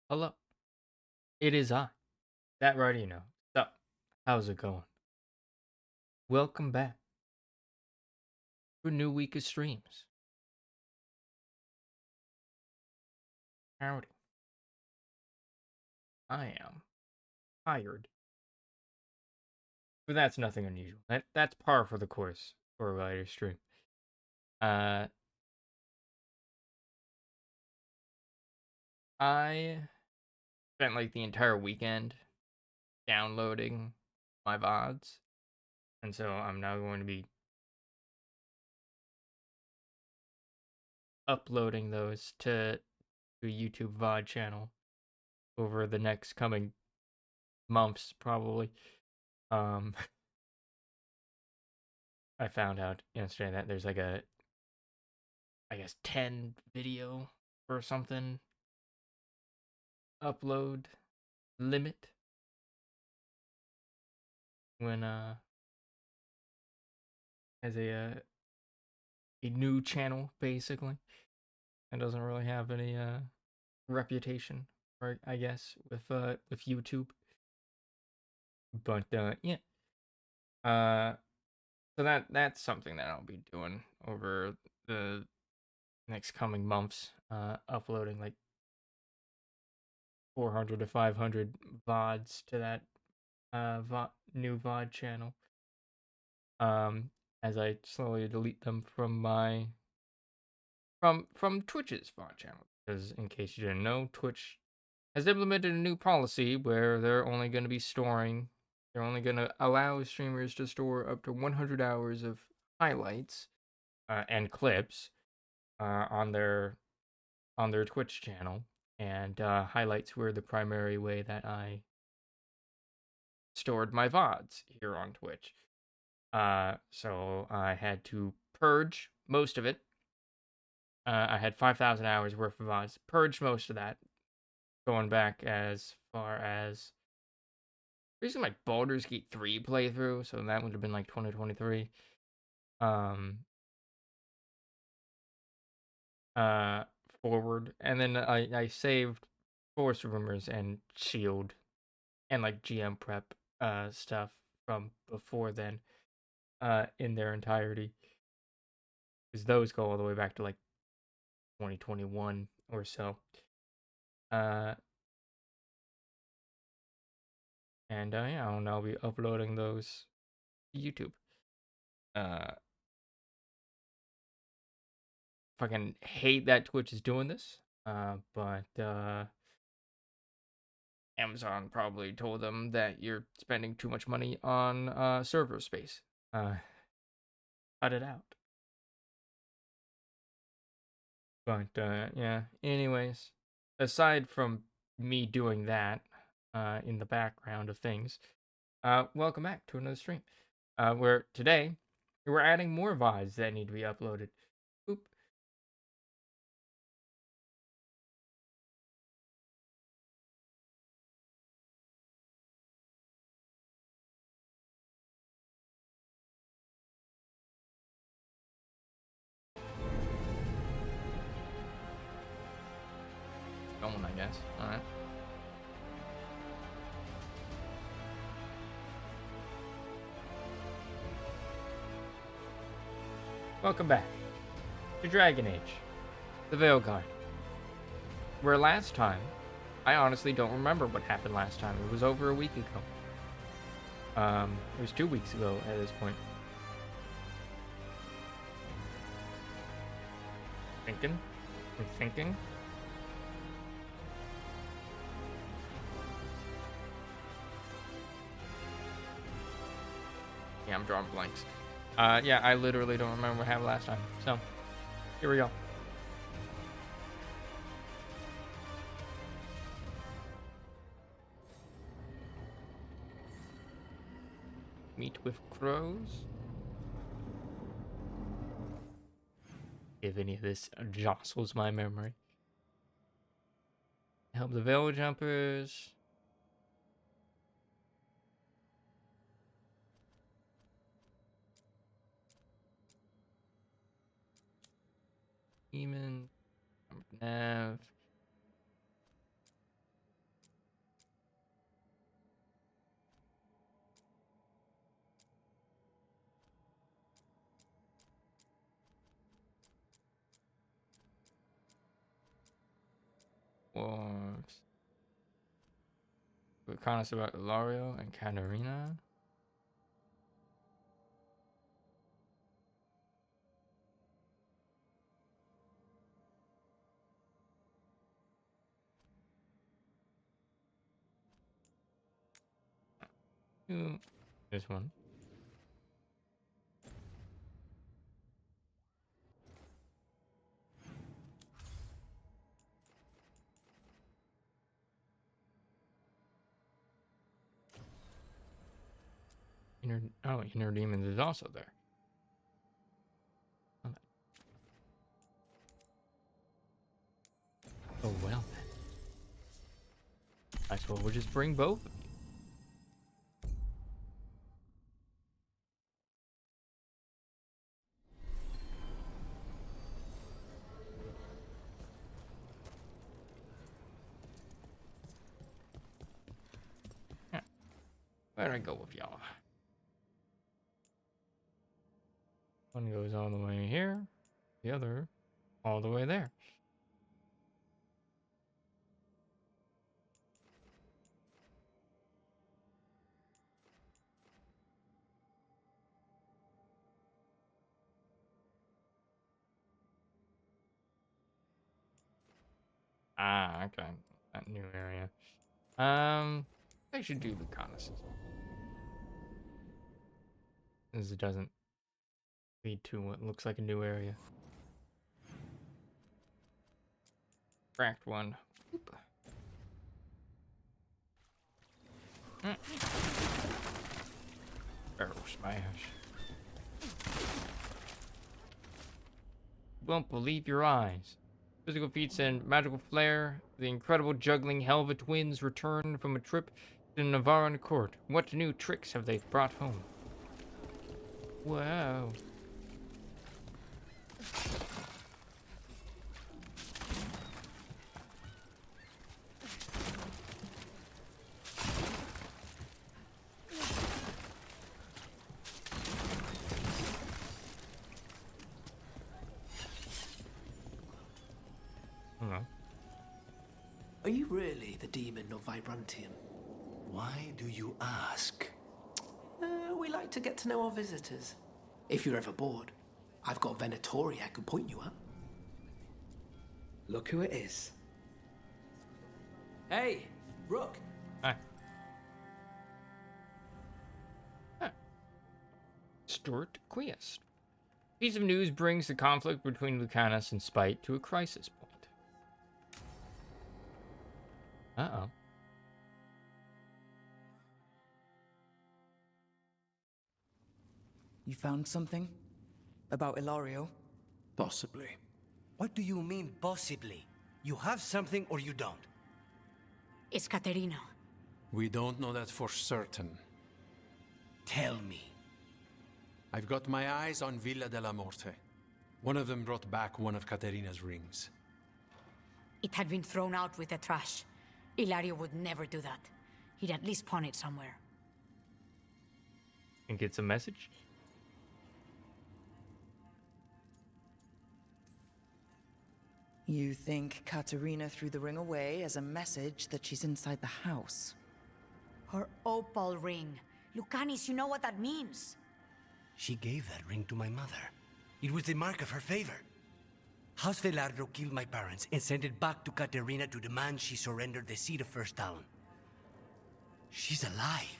Hello, it is I, ThatWriterUKnow. So, how's it going? Welcome back to a new week of streams. Howdy. I am tired, but that's nothing unusual. That's par for the course for a writer stream. Uh, I spent like the entire weekend downloading my VODs, and so I'm now going to be uploading those to a YouTube VOD channel over the next coming months, probably. Um, I found out yesterday that there's like I guess 10 video or something upload limit when as a new channel basically, and doesn't really have any reputation, or I guess with YouTube. But yeah. Uh so that's something that I'll be doing over the next coming months, uploading like 400 to 500 VODs to that new VOD channel. Um, as I slowly delete them from my from Twitch's VOD channel. Because in case you didn't know, Twitch has implemented a new policy where they're only going to allow streamers to store up to 100 hours of highlights and clips on their Twitch channel. And highlights were the primary way that I stored my VODs here on Twitch. So I had to purge most of it. I had 5,000 hours worth of VODs. Purged most of that, going back as far as basically my Baldur's Gate 3 playthrough. So that would have been like 2023. Um, uh, Forward, and then I saved Force Rumors and Shield, and like GM prep stuff from before then in their entirety, because those go all the way back to like 2021 or so. Uh, and yeah, I'll be uploading those to YouTube. Uh, Fucking hate that Twitch is doing this. But Amazon probably told them that you're spending too much money on server space. Cut it out. But yeah. Anyways, aside from me doing that in the background of things, welcome back to another stream. Where today we're adding more VODs that need to be uploaded. Oop. Going, I guess. All right. Welcome back to Dragon Age, the Veilguard. Where last time, I honestly don't remember what happened last time. It was over a week ago. It was 2 weeks ago at this point. I'm thinking. Yeah, I'm drawing blanks. Yeah, I literally don't remember what happened last time. So, here we go. Meet with crows. If any of this jostles my memory. Help the veil jumpers. Demon. Nav. reconnaissance about Ilario and Katarina. This one. Inner Demons is also there. Oh well then. I suppose we'll just bring both. Yeah. Where'd I go with y'all? One goes all the way here, the other all the way there. Ah, okay. That new area. I should do reconnaissance. As it doesn't lead to what looks like a new area. Cracked one. Oop. Barrel smash. Won't believe your eyes. Physical feats and magical flair. The incredible juggling Helva twins return from a trip to Navarran court. What new tricks have they brought home? Wow. Are you really the demon of Vibrantium? Why do you ask? We like to get to know our visitors. If you're ever bored, I've got Venatori I could point you at. Look who it is. Hey, Rook. Hi. Stuart Quiest. Piece of news brings the conflict between Lucanus and Spite to a crisis point. Uh-oh. You found something? About Ilario? Possibly. What do you mean, possibly? You have something or you don't? It's Katerina. We don't know that for certain. Tell me. I've got my eyes on Villa della Morte. One of them brought back one of Caterina's rings. It had been thrown out with the trash. Ilario would never do that. He'd at least pawn it somewhere. And gets a message? You think Katerina threw the ring away as a message that she's inside the house? Her opal ring. Lucanis, you know what that means. She gave that ring to my mother. It was the mark of her favor. House Veilguard killed my parents and sent it back to Katerina to demand she surrender the seat of First Talon. She's alive.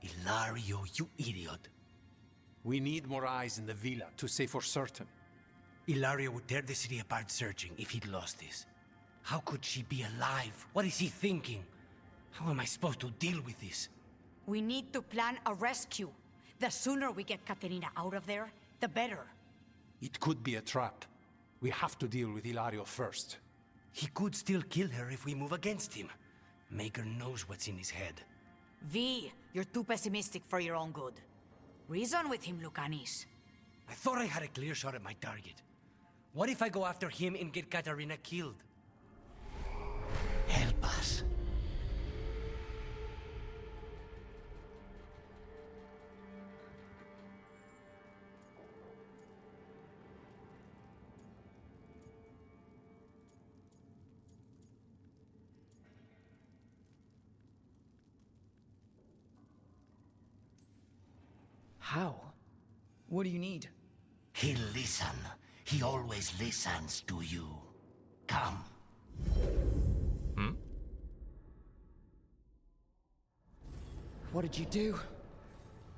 Ilario, you idiot. We need more eyes in the villa to say for certain. Ilario would tear the city apart searching if he'd lost this. How could she be alive? What is he thinking? How am I supposed to deal with this? We need to plan a rescue. The sooner we get Katerina out of there, the better. It could be a trap. We have to deal with Ilario first. He could still kill her if we move against him. Maker knows what's in his head. V, you're too pessimistic for your own good. Reason with him, Lucanis. I thought I had a clear shot at my target. What if I go after him and get Katarina killed? Help us. How? What do you need? He'll listen. He always listens to you. Come. Hmm? What did you do?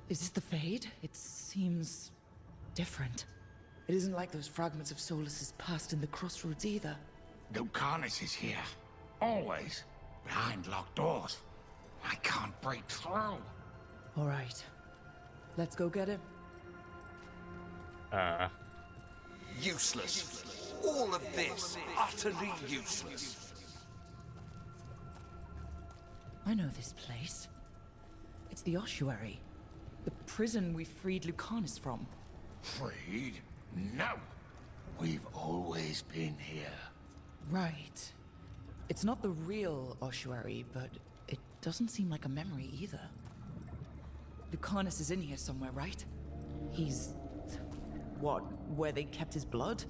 Is this the Fade? It seems different. It isn't like those fragments of Solus's past in the Crossroads either. Lucanus is here. Always. Behind locked doors. I can't break through. All right. Let's go get him. Useless. All of this, utterly useless. I know this place. It's the ossuary. The prison we freed Lucanus from. Freed? No. We've always been here. Right. It's not the real ossuary, but it doesn't seem like a memory either. Lucanus is in here somewhere, right? He's... what, where they kept his blood?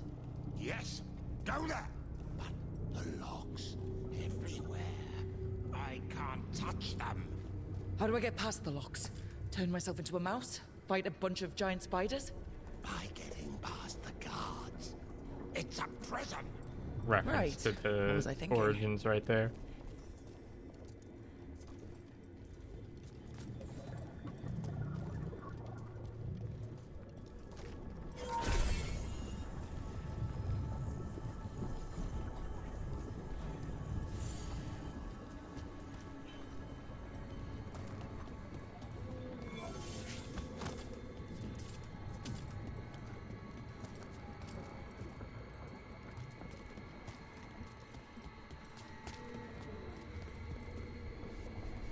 Yes. Go there. But the locks everywhere. I can't touch them. How do I get past the locks? Turn myself into a mouse? Fight a bunch of giant spiders? By getting past the guards. It's a prison. Reference Right. to What was I the thinking? origins right there.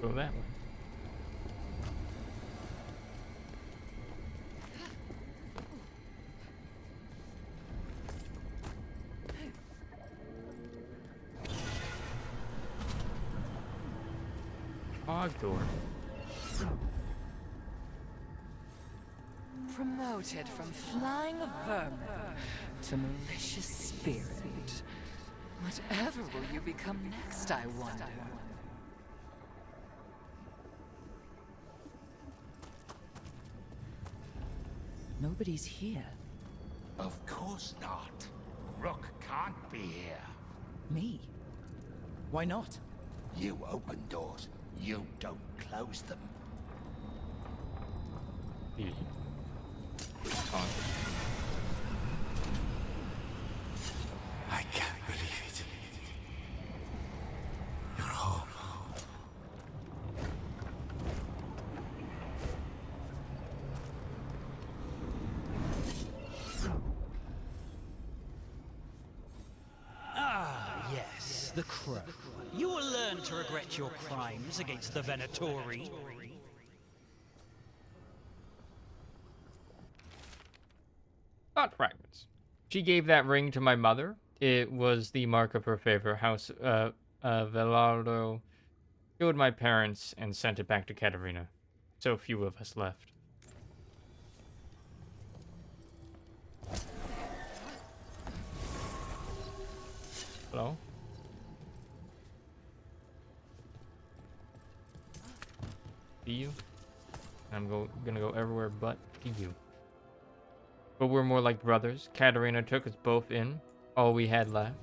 Go that way. Fog door. Promoted from flying vermin to malicious spirit. Whatever will you become next, I wonder? Nobody's here. Of course not. Rook can't be here. Me? Why not? You open doors. You don't close them. I can't believe it. You're home. Ah, yes, the Crow. You will learn to regret your crimes against the Venatori. Thought fragments. She gave that ring to my mother. It was the mark of her favor. House Veilguard killed my parents and sent it back to Katerina. So few of us left. Hello? See you? I'm gonna go everywhere but to you. But we're more like brothers. Katerina took us both in. All we had left.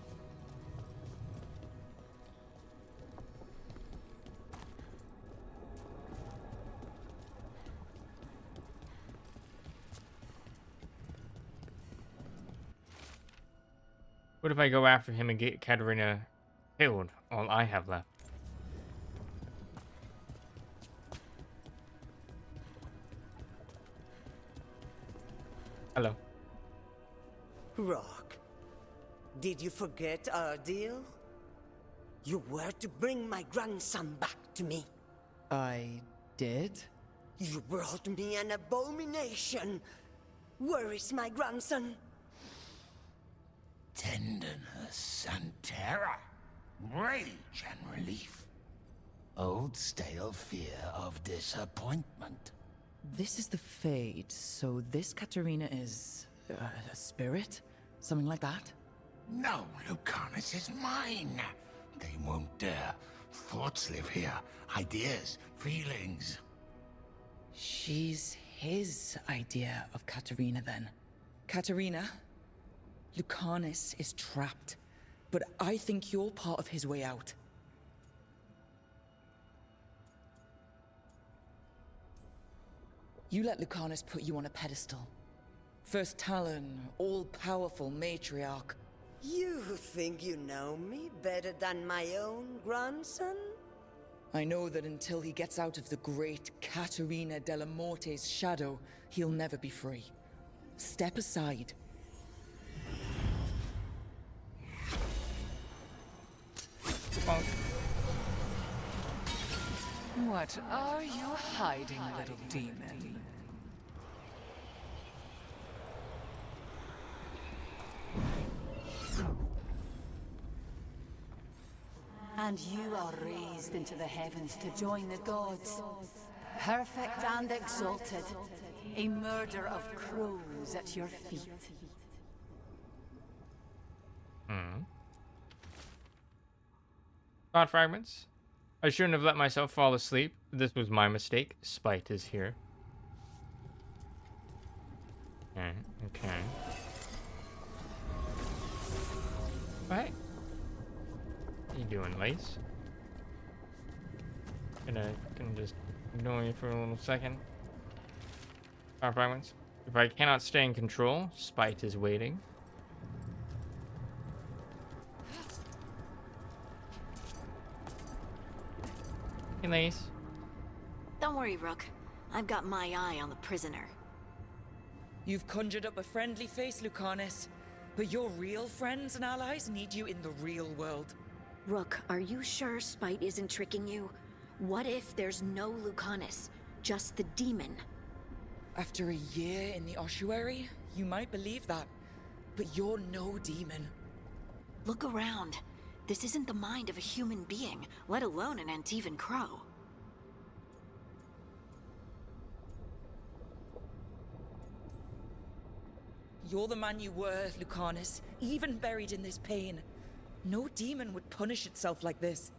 What if I go after him and get Katerina killed? All I have left. Hello. Rock, did you forget our deal? You were to bring my grandson back to me. I did? You brought me an abomination. Where is my grandson? Tenderness and terror. Rage and relief. Old stale fear of disappointment. This is the Fade, so this Katerina is... a spirit? Something like that? No, Lucanus is mine. They won't dare. Thoughts live here. Ideas, feelings. She's his idea of Katerina then. Katerina, Lucanus is trapped, but I think you're part of his way out. You let Lucanus put you on a pedestal. First Talon, all-powerful matriarch. You think you know me better than my own grandson? I know that until he gets out of the great Caterina della Morte's shadow, he'll never be free. Step aside. Bonk. What are you hiding, little demon? And you are raised into the heavens to join the gods. Perfect and exalted. A murder of crows at your feet. Thought fragments. I shouldn't have let myself fall asleep. This was my mistake. Spite is here. Okay. Alright. What you doing, Lace? Gonna just ignore you for a little second. Thought fragments. If I cannot stay in control, Spite is waiting. Hey, Lace. Don't worry, Rook. I've got my eye on the prisoner. You've conjured up a friendly face, Lucanus. But your real friends and allies need you in the real world. Rook, are you sure Spite isn't tricking you? What if there's no Lucanus, just the demon? After a year in the ossuary, you might believe that. But you're no demon. Look around. This isn't the mind of a human being, let alone an Antivan crow. You're the man you were, Lucanus, even buried in this pain. No demon would punish itself like this.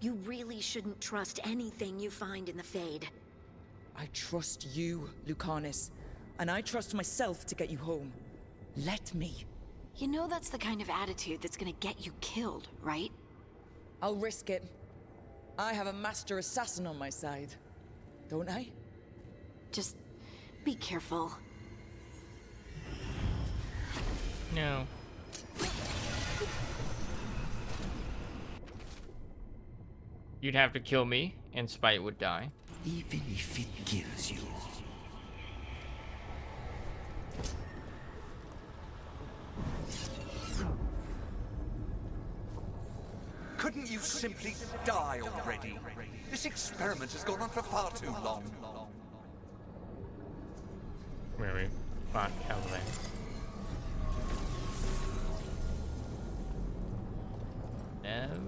You really shouldn't trust anything you find in the Fade. I trust you, Lucanus, and I trust myself to get you home. Let me. You know that's the kind of attitude that's gonna get you killed, right? I'll risk it. I have a master assassin on my side, don't I? Just be careful. No. You'd have to kill me, and Spite would die. Even if it kills you. Couldn't you simply die already? This experiment has gone on for far too long. Where we fought Calvin. Nev.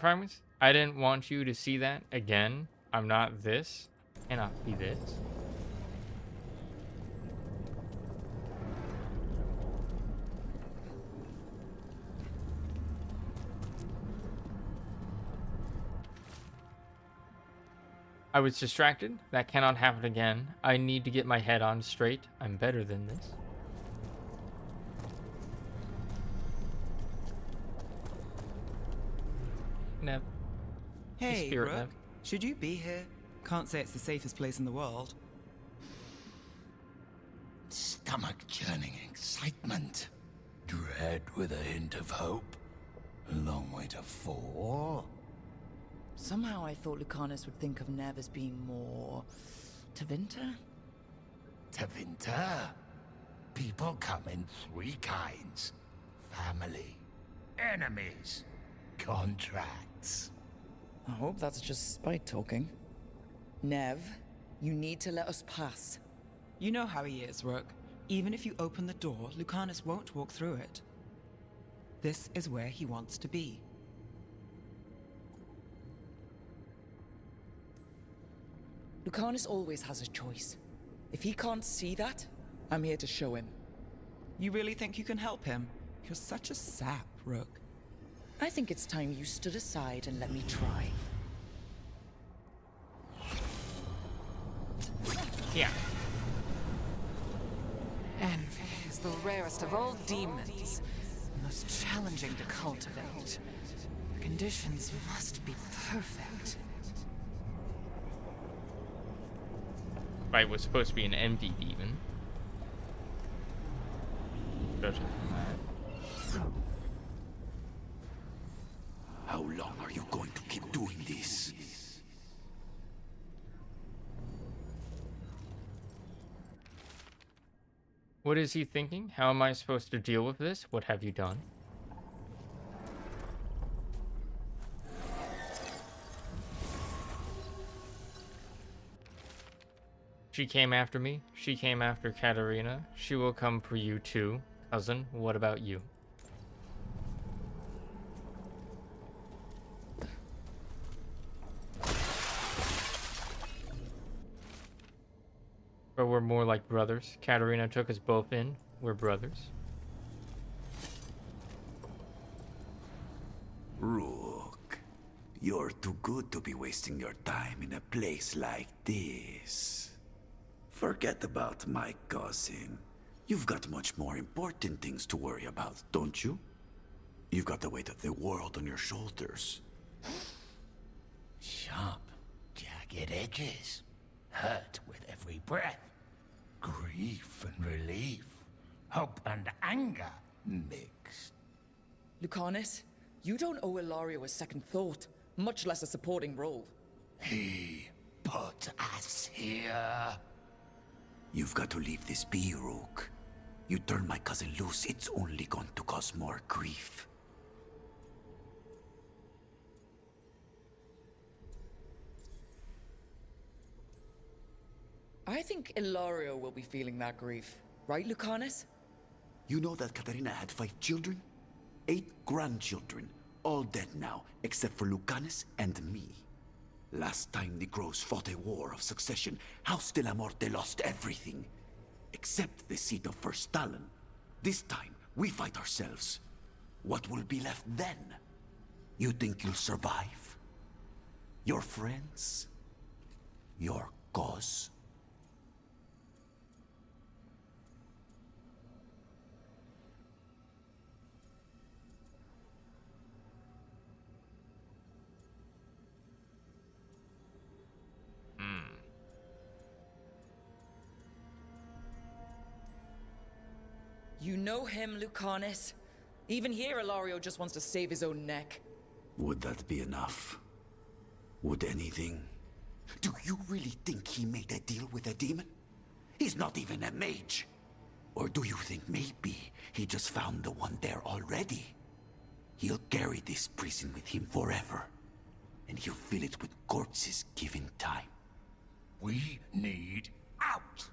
Fragments? I didn't want you to see that again. I'm not this. Cannot be this. I was distracted. That cannot happen again. I need to get my head on straight. I'm better than this. Nev. Hey, Spirit Rook. Nev. Should you be here? Can't say it's the safest place in the world. Stomach-churning excitement. Dread with a hint of hope. A long way to fall. Somehow I thought Lucanus would think of Nev as being more... Tevinter? Tevinter? People come in three kinds. Family, enemies, contracts. I hope that's just Spite talking. Nev, you need to let us pass. You know how he is, Rook. Even if you open the door, Lucanus won't walk through it. This is where he wants to be. Lucanus always has a choice. If he can't see that, I'm here to show him. You really think you can help him? You're such a sap, Rook. I think it's time you stood aside and let me try. Yeah. Envy is the rarest of all demons, most challenging to cultivate. The conditions must be perfect. Right, was supposed to be an envy demon. Judging from that. How long are you going to keep doing this? What is he thinking? How am I supposed to deal with this? What have you done? She came after me. She came after Katerina. She will come for you too. Cousin, what about you? But we're more like brothers. Katerina took us both in. We're brothers. Rook, you're too good to be wasting your time in a place like this. Forget about my cousin. You've got much more important things to worry about, don't you? You've got the weight of the world on your shoulders. Sharp, jagged edges. Hurt with every breath. Grief and relief. Hope and anger mixed. Lucanus, you don't owe Ilario a second thought, much less a supporting role. He put us here. You've got to leave this be, Rook. You turn my cousin loose, it's only going to cause more grief. I think Ilario will be feeling that grief. Right, Lucanus? You know that Katerina had 5 children? 8 grandchildren, all dead now, except for Lucanus and me. Last time the Grows fought a war of succession, House de la Morte lost everything. Except the seat of First Talon. This time, we fight ourselves. What will be left then? You think you'll survive? Your friends? Your cause? You know him, Lucanus. Even here, Ilario just wants to save his own neck. Would that be enough? Would anything? Do you really think he made a deal with a demon? He's not even a mage. Or do you think maybe he just found the one there already? He'll carry this prison with him forever. And he'll fill it with corpses given time. We need out.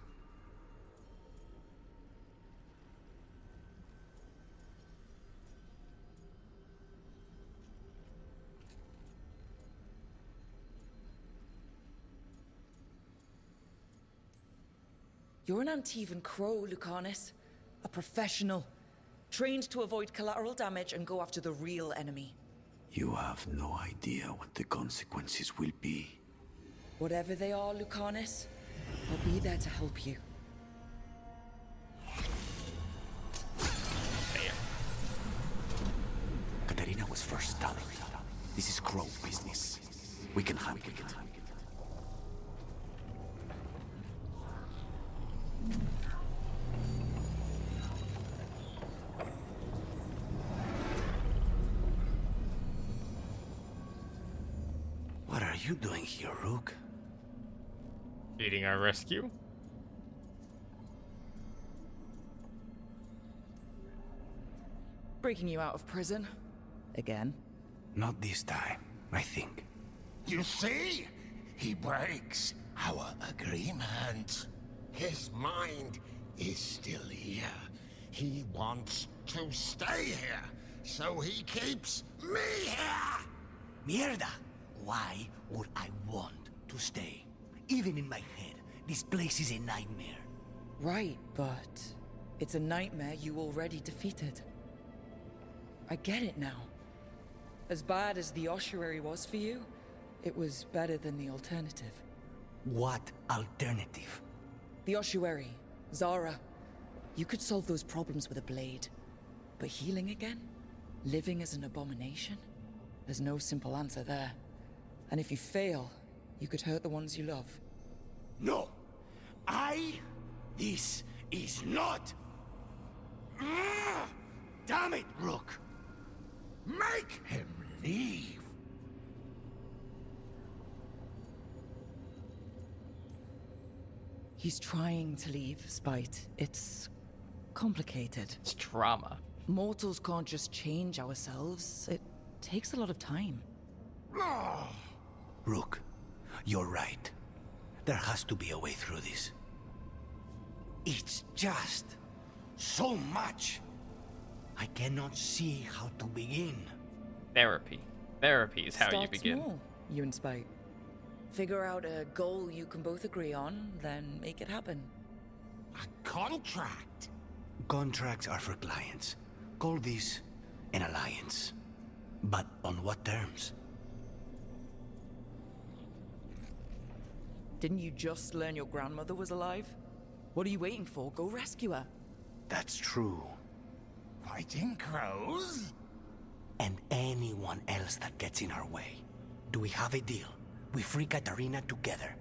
You're an Antivan crow, Lucanus. A professional. Trained to avoid collateral damage and go after the real enemy. You have no idea what the consequences will be. Whatever they are, Lucanus, I'll be there to help you. Katerina was first Talon. This is Crow business. We can handle it. What are you doing here, Rook? Aiding our rescue? Breaking you out of prison. Again. Not this time, I think. You see? He breaks our agreement. His mind is still here. He wants to stay here, so he keeps me here! Mierda! Why would I want to stay? Even in my head, this place is a nightmare. Right, but it's a nightmare you already defeated. I get it now. As bad as the ossuary was for you, it was better than the alternative. What alternative? The ossuary, Zara. You could solve those problems with a blade. But healing again? Living as an abomination? There's no simple answer there. And if you fail, you could hurt the ones you love. No! This is not... Damn it, Rook! Make him leave! He's trying to leave, Spite. It's complicated. It's trauma. Mortals can't just change ourselves. It takes a lot of time. Rook, you're right. There has to be a way through this. It's just so much. I cannot see how to begin. Therapy. Therapy is how you begin. Small, you and Spite. Figure out a goal you can both agree on, then make it happen. A contract? Contracts are for clients. Call this an alliance. But on what terms? Didn't you just learn your grandmother was alive? What are you waiting for? Go rescue her. That's true. Fighting crows? And anyone else that gets in our way. Do we have a deal? We free Katarina together.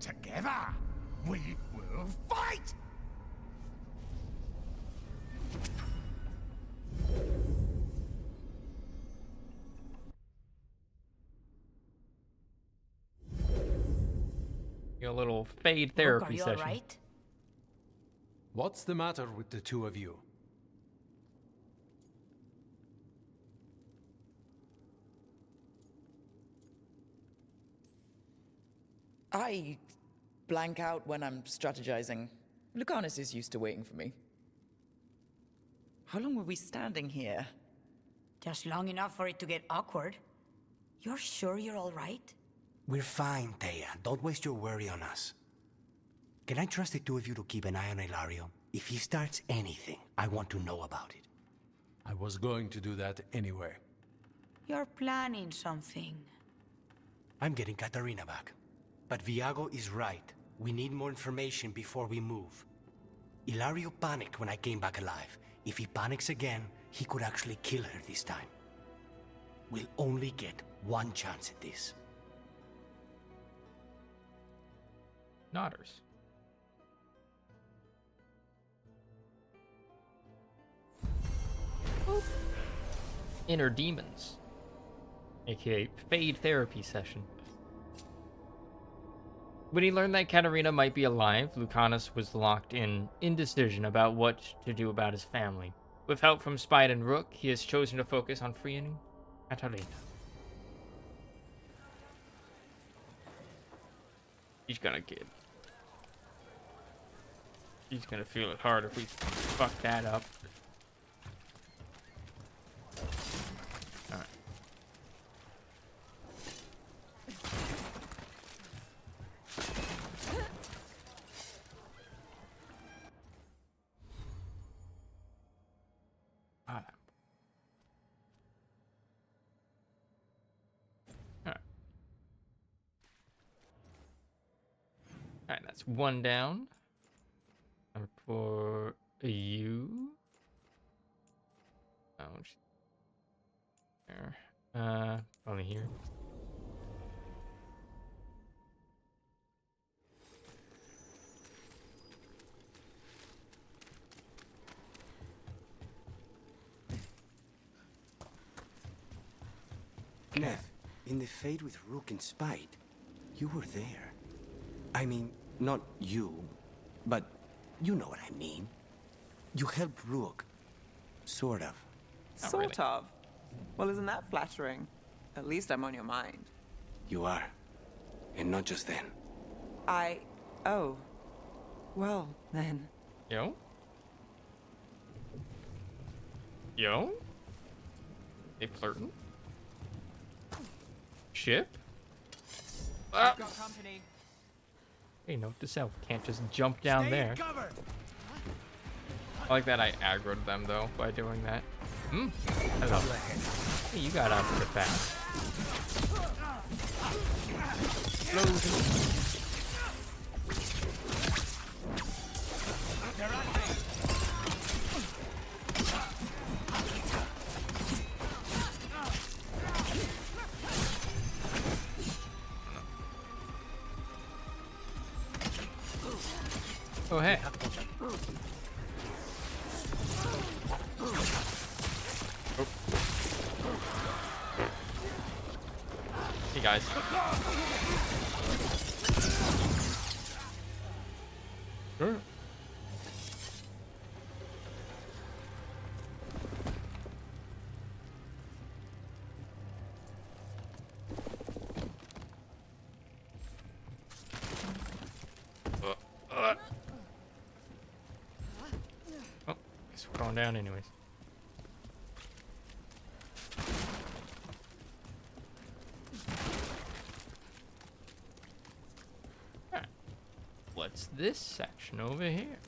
Together, we will fight! A little fade therapy Are you session. all right? What's the matter with the two of you? I blank out when I'm strategizing. Lucanus is used to waiting for me. How long were we standing here? Just long enough for it to get awkward. You're sure you're all right? We're fine, Thea. Don't waste your worry on us. Can I trust the two of you to keep an eye on Ilario? If he starts anything, I want to know about it. I was going to do that anyway. You're planning something. I'm getting Katarina back. But Viago is right. We need more information before we move. Ilario panicked when I came back alive. If he panics again, he could actually kill her this time. We'll only get one chance at this. Nodders. Boop. Inner demons, aka fade therapy session. When he learned that Katarina might be alive, Lucanus was locked in indecision about what to do about his family. With help from Spite and Rook, he has chosen to focus on freeing Katarina. He's gonna feel it hard if we fuck that up. Alright. Alright. Alright, that's one down. And for you. Oh, there. Only here. Nev, in the fade with Rook and Spite, you were there. I mean, not you, but you know what I mean. You helped Rook. Sort of. Sort of. Well, isn't that flattering? At least I'm on your mind. You are. And not just then. Oh. Well, then. Yo? Yo? They flirting? Ship? I've got company. Hey, note to self, can't just jump down there. Cover. I like that I aggroed them though by doing that. Hello. Hey, you got out of the fast. Explosion. Oh, hey. Oh. Hey, guys. Sure. Oh, guess we're going down anyways. Alright. What's this section over here?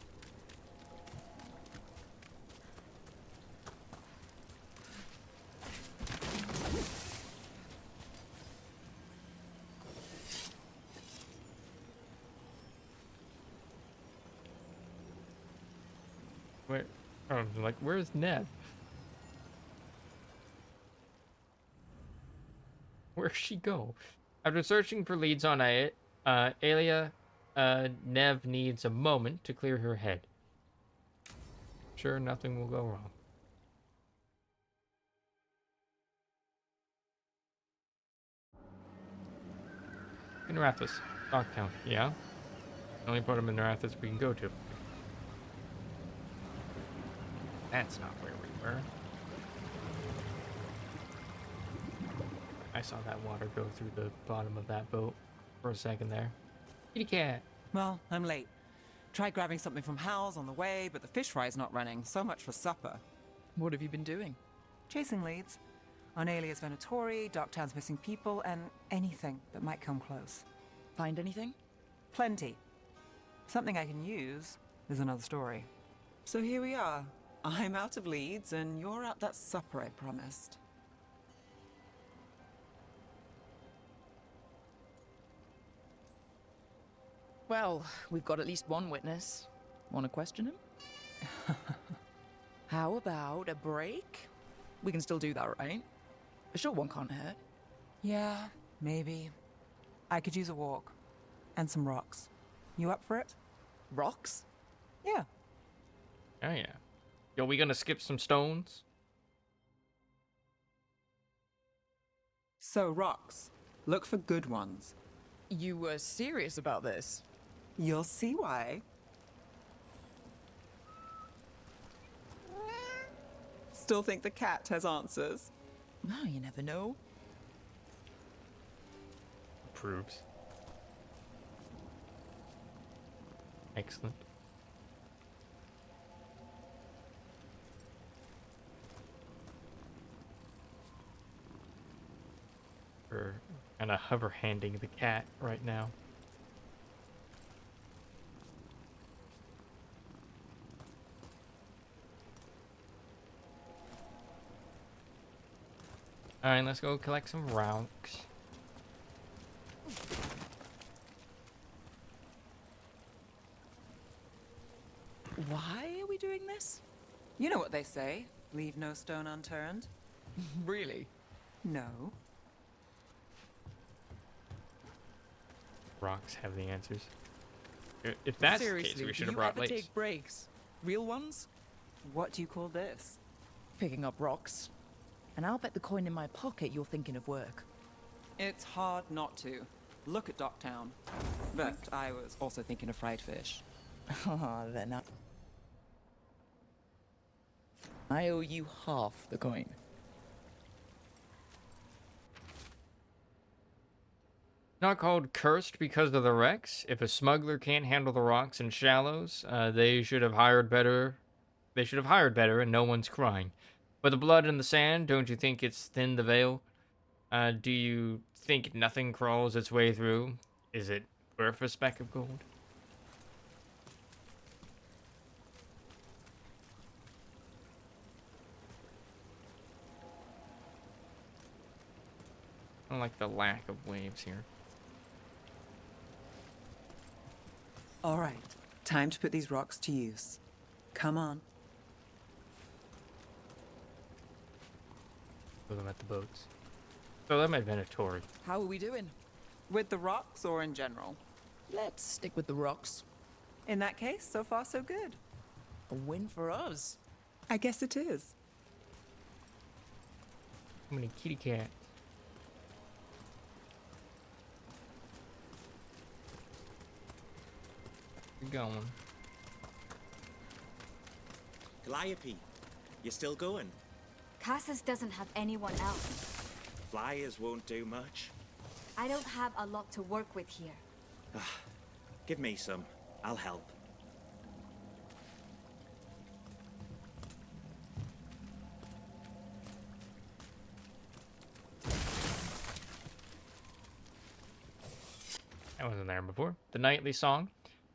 Where? Oh, like, where's Ned? Where'd she go? After searching for leads on Alia, Nev needs a moment to clear her head. Sure, nothing will go wrong. Minerathus, Dogtown, yeah? The only part of Minerathus we can go to. That's not where we were. I saw that water go through the bottom of that boat for a second there. Kitty cat. Well, I'm late. Tried grabbing something from Hal's on the way, but the fish fry's not running. So much for supper. What have you been doing? Chasing leads. On Alias Venatori, Docktown's missing people, and anything that might come close. Find anything? Plenty. Something I can use is another story. So here we are. I'm out of leads, and you're out that supper I promised. Well, we've got at least one witness. Want to question him? How about a break? We can still do that, right? A short one can't hurt. Yeah, maybe. I could use a walk. And some rocks. You up for it? Rocks? Yeah. Oh, yeah. Yo, we gonna skip some stones? So, rocks. Look for good ones. You were serious about this? You'll see why. Still think the cat has answers? Oh, you never know. Approves. Excellent. We're kind of hover-handing the cat right now. Alright, let's go collect some rocks. Why are we doing this? You know what they say. Leave no stone unturned. Really? No. Rocks have the answers. If that's Seriously, the case, we should have do you brought ever lace. take breaks? Real ones? What do you call this? Picking up rocks. And I'll bet the coin in my pocket you're thinking of work. It's hard not to. Look at Docktown. But I was also thinking of fried fish. Ah, then I owe you half the coin. Not called cursed because of the wrecks. If a smuggler can't handle the rocks and shallows, they should have hired better. They should have hired better, and no one's crying. But the blood and the sand, don't you think it's thinned the veil? Do you think nothing crawls its way through? Is it worth a speck of gold? I don't like the lack of waves here. All right, time to put these rocks to use. Come on. Throw them at the boats. Throw them at Venatori. How are we doing? With the rocks or in general? Let's stick with the rocks. In that case, so far so good. A win for us. I guess it is. How many kitty cats? We're going. Calliope, you still going? Cassis doesn't have anyone else. Flyers won't do much. I don't have a lot to work with here. Give me some. I'll help. I wasn't there before. The Nightly Song.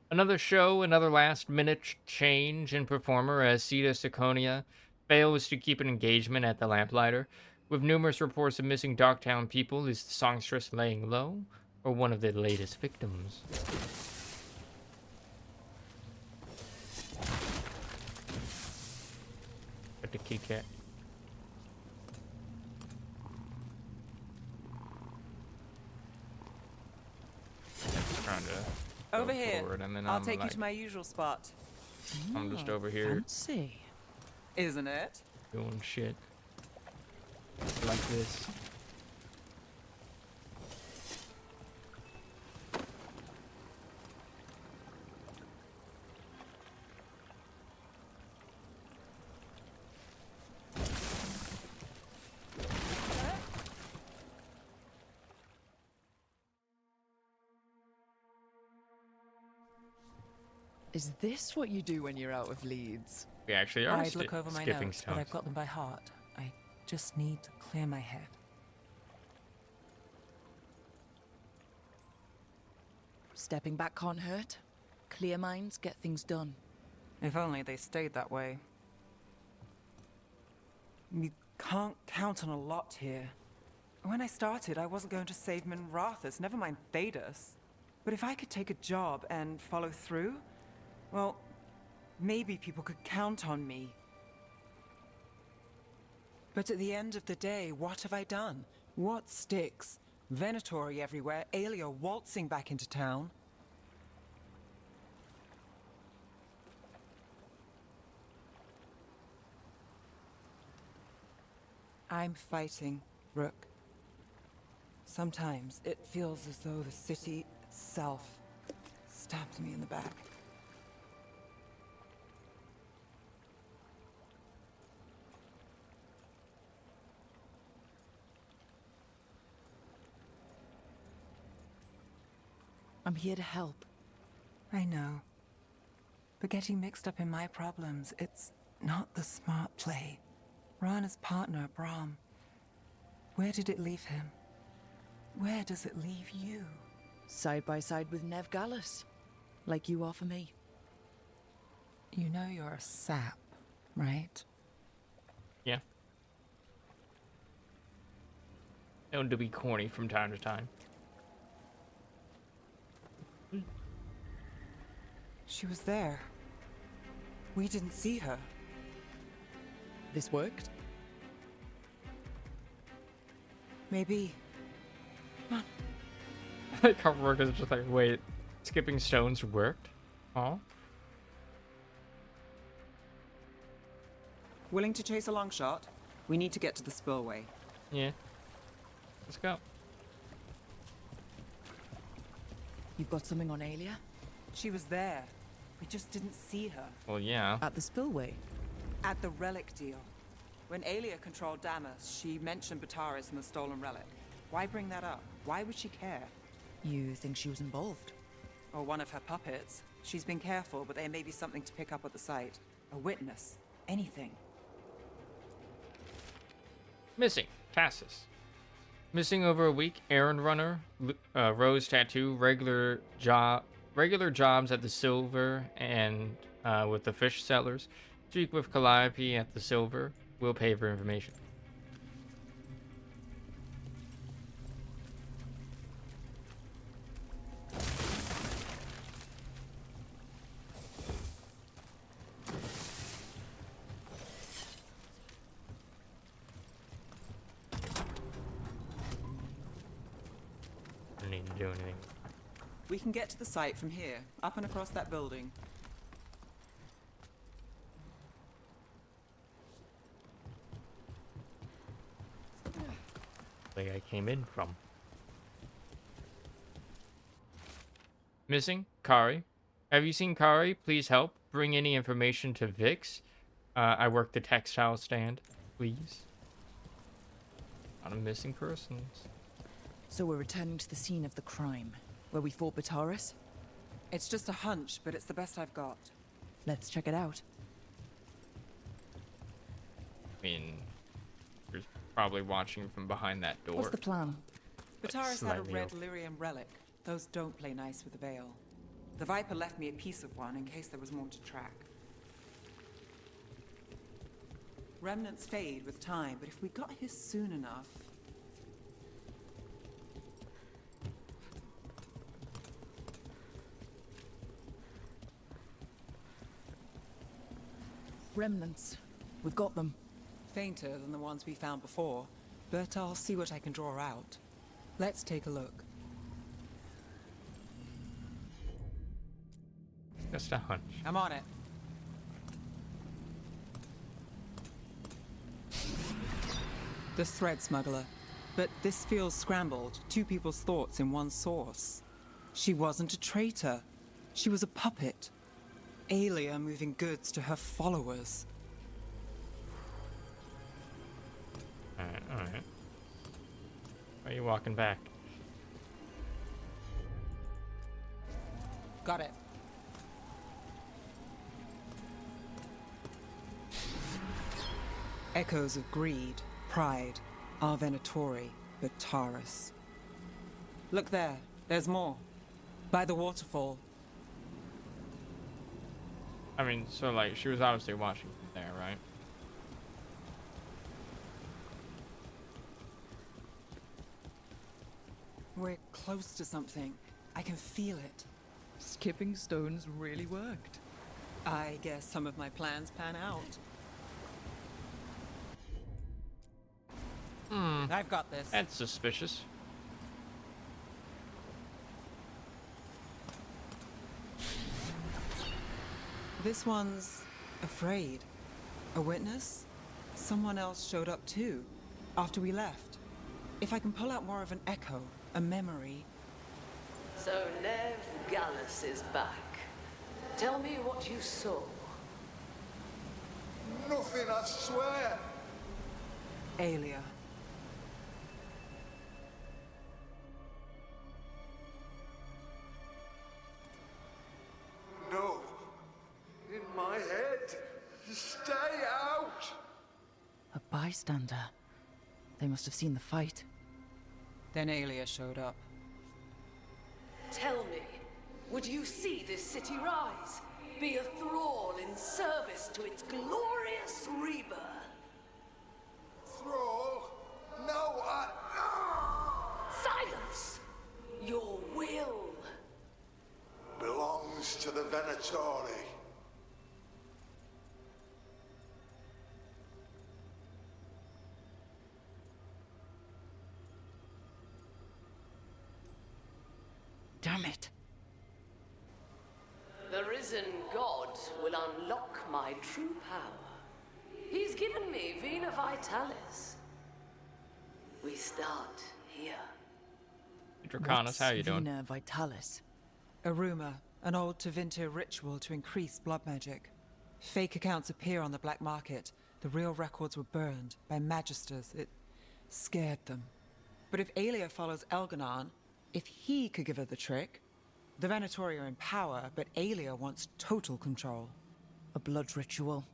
Another show, another last-minute change in performer as Sita Seconia fails to keep an engagement at the Lamplighter. With numerous reports of missing Docktown people, is the songstress laying low, or one of the latest victims? Got the kitty cat. Trying to Over go here. forward, and then I'll I'm take you like, to my usual spot. I'm just over here Fancy. Isn't it? doing shit like this. Is this what you do when you're out of leads? We actually are I'd look over my skipping notes, stones. but I've got them by heart. I just need to clear my head. Stepping back can't hurt. Clear minds get things done. If only they stayed that way. You can't count on a lot here. When I started, I wasn't going to save Minrathus, never mind Thedas. But if I could take a job and follow through, well, maybe people could count on me. But at the end of the day, what have I done? What sticks? Venatori everywhere, Aelia waltzing back into town. I'm fighting, Rook. Sometimes it feels as though the city itself stabbed me in the back. I'm here to help. I know. But getting mixed up in my problems, it's not the smart play. Rana's partner, Brahm. Where did it leave him? Where does it leave you? Side by side with Nev Gallus. Like you are for me. You know you're a sap, right? Yeah. Known to be corny from time to time. She was there. We didn't see her. This worked? Maybe. Come on. Like how Rook is just like, wait, skipping stones worked? Oh. Willing to chase a long shot? We need to get to the spillway. Yeah. Let's go. You've got something on Aelia? She was there. We just didn't see her. Well, yeah. At the spillway? At the relic deal. When Aelia controlled Damas, she mentioned Bataris and the stolen relic. Why bring that up? Why would she care? You think she was involved? Or one of her puppets. She's been careful, but there may be something to pick up at the site. A witness. Anything. Missing. Cassis. Missing over a week. Errand runner. Rose tattoo. Regular jobs at the Silver and with the fish sellers. Speak with Calliope at the Silver. We'll pay for information. don't need to do anything. We can get to the site from here, up and across that building. Like I came in from. Missing? Kari. Have you seen Kari? Please help. Bring any information to Vix. I work the textile stand. Please. Not a missing persons. So we're returning to the scene of the crime, where we fought Bataris? It's just a hunch, but it's the best I've got. Let's check it out. I mean, you're probably watching from behind that door. What's the plan? Bataris had a slightly red open. lyrium relic. Those don't play nice with the Veil. The Viper left me a piece of one in case there was more to track. Remnants fade with time, but if we got here soon enough... Remnants. We've got them. Fainter than the ones we found before, but I'll see what I can draw out. Let's take a look. Just a hunch. I'm on it. The thread smuggler. But this feels scrambled. Two people's thoughts in one source. She wasn't a traitor. She was a puppet. Aelia moving goods to her followers. Alright, alright. Why are you walking back? Got it. Echoes of greed, pride, our Venatori, Bataris. Look there, there's more. By the waterfall. I mean, so like, she was obviously watching from there, right? We're close to something. I can feel it. Skipping stones really worked. I guess some of my plans pan out. I've got this. That's suspicious. This one's afraid. A witness? Someone else showed up too, after we left. If I can pull out more of an echo, a memory. So Nev Gallus is back. Tell me what you saw. Nothing, I swear. Aelia. No. In my head. Stay out. A bystander. They must have seen the fight. Then Aelia showed up. Tell me, would you see this city rise? Be a thrall in service to its glorious rebirth? Thrall? No, Silence! Your will belongs to the Venatori. Damn it. The risen god will unlock my true power. He's given me Vena Vitalis. We start here. Draconis, how you doing? Vena Vitalis. A rumor, an old Tevinter ritual to increase blood magic. Fake accounts appear on the black market. The real records were burned by magisters. It scared them. But if Aelia follows Elganon, if he could give her the trick, the Venatori are in power, but Aelia wants total control. A blood ritual.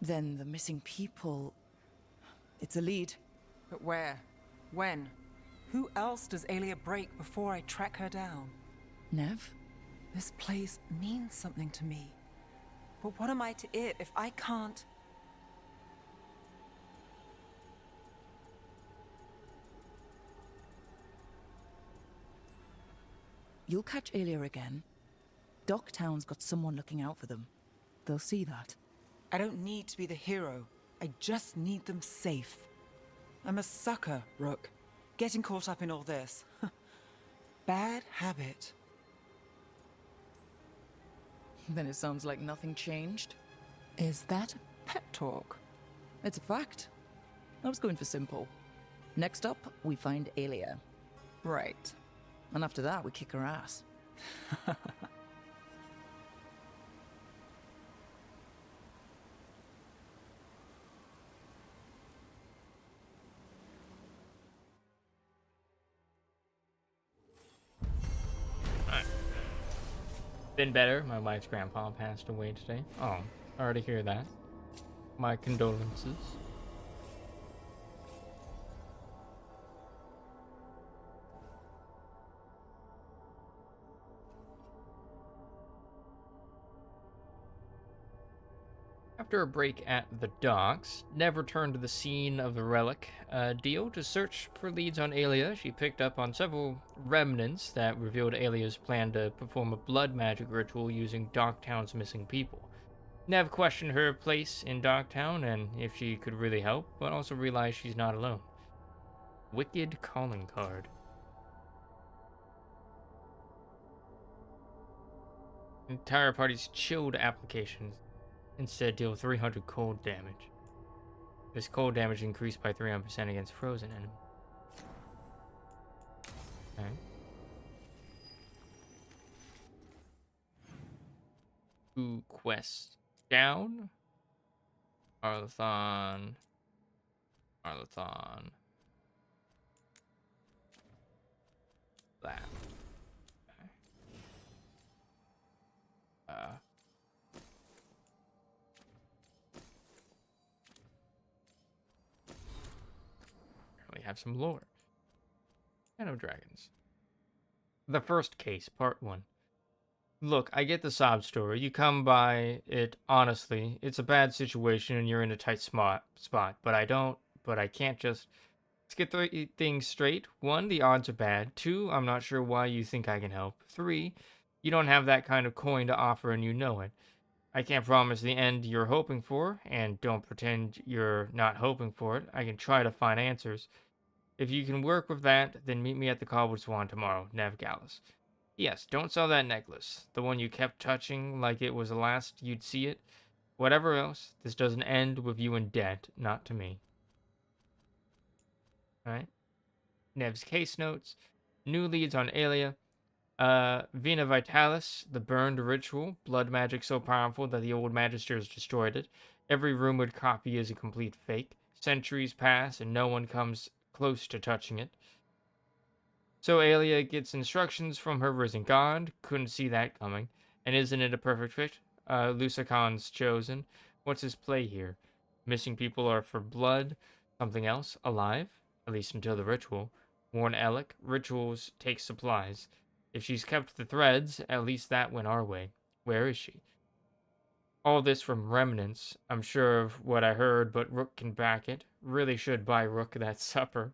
Then the missing people... It's a lead. But where? When? Who else does Aelia break before I track her down? Nev? This place means something to me. But what am I to it if I can't... You'll catch Aelia again. Docktown's got someone looking out for them. They'll see that. I don't need to be the hero. I just need them safe. I'm a sucker, Rook. Getting caught up in all this. bad habit. Then it sounds like nothing changed. Is that pep talk? It's a fact. I was going for simple. Next up, we find Aelia. Right. And after that, we kick her ass. Been better. My wife's grandpa passed away today. Oh, sorry to hear that. My condolences. After a break at the docks, Nev returned to the scene of the relic deal to search for leads on Aelia. She picked up on several remnants that revealed Aelia's plan to perform a blood magic ritual using Darktown's missing people. Nev questioned her place in Darktown and if she could really help, but also realized she's not alone. Wicked calling card. Entire party's chilled applications. Instead, deal 300 cold damage. This cold damage increased by 300% against frozen enemies. Okay. Two quests down. Arlathon. That. Okay. We have some lore. Shadow Dragons. The first case, part 1. Look, I get the sob story. You come by it honestly. It's a bad situation and you're in a tight spot, but I can't just... Let's get 3 things straight. 1, the odds are bad. 2, I'm not sure why you think I can help. 3, you don't have that kind of coin to offer and you know it. I can't promise the end you're hoping for, and don't pretend you're not hoping for it. I can try to find answers. If you can work with that, then meet me at the Cobbled Swan tomorrow, Nev Gallus. Yes, don't sell that necklace. The one you kept touching like it was the last you'd see it. Whatever else, this doesn't end with you in debt, not to me. Alright. Nev's case notes. New leads on Aelia. Vina Vitalis, the burned ritual. Blood magic so powerful that the old magisters destroyed it. Every rumored copy is a complete fake. Centuries pass and no one comes close to touching it. So Aelia gets instructions from her risen god. Couldn't see that coming. And isn't it a perfect fit? Lusacon's chosen. What's his play here? Missing people are for blood. Something else? Alive? At least until the ritual. Warn Alec. Rituals take supplies. If she's kept the threads, at least that went our way. Where is she? All this from remnants. I'm sure of what I heard, but Rook can back it. Really should buy Rook that supper.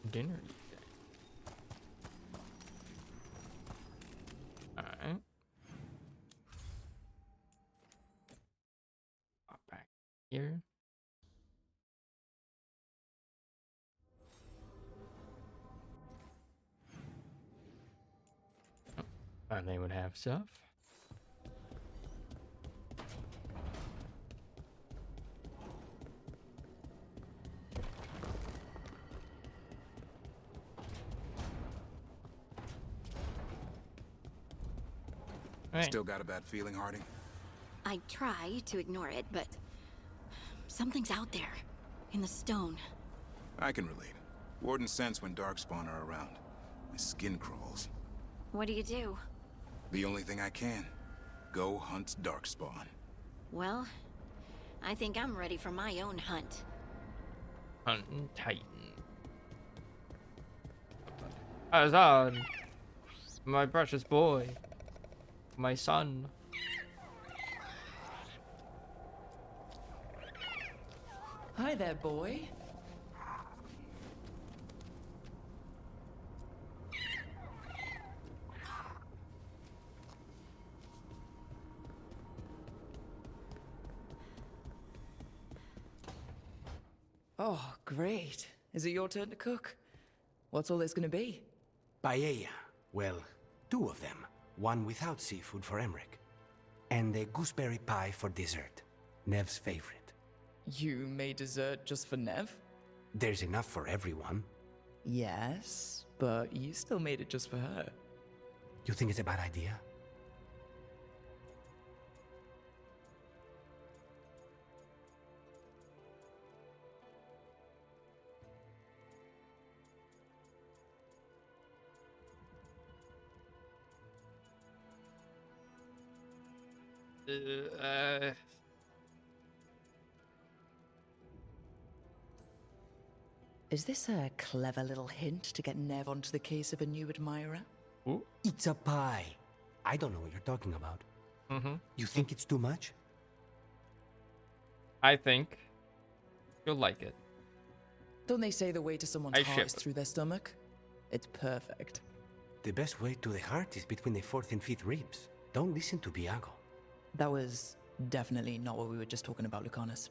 Dinner. Alright. Pop back here. Oh, and they would have stuff. Right. Still got a bad feeling, Harding? I try to ignore it, but something's out there, in the stone. I can relate. Wardens sense when Darkspawn are around. My skin crawls. What do you do? The only thing I can. Go hunt Darkspawn. Well, I think I'm ready for my own hunt. Hunting Titan. Azad, my precious boy. My son. Hi there, boy. Oh, great. Is it your turn to cook? What's all this gonna be? Paella. Well, 2 of them. One without seafood for Emmerich. And a gooseberry pie for dessert. Nev's favorite. You made dessert just for Nev? There's enough for everyone. Yes, but you still made it just for her. You think it's a bad idea? Is this a clever little hint to get Nev onto the case of a new admirer? Ooh. It's a pie. I don't know what you're talking about. Mm-hmm. You think it's too much? I think you'll like it. Don't they say the way to someone's I heart ship is it. through their stomach? It's perfect. The best way to the heart is between the 4th and 5th ribs. Don't listen to Biago. That was definitely not what we were just talking about, Lucanus.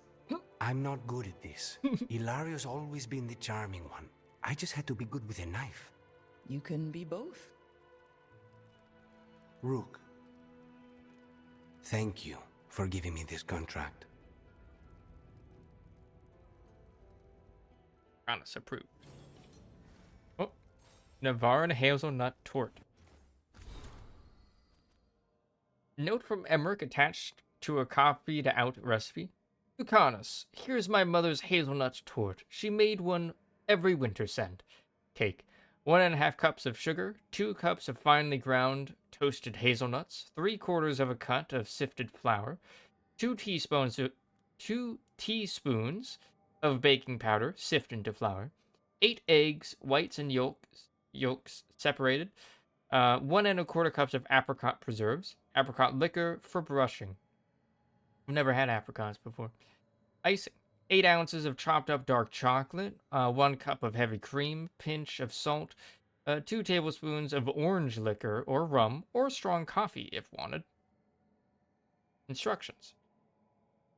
I'm not good at this. Hilario's always been the charming one. I just had to be good with a knife. You can be both. Rook, thank you for giving me this contract. Honest approved. Oh, Navaran hazelnut torte. Note from Emmerich attached to a copied out recipe. Lucanus, here's my mother's hazelnut torte. She made one every winter send. Cake. 1.5 cups of sugar, 2 cups of finely ground toasted hazelnuts, 3/4 of a cup of sifted flour, 2 teaspoons of baking powder, sift into flour, 8 eggs, whites and yolks separated, 1 1/4 cups of apricot preserves, apricot liquor for brushing. I've never had apricots before. Icing. 8 ounces of chopped up dark chocolate, 1 cup of heavy cream, pinch of salt, 2 tablespoons of orange liquor or rum or strong coffee if wanted. Instructions.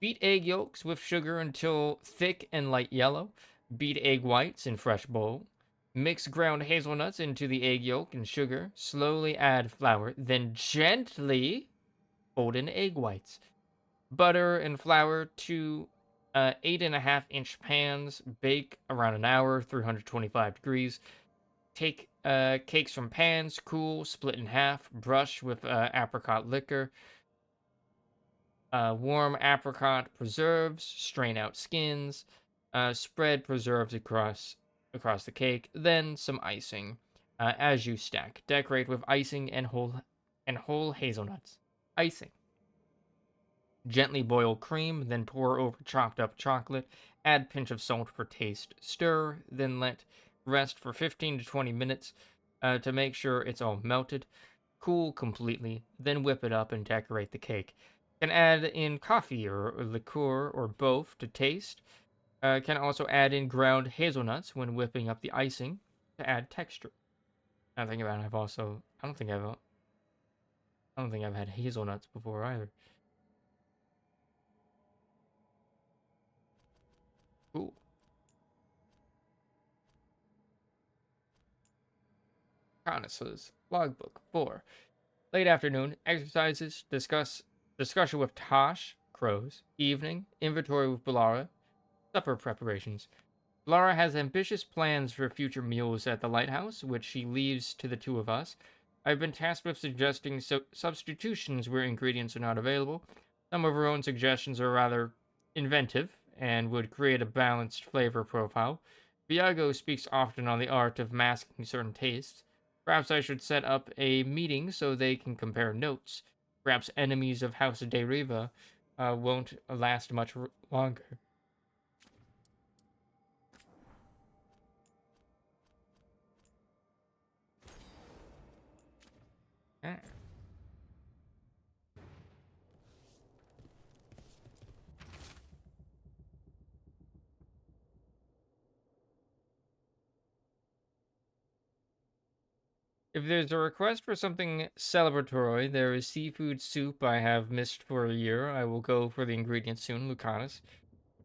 Beat egg yolks with sugar until thick and light yellow. Beat egg whites in fresh bowl. Mix ground hazelnuts into the egg yolk and sugar. Slowly add flour, then gently fold in egg whites. Butter and flour to 8.5-inch pans. Bake around an hour, 325 degrees. Take cakes from pans, cool, split in half. Brush with apricot liquor. Warm apricot preserves. Strain out skins. Spread preserves across the cake. Then some icing as you stack. Decorate with icing and whole hazelnuts. Icing. Gently boil cream, then pour over chopped up chocolate. Add pinch of salt for taste. Stir, then let rest for 15 to 20 minutes to make sure it's all melted. Cool completely, then whip it up and decorate the cake. Can add in coffee or liqueur or both to taste. Can also add in ground hazelnuts when whipping up the icing to add texture. I think about it, I don't think I've had hazelnuts before either. Cool. Connoisseurs. Logbook 4. Late afternoon. Exercises. Discussion with Tosh. Crows. Evening. Inventory with Balara. Supper preparations. Balara has ambitious plans for future meals at the lighthouse, which she leaves to the 2 of us. I've been tasked with suggesting substitutions where ingredients are not available. Some of her own suggestions are rather inventive and would create a balanced flavor profile. Viago speaks often on the art of masking certain tastes. Perhaps I should set up a meeting so they can compare notes. Perhaps enemies of House de Riva won't last much longer. Ah. If there's a request for something celebratory, there is seafood soup I have missed for a year. I will go for the ingredients soon, Lucanus.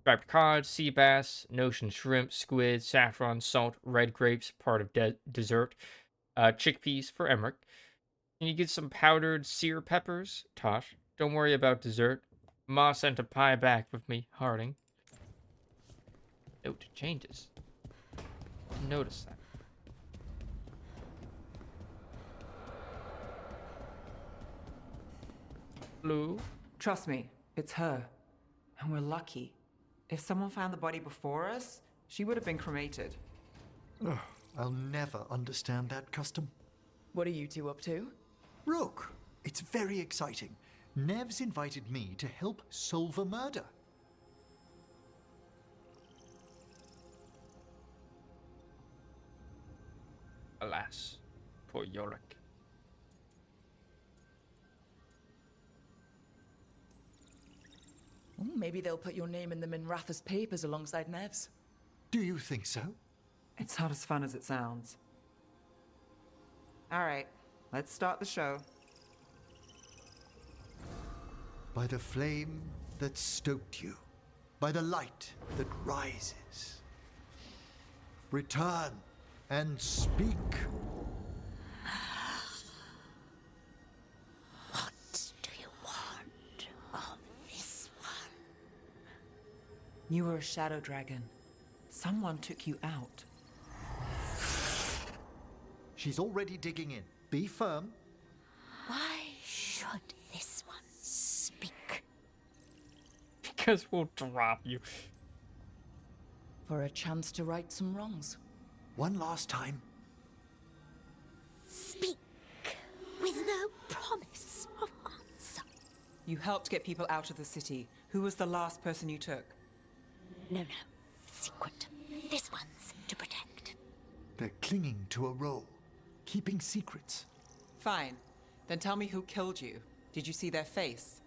Striped cod, sea bass, notion shrimp, squid, saffron, salt, red grapes, part of dessert. Chickpeas for Emmerich. Can you get some powdered sear peppers? Tosh. Don't worry about dessert. Ma sent a pie back with me, Harding. Note changes. Notice that. Blue. Trust me, it's her. And we're lucky. If someone found the body before us, she would have been cremated. Ugh, I'll never understand that custom. What are you two up to? Look, it's very exciting. Nev's invited me to help solve a murder. Alas, poor Yorick. Oh, maybe they'll put your name in the Minratha's papers alongside Nev's. Do you think so? It's not as fun as it sounds. All right, let's start the show. By the flame that stoked you, by the light that rises. Return and speak. What do you want of this one? You were a shadow dragon. Someone took you out. She's already digging in. Be firm. Why should this one speak? Because we'll drop you. For a chance to right some wrongs. One last time. Speak with no promise of answer. You helped get people out of the city. Who was the last person you took? No. Secret. This one's to protect. They're clinging to a role, keeping secrets. Fine. Then tell me who killed you. Did you see their face?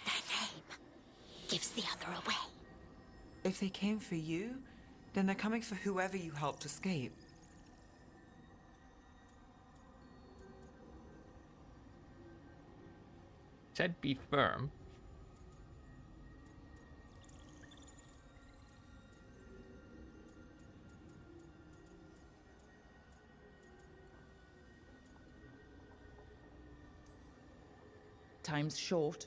Their name gives the other away. If they came for you, then they're coming for whoever you helped escape. Said be firm. Time's short.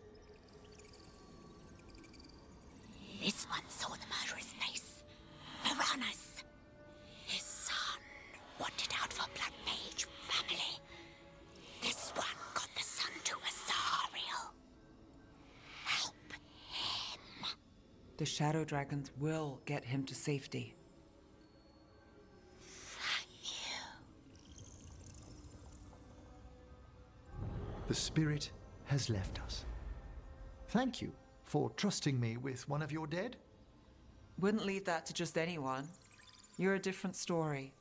This one saw the murderer's face. Piranhas. His son wanted out for Blood Mage family. This one got the son to Azariel. Help him. The shadow dragons will get him to safety. The spirit has left us. Thank you for trusting me with one of your dead. Wouldn't leave that to just anyone. You're a different story.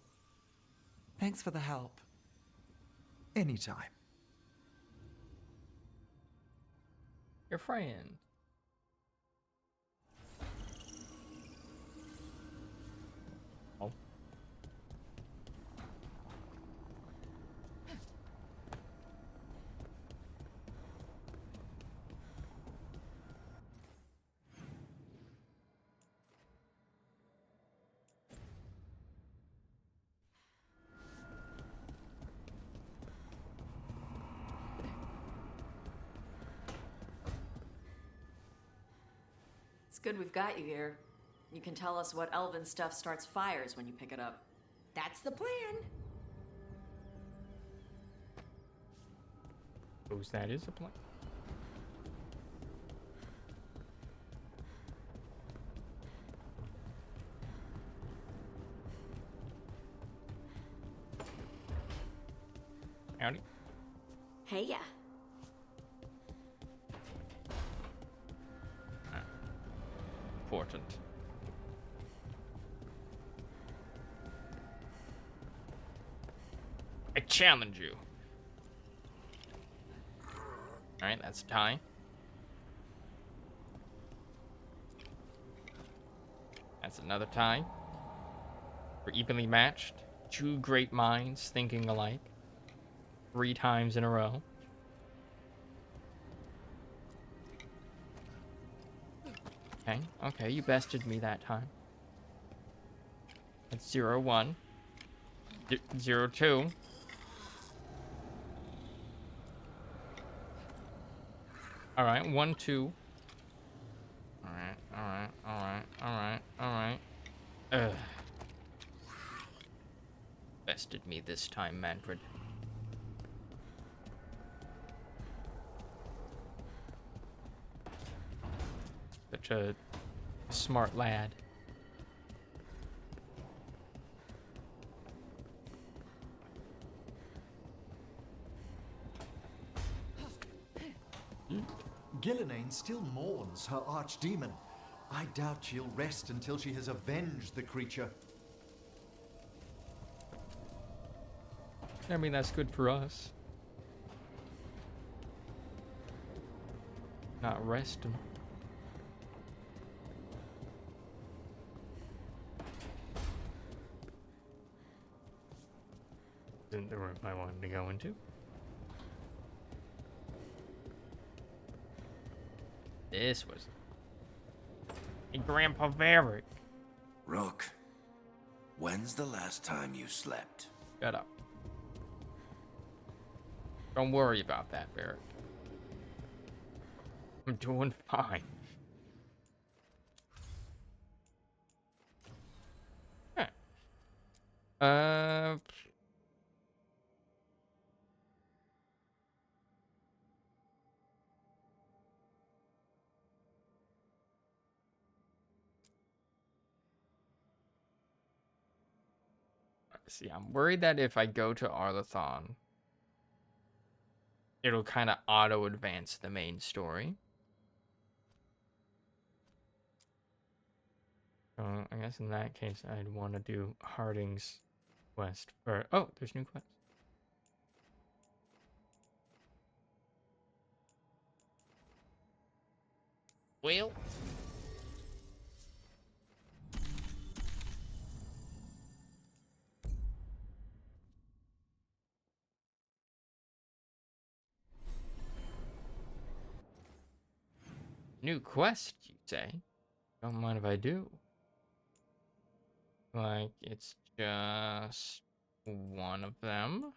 Thanks for the help. Anytime. Your friend. Oh. It's good we've got you here. You can tell us what elven stuff starts fires when you pick it up. That's the plan. Suppose that is a plan. Howdy. Hey, yeah. Important. I challenge you. Alright, that's a tie. That's another tie. We're evenly matched. Two great minds thinking alike. 3 times in a row. Okay, okay, you bested me that time. That's 0-1. 0-2. Alright, 1-2. Alright. Ugh. Bested me this time, Manfred. Such a smart lad. Gillenane still mourns her archdemon. I doubt she'll rest until she has avenged the creature. I mean, that's good for us. Not resting. Isn't the room I wanted to go into. This was Grandpa Varric. Rook, when's the last time you slept? Shut up. Don't worry about that, Varric. I'm doing fine. Alright. See, I'm worried that if I go to Arlathon, it'll kind of auto-advance the main story. So I guess in that case, I'd want to do Harding's quest for... Oh, there's new quests. Well... New quest, you say? Don't mind if I do. Like, it's just one of them.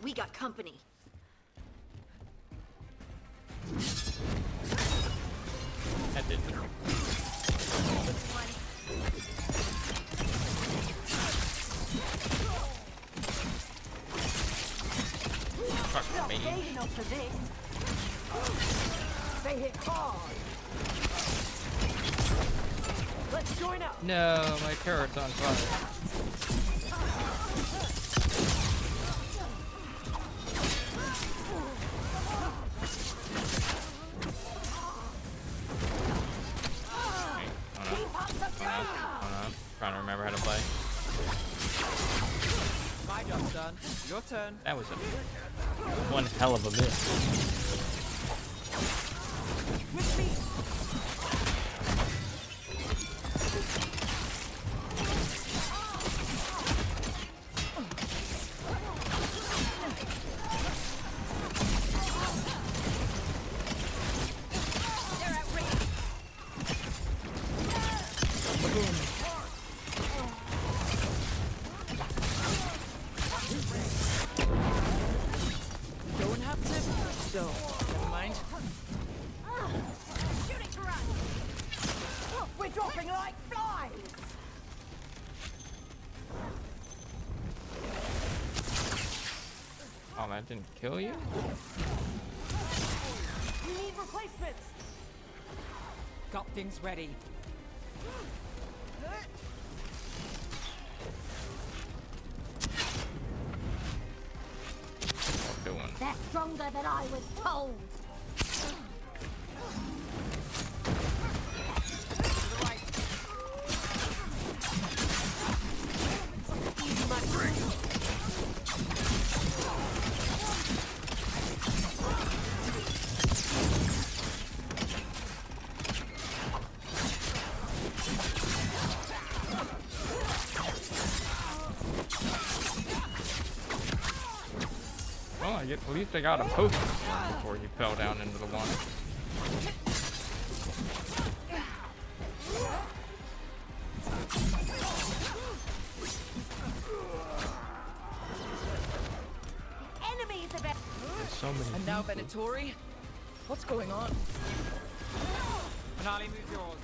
We got company. That didn't work. Fuck me. They hit hard. Let's join up. No, my turret's on fire. Trying to remember how to play. My job's done. Your turn. That was one hell of a miss. With me. Oh, that didn't kill you? We need replacements. Got things ready. They're stronger than I was told. At least I got a post before he fell down into the water. There's so many And now people. Venatori? What's going on? Finale, move yours.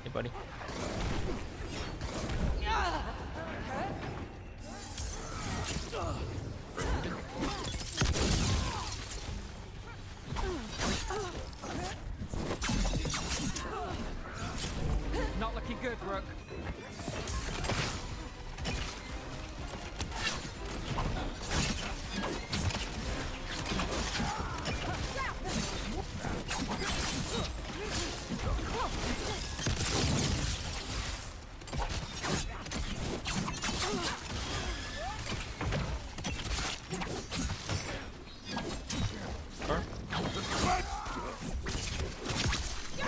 Hey, buddy. Not looking good, Rook.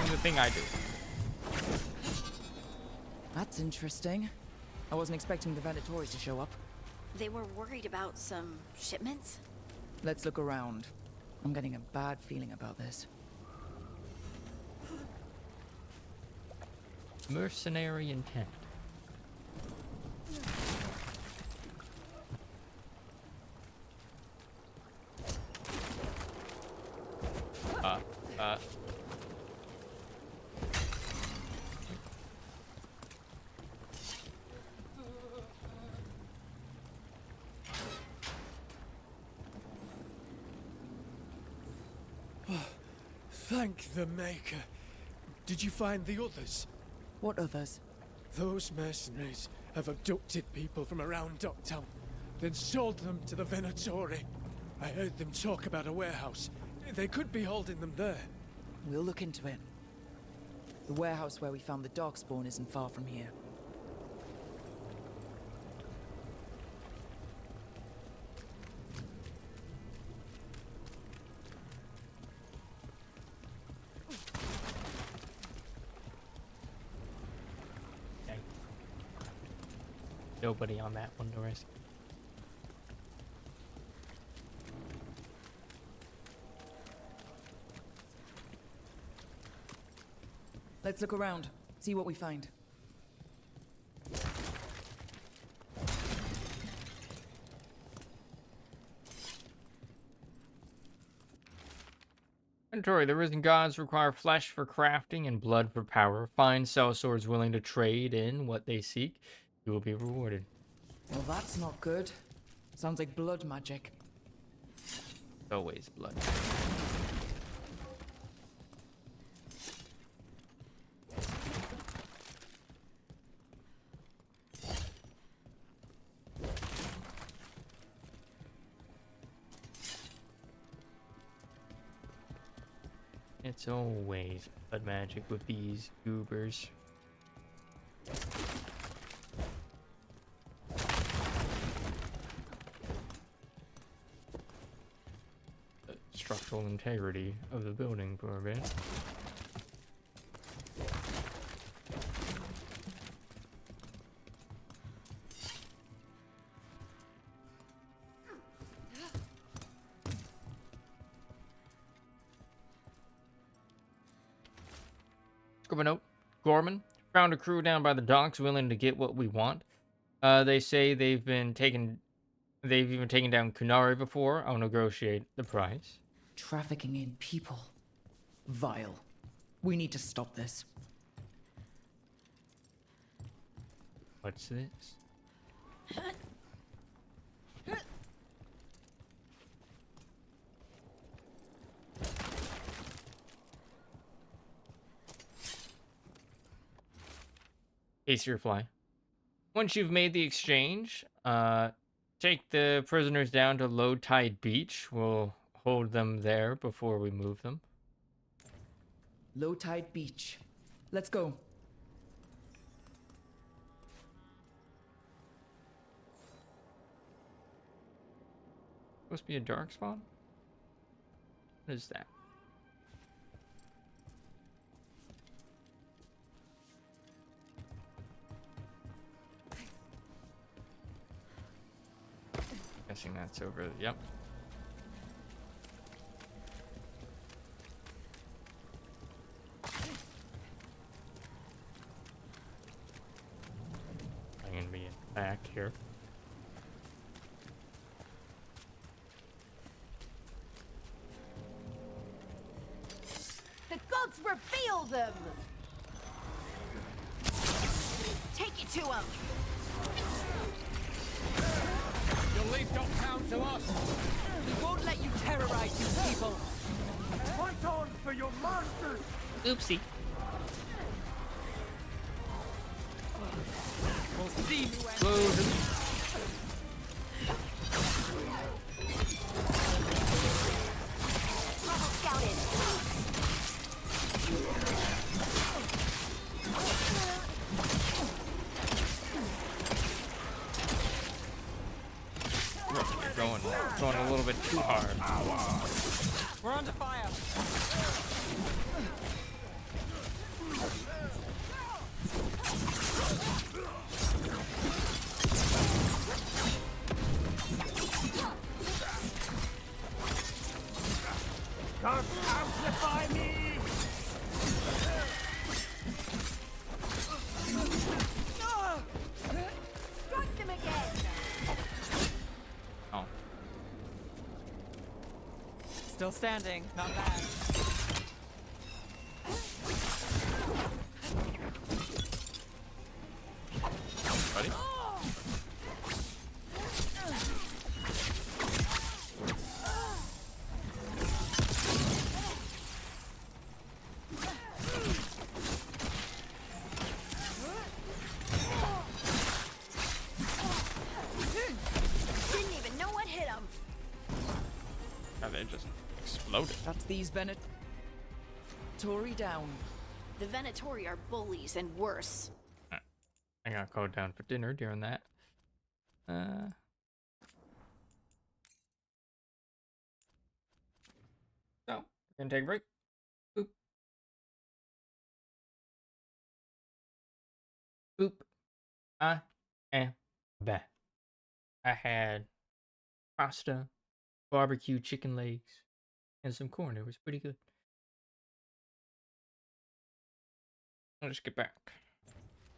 The thing I do. That's interesting. I wasn't expecting the Venatori to show up. They were worried about some shipments? Let's look around. I'm getting a bad feeling about this. Mercenary intent. Uh. Thank the Maker. Did you find the others? What others? Those mercenaries have abducted people from around Docktown, then sold them to the Venatori. I heard them talk about a warehouse. They could be holding them there. We'll look into it. The warehouse where we found the Darkspawn isn't far from here. Okay. Nobody on that one to rescue. Let's look around, see what we find. Inventory. The risen gods require flesh for crafting and blood for power. Find sellswords willing to trade in what they seek. You will be rewarded. Well, that's not good. Sounds like blood magic. Always blood. It's always blood magic with these goobers. The structural integrity of the building for a bit. Note. Gorman found a crew down by the docks willing to get what we want. They say they've even taken down Kunari before. I'll negotiate the price. Trafficking in people. Vile. We need to stop this. What's this? Acer fly. Once you've made the exchange, take the prisoners down to Low Tide Beach. We'll hold them there before we move them. Low Tide Beach. Let's go. Supposed to be a dark spawn? What is that? Guessing that's over. Yep. I'm gonna be back here. The gods reveal them! Take it to them! You'll leave Dogtown to us! We won't let you terrorize these people! Fight on for your masters! Oopsie. We'll see who Trouble scouted! Going a little bit too hard. We're under fire! Don't amplify me! Strike them again! Oh. Still standing, not bad. Ready? Didn't even know what hit them! Oh, they just exploded. That's these Venatori down. The Venatori are bullies and worse. I got called down for dinner during that. So, we're gonna take a break. Boop. Boop. I am back. I had pasta, barbecue chicken legs, and some corn. It was pretty good. I'll just get back.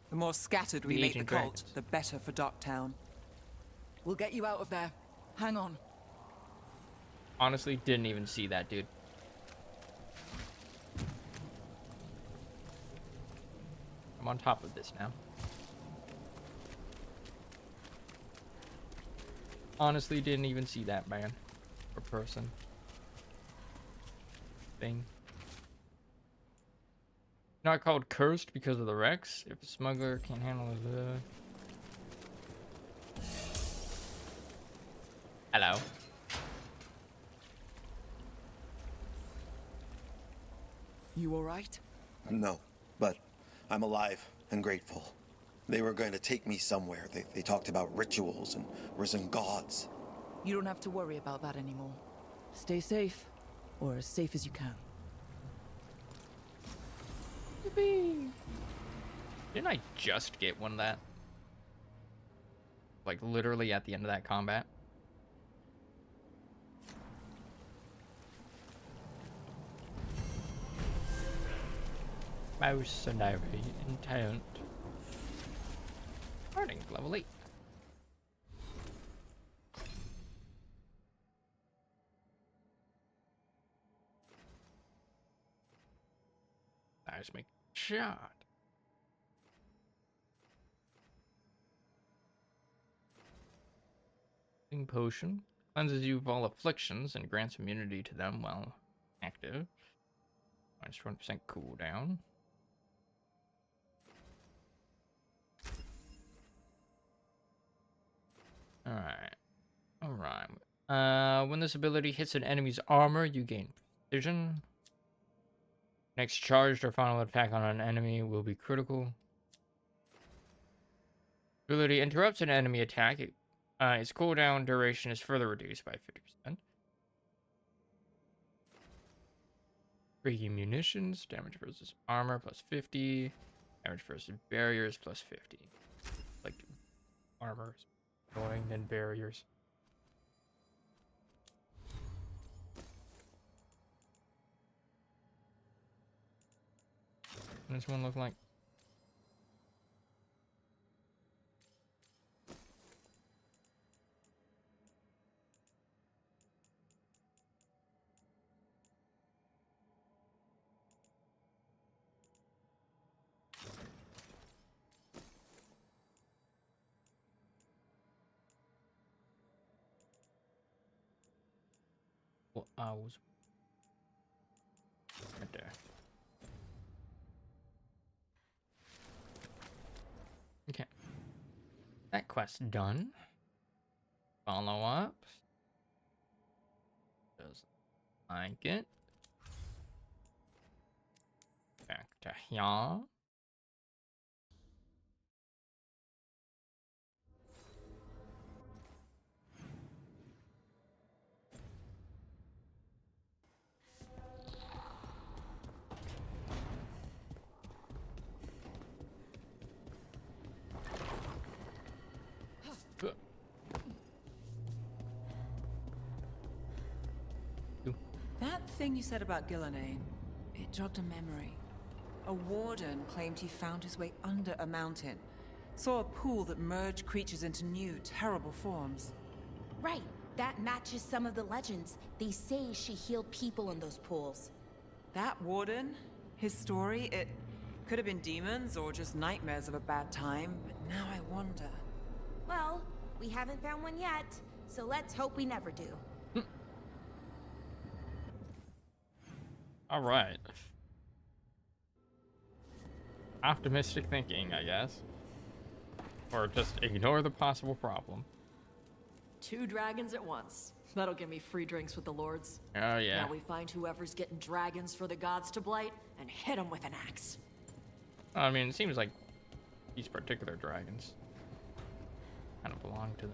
The more scattered we The make the Agent cult, Dragons. the better for Docktown. We'll get you out of there. Hang on. Honestly, didn't even see that dude. I'm on top of this now. Honestly, didn't even see that man or person. Thing. Not called cursed because of the Rex. If a smuggler can't handle his Hello. You alright? No, but I'm alive and grateful. They were going to take me somewhere. They talked about rituals and risen gods. You don't have to worry about that anymore. Stay safe, or as safe as you can. Yippee. Didn't I just get one of that? Like literally at the end of that combat? Mercenary intent. Starting level 8. Nice make shot. Potion cleanses you of all afflictions and grants immunity to them while active. Minus 20% cooldown. Alright. When this ability hits an enemy's armor, you gain precision. Next charged or final attack on an enemy will be critical. Ability interrupts an enemy attack. Its cooldown duration is further reduced by 50%. Breaking munitions, damage versus armor plus 50. Damage versus barriers plus 50. Like, armor is annoying than barriers. What does this one look like? Well, I was right there. Okay. That quest done. Follow up. Doesn't like it. Back to here. That thing you said about Gillenane, it jogged a memory. A warden claimed he found his way under a mountain. Saw a pool that merged creatures into new, terrible forms. Right. That matches some of the legends. They say she healed people in those pools. That warden, his story, it could have been demons or just nightmares of a bad time, but now I wonder. Well, we haven't found one yet, so let's hope we never do. All right. Optimistic thinking, I guess. Or just ignore the possible problem. 2 dragons at once. That'll give me free drinks with the lords. Oh, yeah. Now we find whoever's getting dragons for the gods to blight and hit them with an axe. I mean, it seems like these particular dragons kind of belong to the...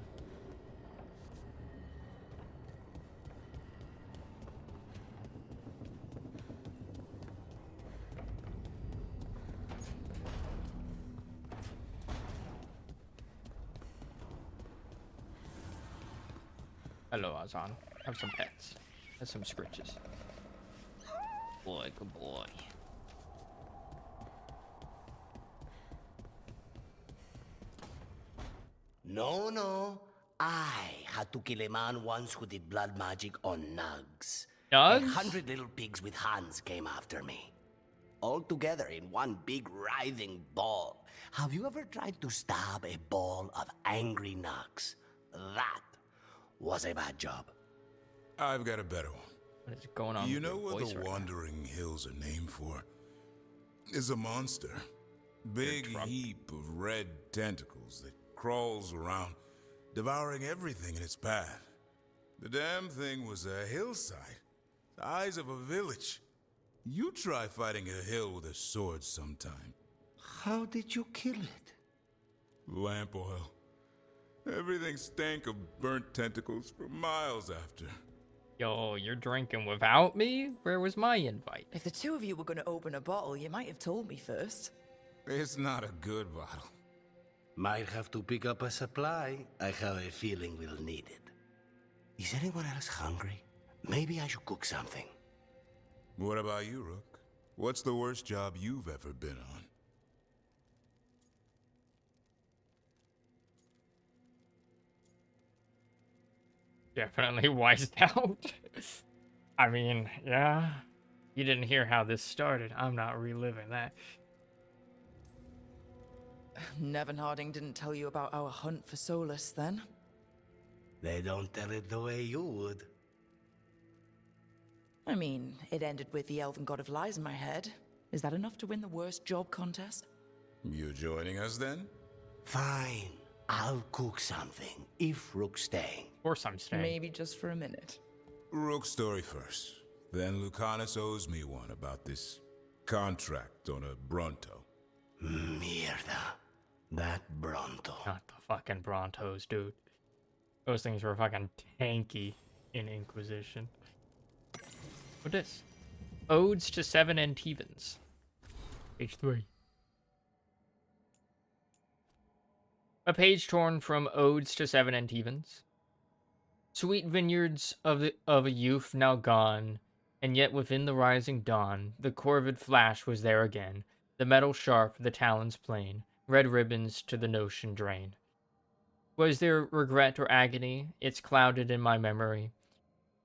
Hello, Azan. Have some pets. Have some scritches. Boy, good boy. No. I had to kill a man once who did blood magic on nugs. Nugs? 100 little pigs with hands came after me. All together in one big writhing ball. Have you ever tried to stab a ball of angry nugs? That was a bad job. I've got a better one. What is going on? You with know your what voice the right now? Wandering Hills are named for? Is a monster. Big heap of red tentacles that crawls around, devouring everything in its path. The damn thing was a hillside, the size of a village. You try fighting a hill with a sword sometime. How did you kill it? Lamp oil. Everything stank of burnt tentacles for miles after. Yo, you're drinking without me? Where was my invite? If the 2 of you were going to open a bottle, you might have told me first. It's not a good bottle. Might have to pick up a supply. I have a feeling we'll need it. Is anyone else hungry? Maybe I should cook something. What about you, Rook? What's the worst job you've ever been on? Definitely wised out. I mean, yeah. You didn't hear how this started. I'm not reliving that. Nevin Harding didn't tell you about our hunt for Solus, then? They don't tell it the way you would. I mean, it ended with the Elven God of Lies in my head. Is that enough to win the worst job contest? You joining us then? Fine. I'll cook something, if Rook's staying. Of course I'm staying. Maybe just for a minute. Rook's story first. Then Lucanus owes me one about this contract on a Bronto. Mierda. That Bronto. Not the fucking Brontos, dude. Those things were fucking tanky in Inquisition. What this? Odes to 7 Antevans. Page 3. A page torn from Odes to 7 Antevans. Sweet vineyards of a youth now gone, and yet within the rising dawn, the corvid flash was there again. The metal sharp, the talons plain, red ribbons to the notion drain. Was there regret or agony? It's clouded in my memory.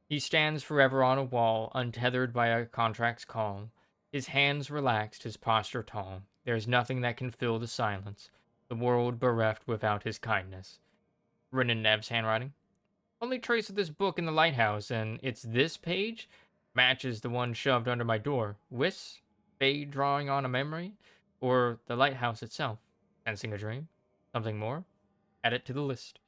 He stands forever on a wall, untethered by a contract's call. His hands relaxed, his posture tall. There's nothing that can fill the silence, the world bereft without his kindness. Written in Nev's handwriting. Only trace of this book in the lighthouse, and it's this page matches the one shoved under my door. Whis, fade drawing on a memory, or the lighthouse itself. Sensing a dream? Something more? Add it to the list.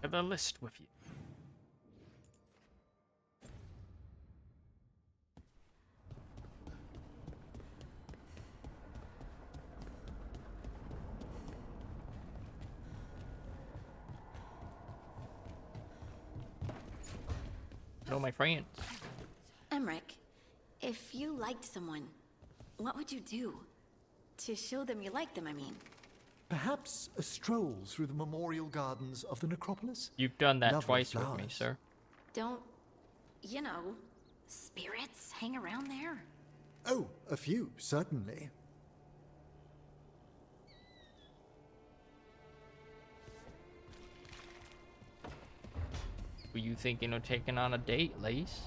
To the list with you. Hello, my friends. Emmerich, if you liked someone, what would you do? To show them you like them, I mean. Perhaps a stroll through the memorial gardens of the necropolis? You've done that Lovely twice with me, flowers. sir. Don't, you know, spirits hang around there? Oh, a few, certainly. Were you thinking of taking on a date, Lace?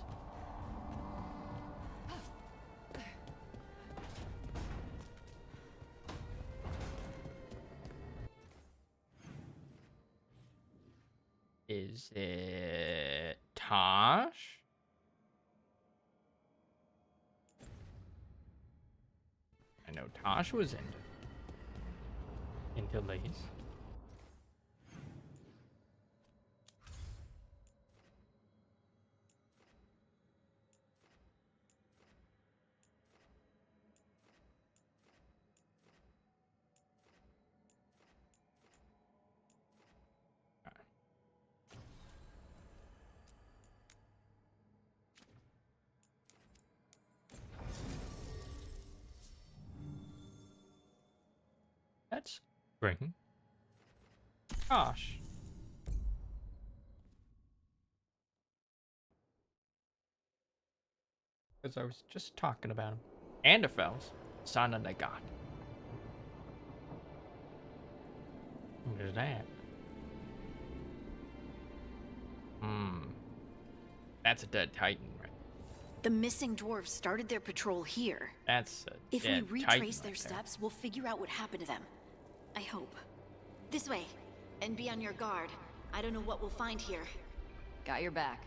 Is it Tosh? I know Tosh was into Lace. Let's bring Tosh. Because I was just talking about him. Anderfels, son of the god. What is that? That's a dead titan, right? The missing dwarves started their patrol here. That's a If we dead retrace titan their right there. steps, we'll figure out what happened to them. I hope. This way, and be on your guard. I don't know what we'll find here. Got your back.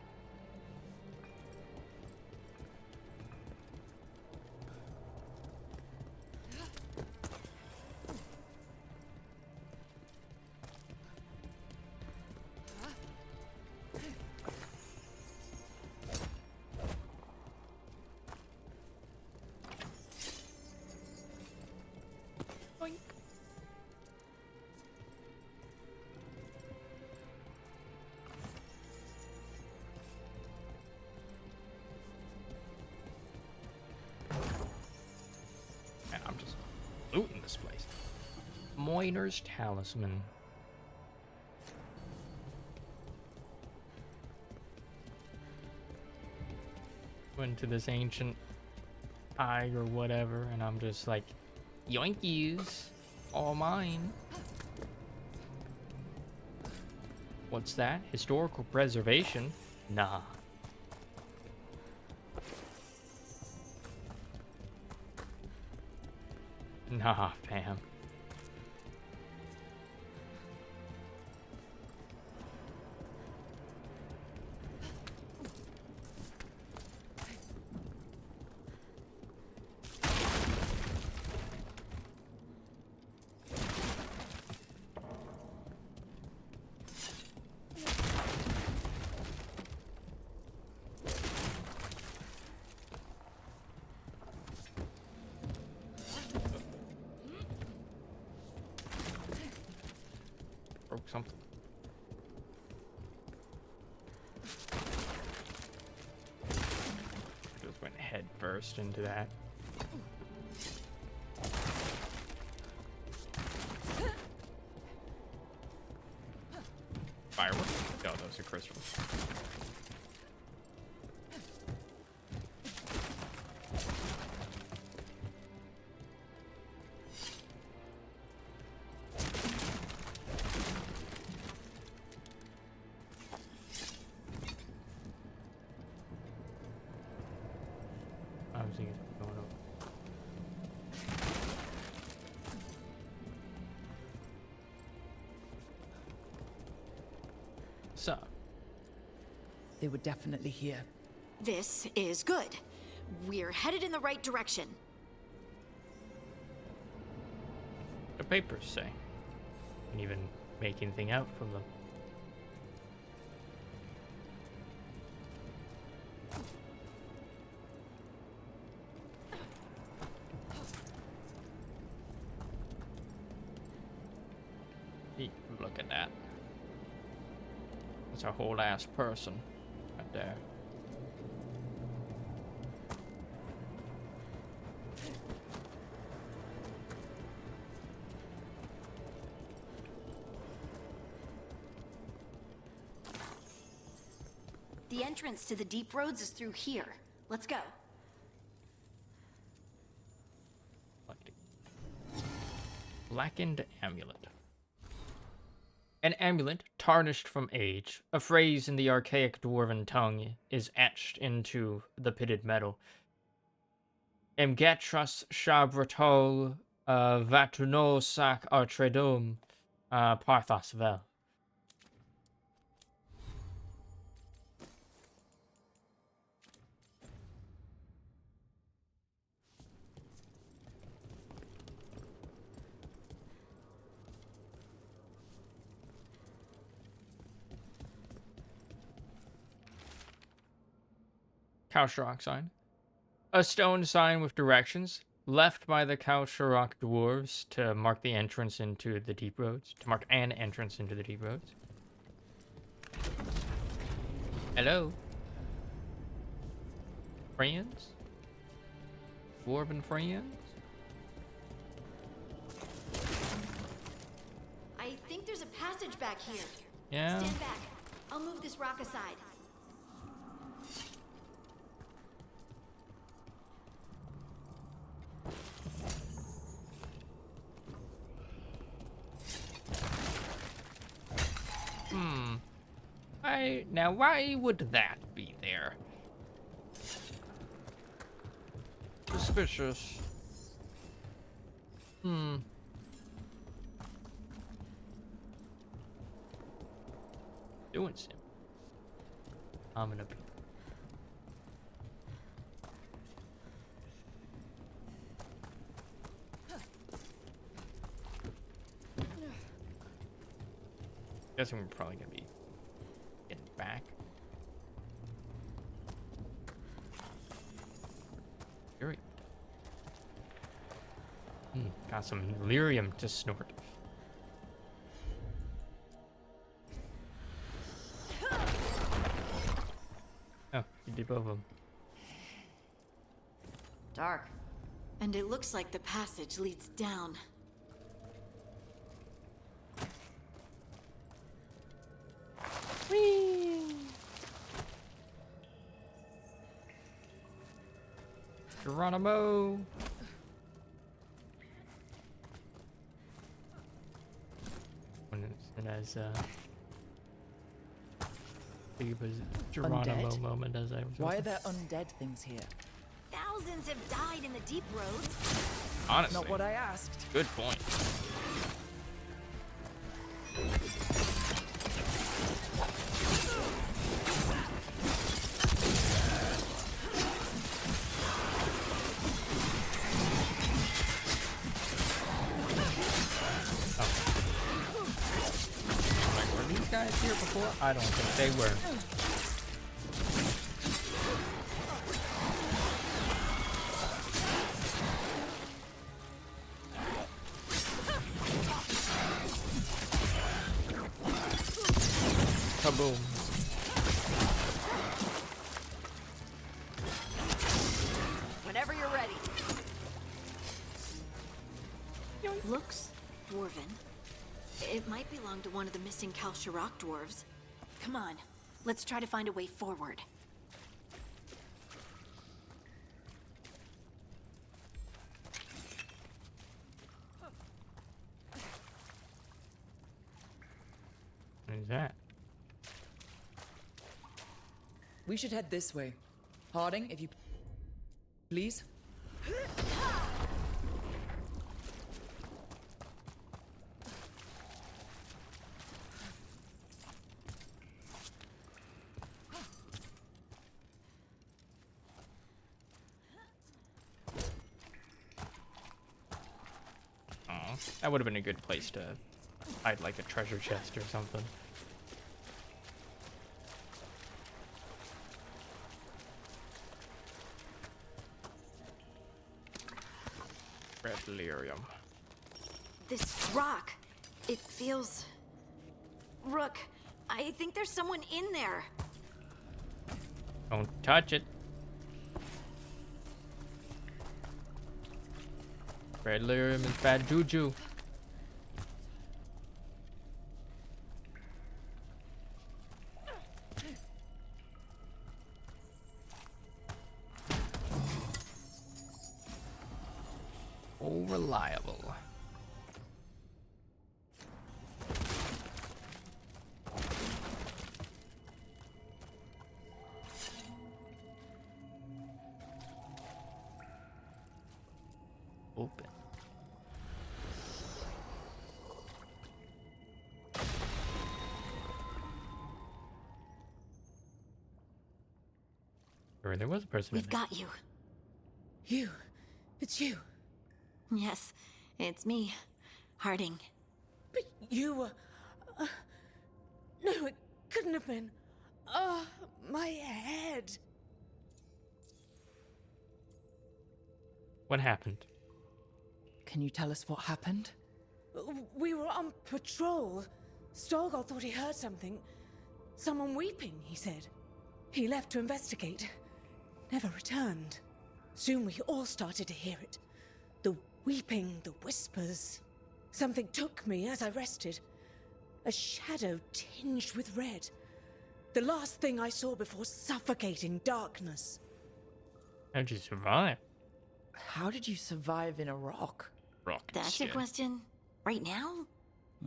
Man, I'm just looting this place. Moiner's Talisman. Went to this ancient eye or whatever, and I'm just like, yoinkies, all mine. What's that? Historical preservation? Nah. Nah, fam. Broke something. Just went head first into that. Fireworks? Oh, those are crystals. I was thinking going over. So, They were definitely here. This is good. We're headed in the right direction. the papers say. Can even make anything out from them. Look at that. That's a whole ass person right there. The entrance to the deep roads is through here. Let's go. Blackened amulet. An amulet, tarnished from age, a phrase in the archaic dwarven tongue, is etched into the pitted metal. Emgatras shabratol vatuno sac artredum parthas vel. Kalsharok sign. A stone sign with directions left by the Kalsharok dwarves to mark the entrance into the deep roads. To mark an entrance into the deep roads. Hello? Friends? Dwarven friends? I think there's a passage back here. Yeah? Stand back. I'll move this rock aside. Now why would that be there? Suspicious. Doing sim. I'm gonna be. Guessing we're probably gonna be getting back. Lyrium. Got some lyrium to snort. Oh, you did both of them. Dark. And it looks like the passage leads down. Whee! Geronimo! And as big of a Geronimo Undead? moment as I was. Why are there undead things here? Thousands have died in the deep roads. Honestly. Not what I asked. Good point. Were these guys here before? I don't think they were. Kaboom. Whenever you're ready. Looks dwarven. It might belong to one of the missing Kalsharok dwarves. Come on, let's try to find a way forward. What is that? We should head this way. Harding, if you please. Oh, that would have been a good place to hide like a treasure chest or something. Red lyrium. This rock, it feels... Rook, I think there's someone in there. Don't touch it. Red lyrium is bad juju. Oh, reliable. Open. Or there was a person. We've got you. You. It's you. Yes, it's me, Harding. But you were... no, it couldn't have been. Oh, my head. What happened? Can you tell us what happened? We were on patrol. Stolgor thought he heard something. Someone weeping, he said. He left to investigate. Never returned. Soon we all started to hear it. The weeping, the whispers. Something took me as I rested. A shadow tinged with red. The last thing I saw before suffocating darkness. How'd you survive? How did you survive in a rock? Rock. That's your question? Right now?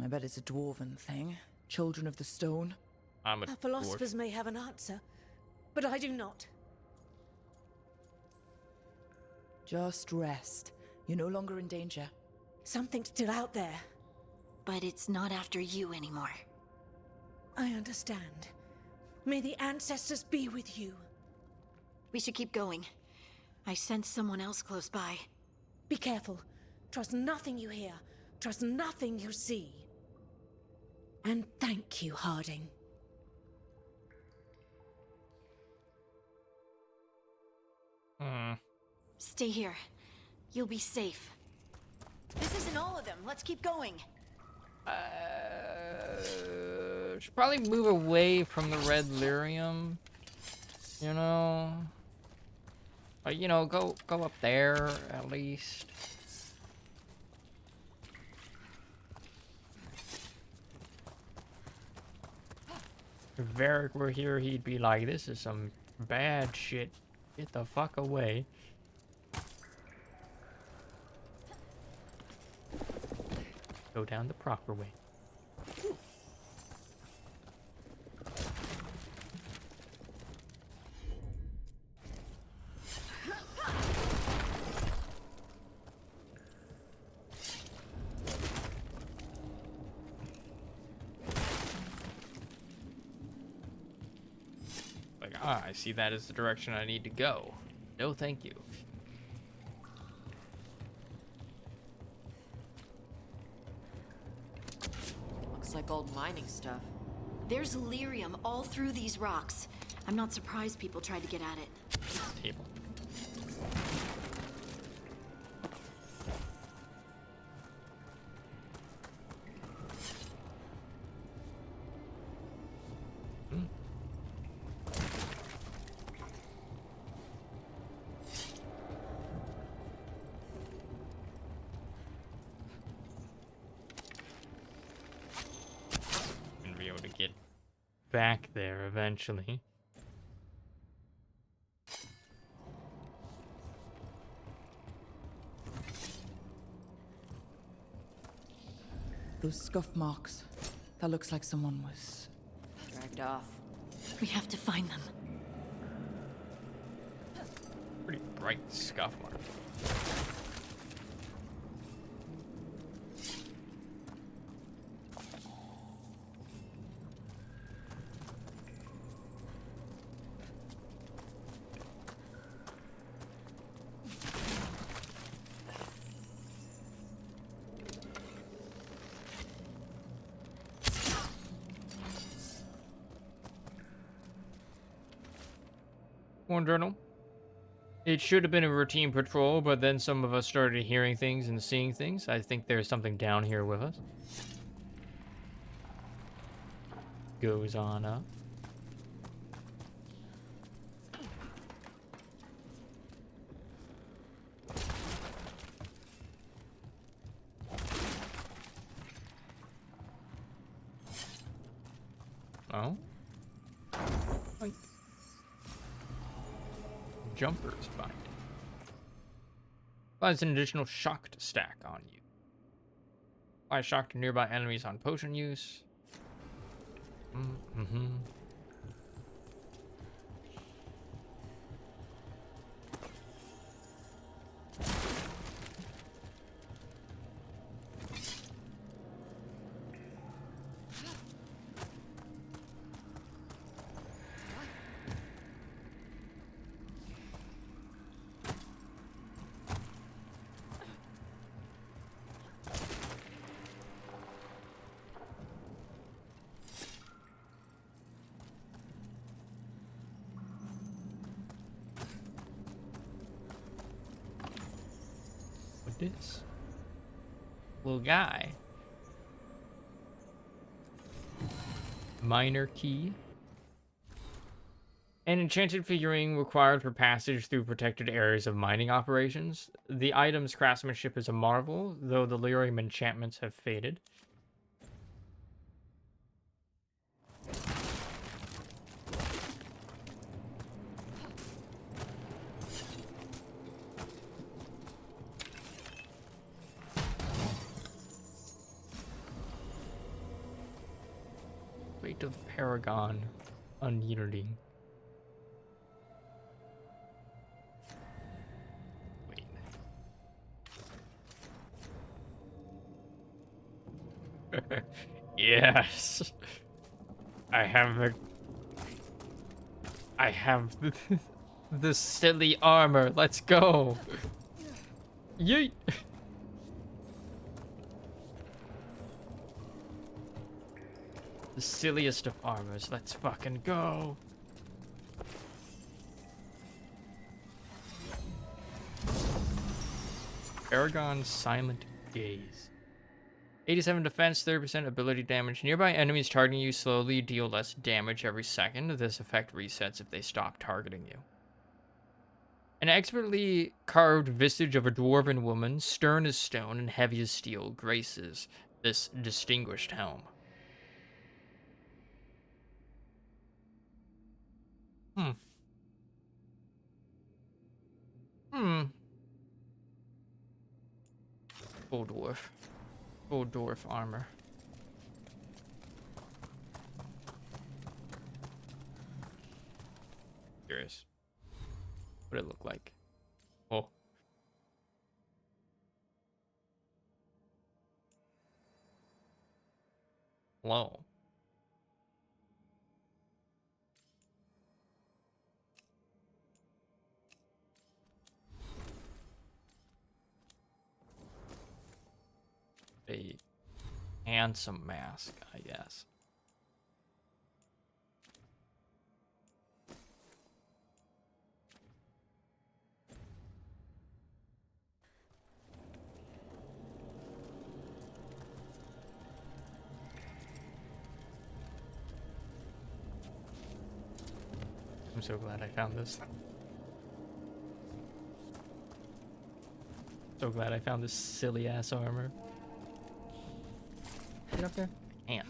I bet it's a dwarven thing. Children of the stone. I'm a Our philosophers dwarf. may have an answer, but I do not. Just rest. You're no longer in danger. Something's still out there. But it's not after you anymore. I understand. May the ancestors be with you. We should keep going. I sense someone else close by. Be careful. Trust nothing you hear. Trust nothing you see. And thank you, Harding. Stay here. You'll be safe. This isn't all of them. Let's keep going. Should probably move away from the red lyrium. You know? You know, go up there at least. If Varric were here, he'd be like, this is some bad shit. Get the fuck away. Go down the proper way. Like, I see that as the direction I need to go. No, thank you. Looks like old mining stuff. There's lyrium all through these rocks. I'm not surprised people tried to get at it. Table. back there eventually. Those scuff marks. That looks like someone was dragged off. We have to find them. Pretty bright scuff mark. One journal. It should have been a routine patrol, but then some of us started hearing things and seeing things. I think there's something down here with us. Goes on up. Oh. Like. Jumpers bind. Applies an additional shock to stack on you. Apply shock to nearby enemies on potion use. Mm-hmm. This little guy. Minor key. An enchanted figurine required for passage through protected areas of mining operations. The item's craftsmanship is a marvel, though the lyrium enchantments have faded. Weight of Paragon Ununity. Wait. Yes. I have the silly armor. Let's go. Yeet. The silliest of armors. Let's fucking go. Paragon Silent Gaze. 87 defense, 30% ability damage. Nearby enemies targeting you slowly deal less damage every second. This effect resets if they stop targeting you. An expertly carved visage of a dwarven woman, stern as stone and heavy as steel, graces this distinguished helm. Full dwarf. Full dwarf armor. Curious. What it look like? Oh. Low. A handsome mask, I guess. I'm so glad I found this. So glad I found this silly ass armor. Get up there. And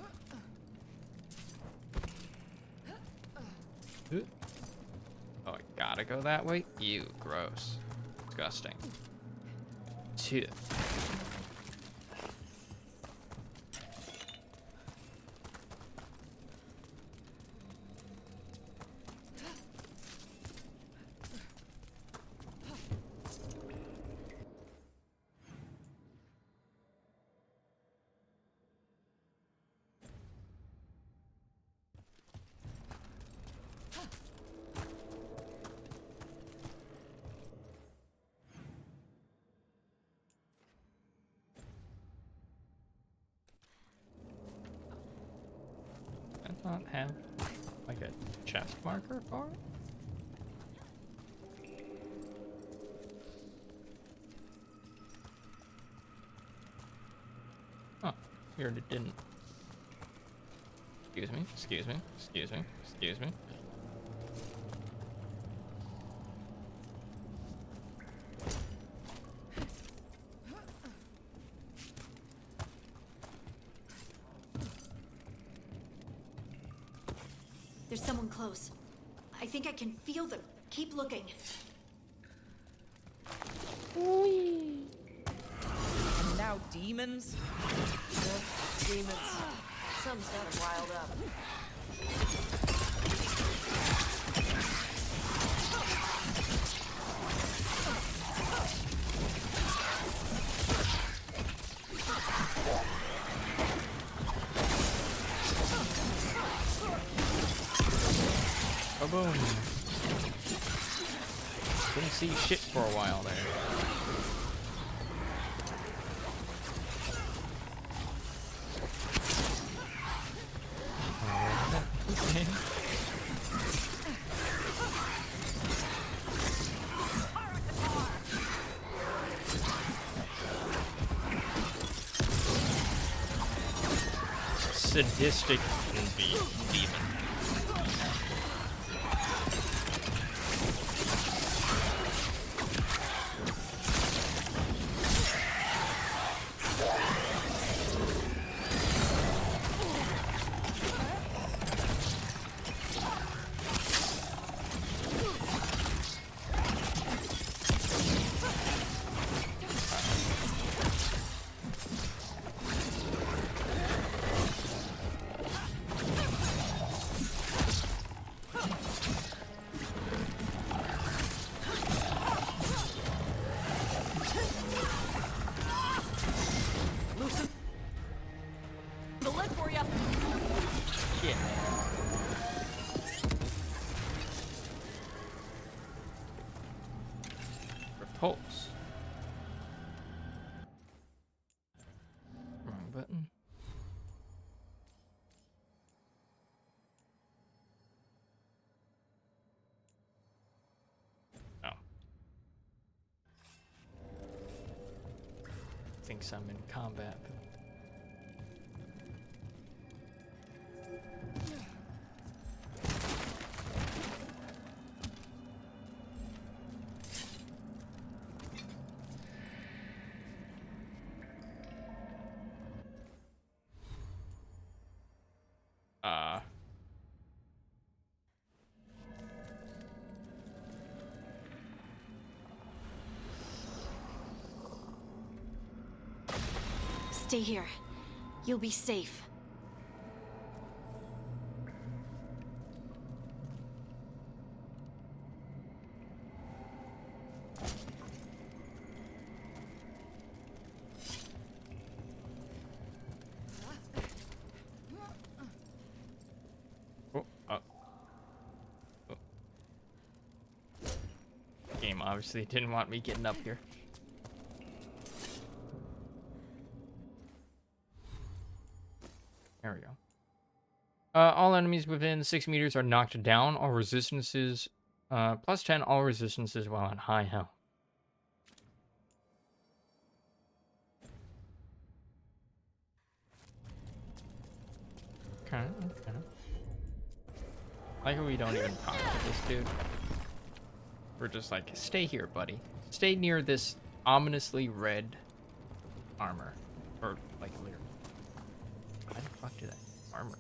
Oh, I gotta go that way? Ew, gross. Disgusting. Two. Not have like a chest marker for it? Huh, here it didn't. Excuse me, excuse me, excuse me, excuse me. There's someone close. I think I can feel them. Keep looking. And now demons? Demons. Some's got them riled up. Boom. Couldn't see shit for a while there. Sadistic demon. Repulse. Wrong button. Oh. Thinks I'm in combat. Stay here. You'll be safe. Game obviously didn't want me getting up here. There we go. All enemies within 6 meters are knocked down. All resistances, plus 10 all resistances while on high health. Okay, okay. Like how we don't even talk to this dude. We're just like, stay here, buddy. Stay near this ominously red armor. Or, like, literally. Why the fuck did that armor?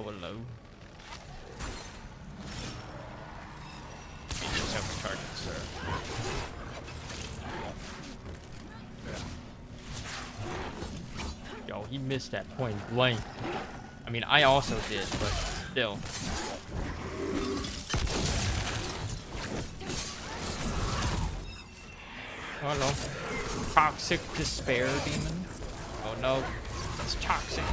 Oh, hello. You just have a target, sir. Yo, he missed that point blank. I mean, I also did, but still. Oh no. Toxic despair demon. Oh no. It's toxic.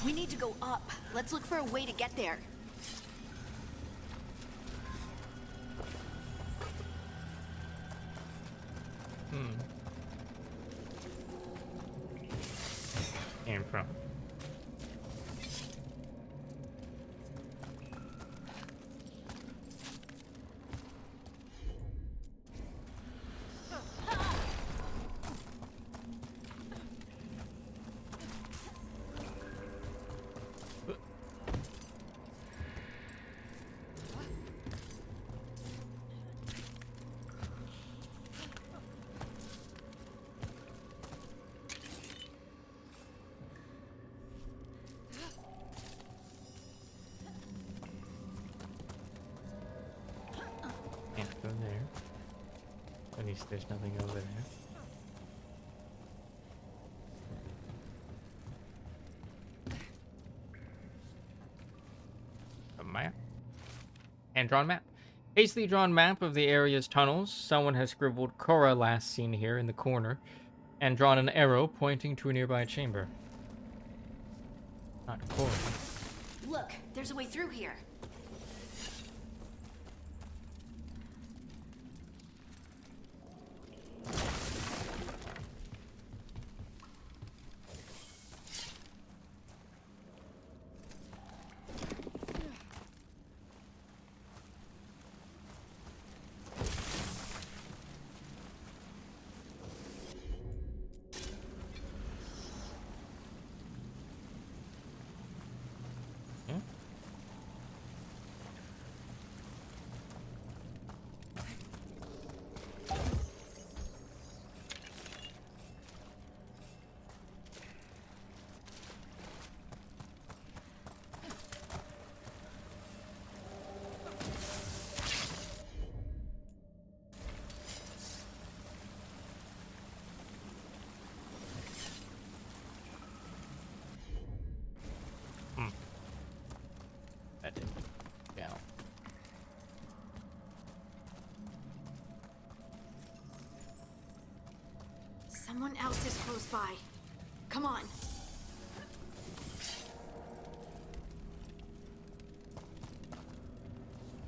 We need to go up. Let's look for a way to get there. Came from. Can't go there. At least there's nothing over there. A map. Hand-drawn map. Hastily drawn map of the area's tunnels. Someone has scribbled Korra last seen here in the corner and drawn an arrow pointing to a nearby chamber. Not Korra. Look, there's a way through here. That didn't count. Someone else is close by. Come on.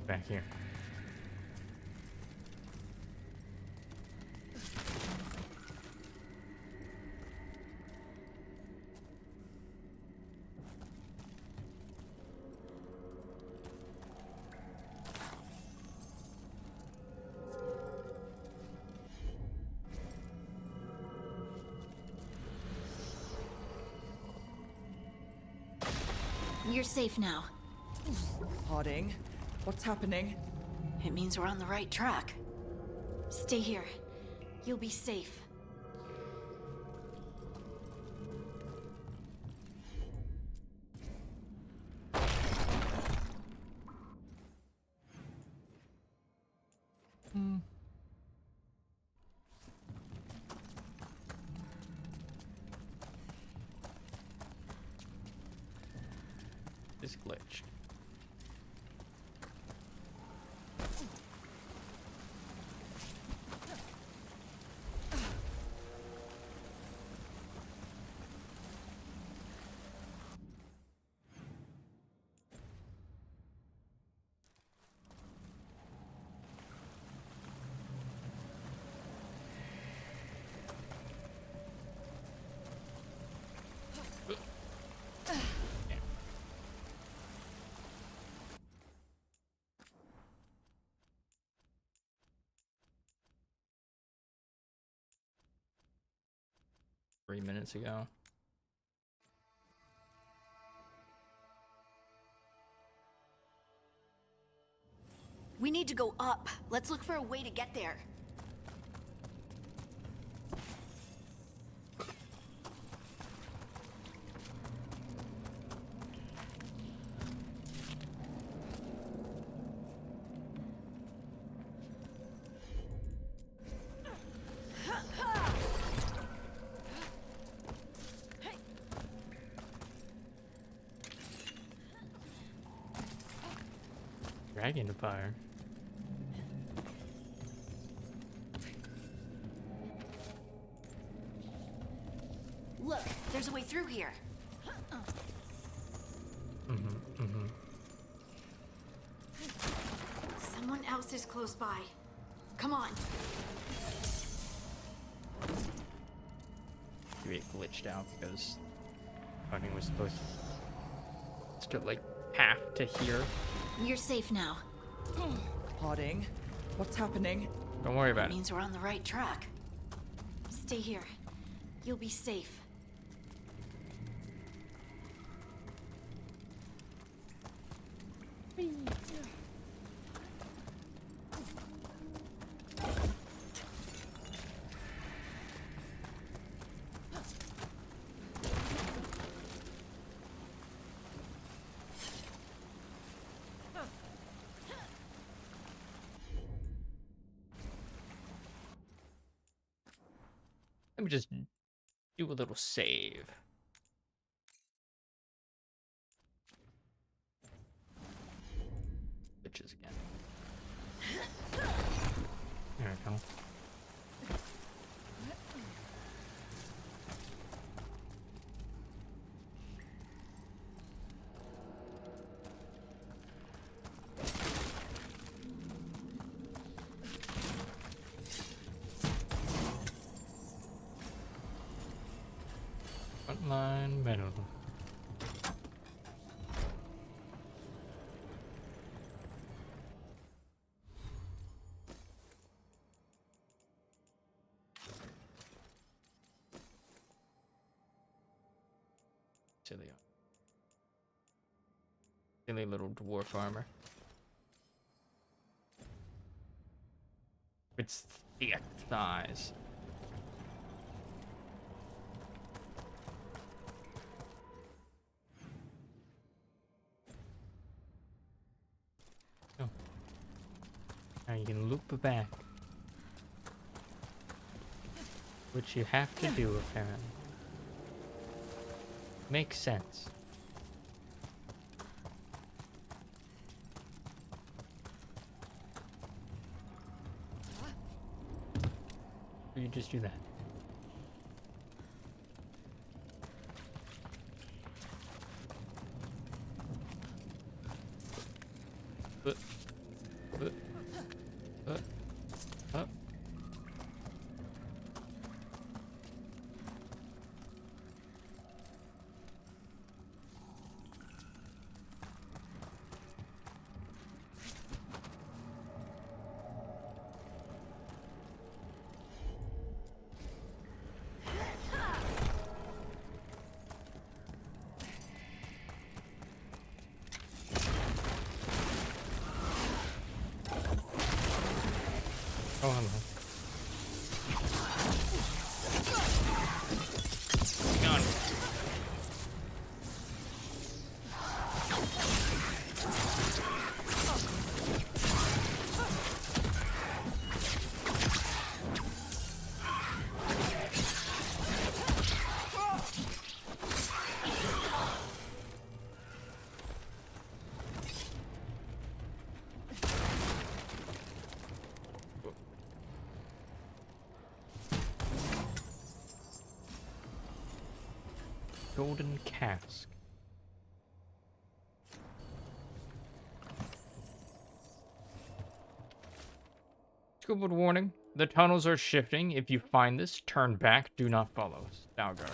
Back here. You're safe now. Harding, what's happening? It means we're on the right track. Stay here. You'll be safe. is glitched. Three minutes ago. We need to go up. Let's look for a way to get there. Dragon fire. Look, there's a way through here. Someone else is close by. Come on. Maybe it glitched out because running was supposed to like have to hear. You're safe now. Harding, what's happening? Don't worry about That means we're on the right track. Stay here. You'll be safe. Let me just do a little save. Bitches again. There we go. Frontline metal. Silly little dwarf armor. It's thick thighs. Oh. Now you can loop back. Which you have to do, apparently. Makes sense. Or you just do that. Up. Oh, hello. Hang on. golden cask. Scribbled warning. The tunnels are shifting. If you find this, turn back. Do not follow. Veilguard.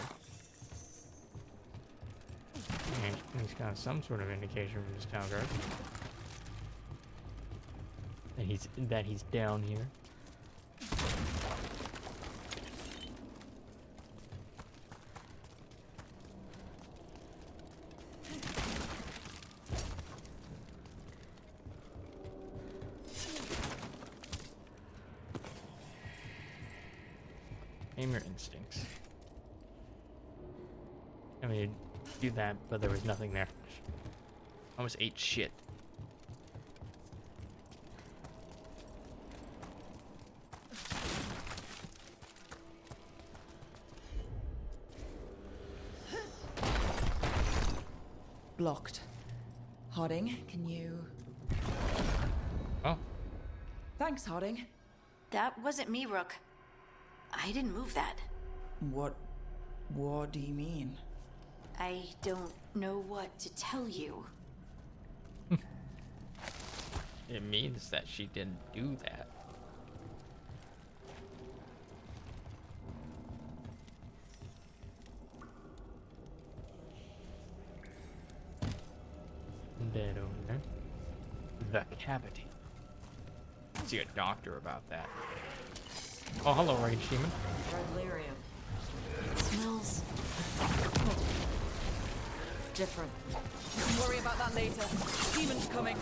And he's got some sort of indication from this Veilguard. That he's down here. Aim your instincts. I mean, do that, but there was nothing there. Almost ate shit. Blocked. Harding, can you... Oh. Thanks, Harding. That wasn't me, Rook. I didn't move that. What do you mean? I don't know what to tell you. It means that she didn't do that. Bed owner. The cavity. See a doctor about that. Oh, hello, Rage Demon. Veilguard. It smells different. Don't worry about that later. Demon's coming.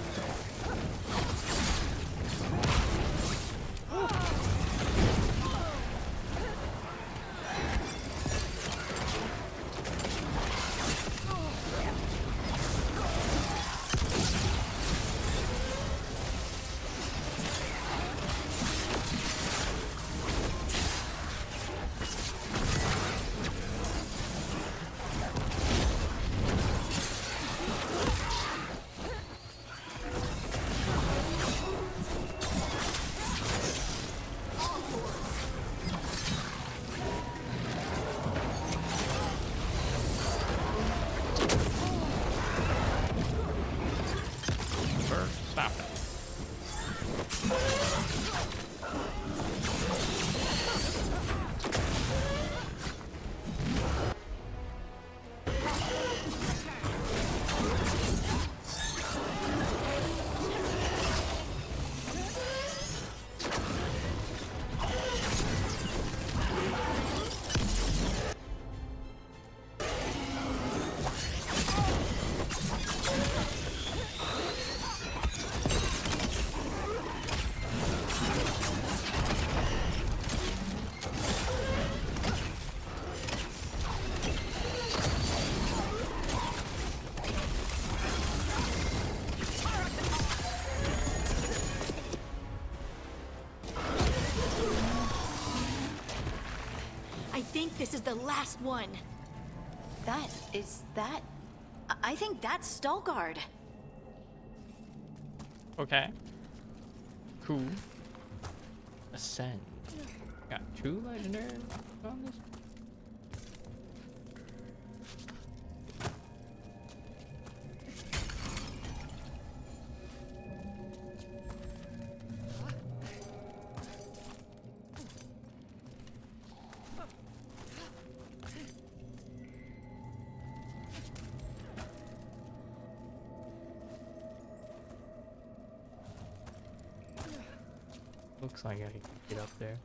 Stop it. I think this is the last one. I think that's Veilguard. Okay. Cool. Ascend. Got 2 legendary on this. Looks like I can get up there.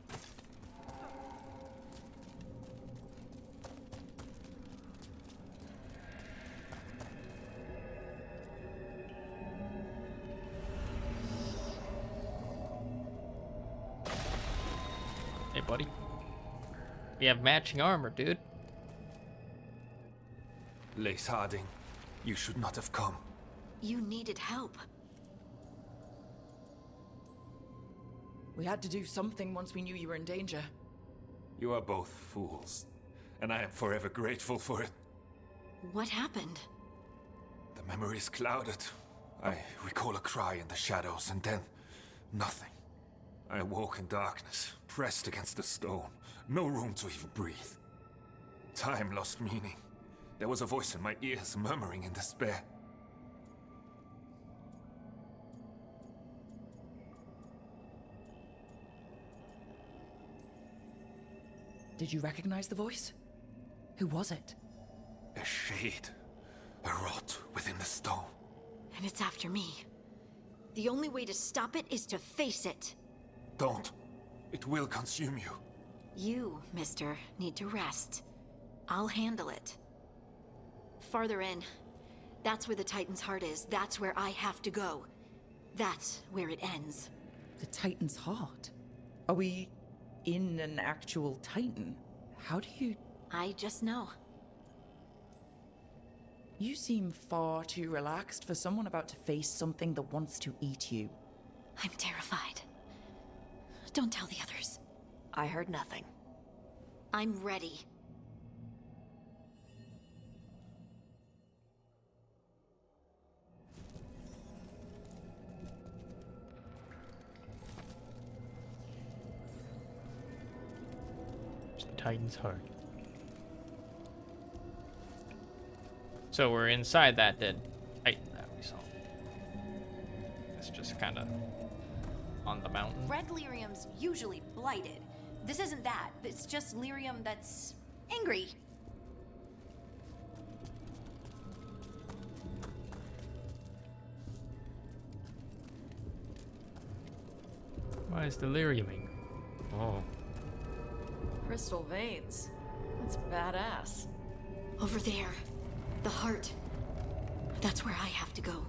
Hey, buddy. We have matching armor, dude. Lace Harding, you should not have come. You needed help. We had to do something once we knew you were in danger. You are both fools, and I am forever grateful for it. What happened? The memory is clouded. I recall a cry in the shadows, and then nothing. I awoke in darkness, pressed against the stone. No room to even breathe. Time lost meaning, There was a voice in my ears murmuring in despair. Did you recognize the voice? Who was it? A shade. A rot within the stone. And it's after me. The only way to stop it is to face it. Don't. It will consume you. You, mister, need to rest. I'll handle it. Farther in. That's where the Titan's heart is. That's where I have to go. That's where it ends. The Titan's heart? Are we in an actual Titan? How do you... I just know. You seem far too relaxed for someone about to face something that wants to eat you. I'm terrified. Don't tell the others. I heard nothing. I'm ready. It's the Titan's heart. So we're inside that dead Titan that we saw. It's just kind of on the mountain. Red lyrium's usually blighted. This isn't that. It's just lyrium that's angry. Why is deliriuming? Oh. Crystal veins. That's badass. Over there. The heart. That's where I have to go.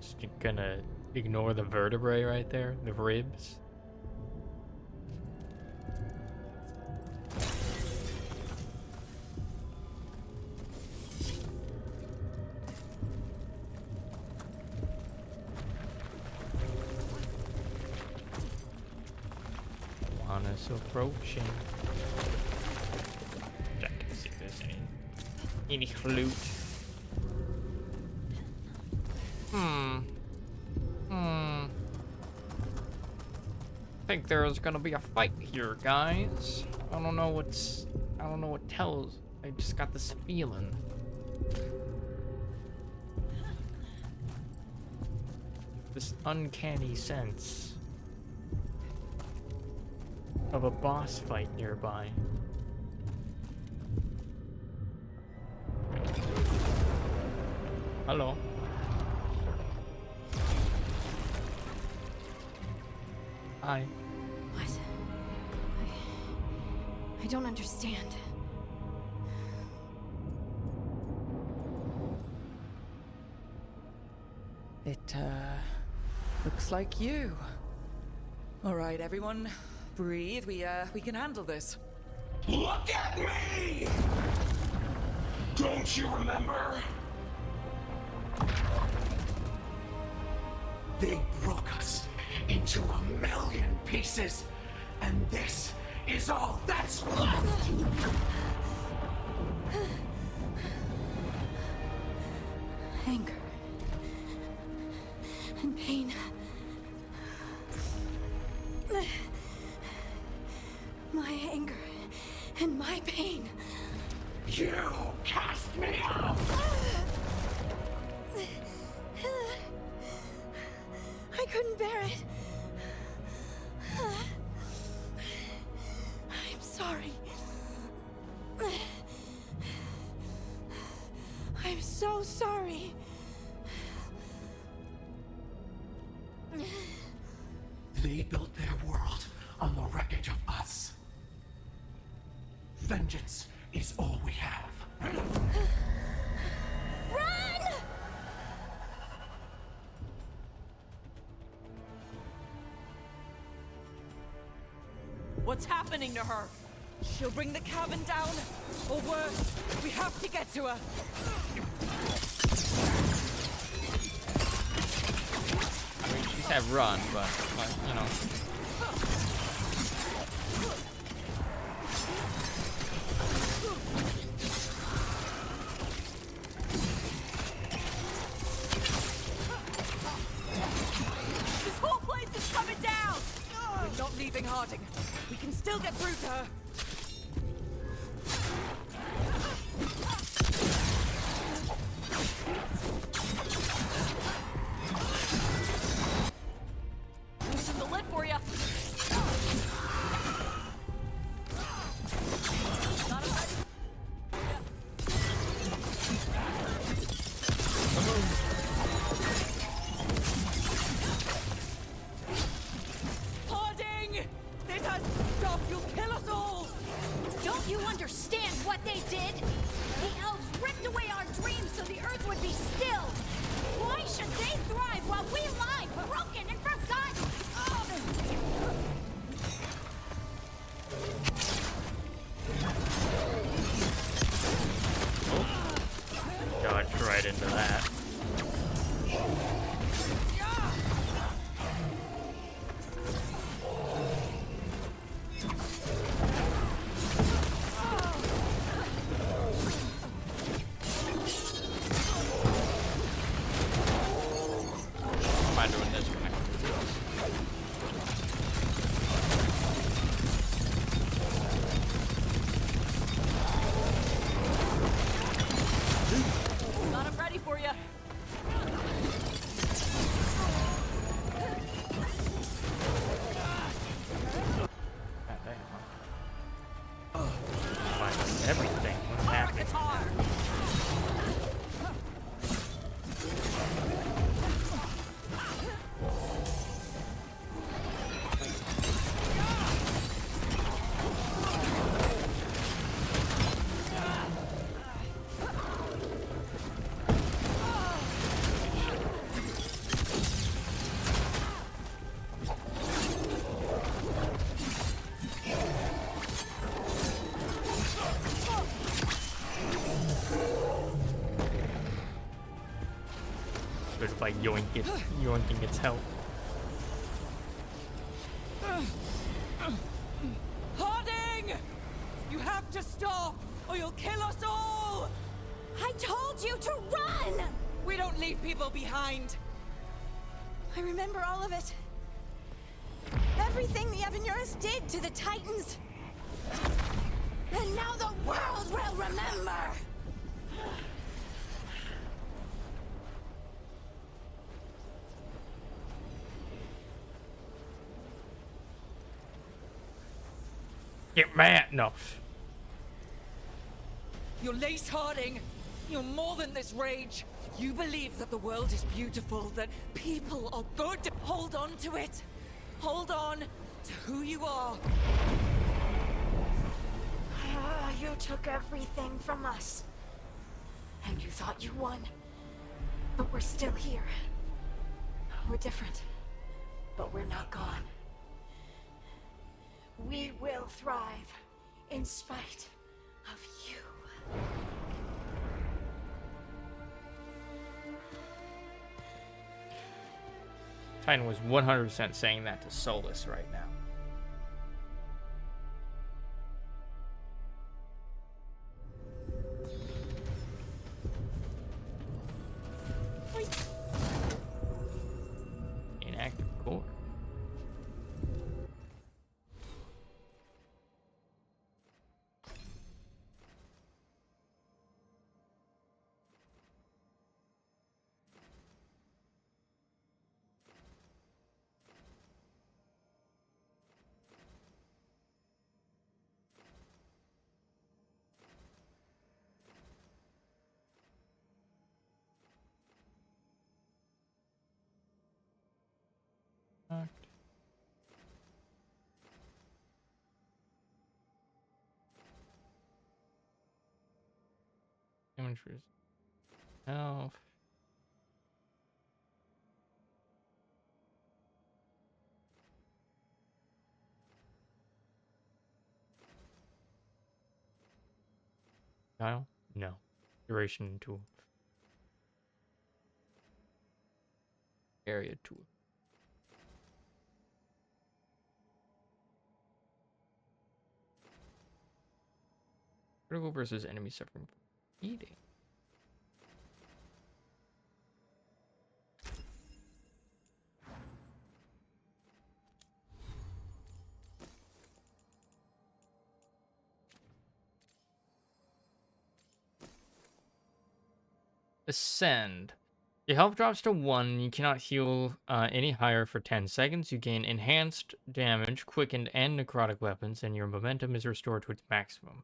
Just gonna ignore the vertebrae right there, the ribs. Is approaching. Check to see if there's any loot. I think there's gonna be a fight here, guys. I don't know what tells. I just got this feeling. This uncanny sense of a boss fight nearby. Hello. Hi. What? I don't understand. It, looks like you. All right, everyone. Breathe. We can handle this. Look at me! Don't you remember? They broke us into 1,000,000 pieces, and this is all that's left! Anger. And pain. My anger and my pain. You cast me out! I couldn't bear it. I'm sorry. I'm so sorry. They built their world on the wreckage of us. Vengeance is all we have. Run! What's happening to her? She'll bring the cabin down, or worse, we have to get to her. I mean, she said run, but you know. Harding. We can still get through to her. Loosen the lid for you. Not a Harding! This has to stop. You'll kill us all. Don't you understand what they did? The elves ripped away our dreams so the earth would be still. Why should they thrive while we lie, broken and forgotten? Dodged right into that. Am I doing this one? Got him ready for you. Everything. What's happening? It's like yoinking its health. Harding! You have to stop, or you'll kill us all! I told you to run! We don't leave people behind. I remember all of it. Everything the Avenurus did to the Titans. And now the world will remember! Get mad! No. You're Lace Harding. You're more than this rage. You believe that the world is beautiful, that people are good. Hold on to it. Hold on to who you are. You took everything from us. And you thought you won. But we're still here. We're different. But we're not gone. We will thrive in spite of you. Titan was 100% saying that to Solus right now. Inactive core. Damage for health. Dial? No. Duration tool. Area tool. Critical versus enemy suffering from eating. Ascend. Your health drops to 1. You cannot heal any higher for 10 seconds. You gain enhanced damage, quickened, and necrotic weapons, and your momentum is restored to its maximum.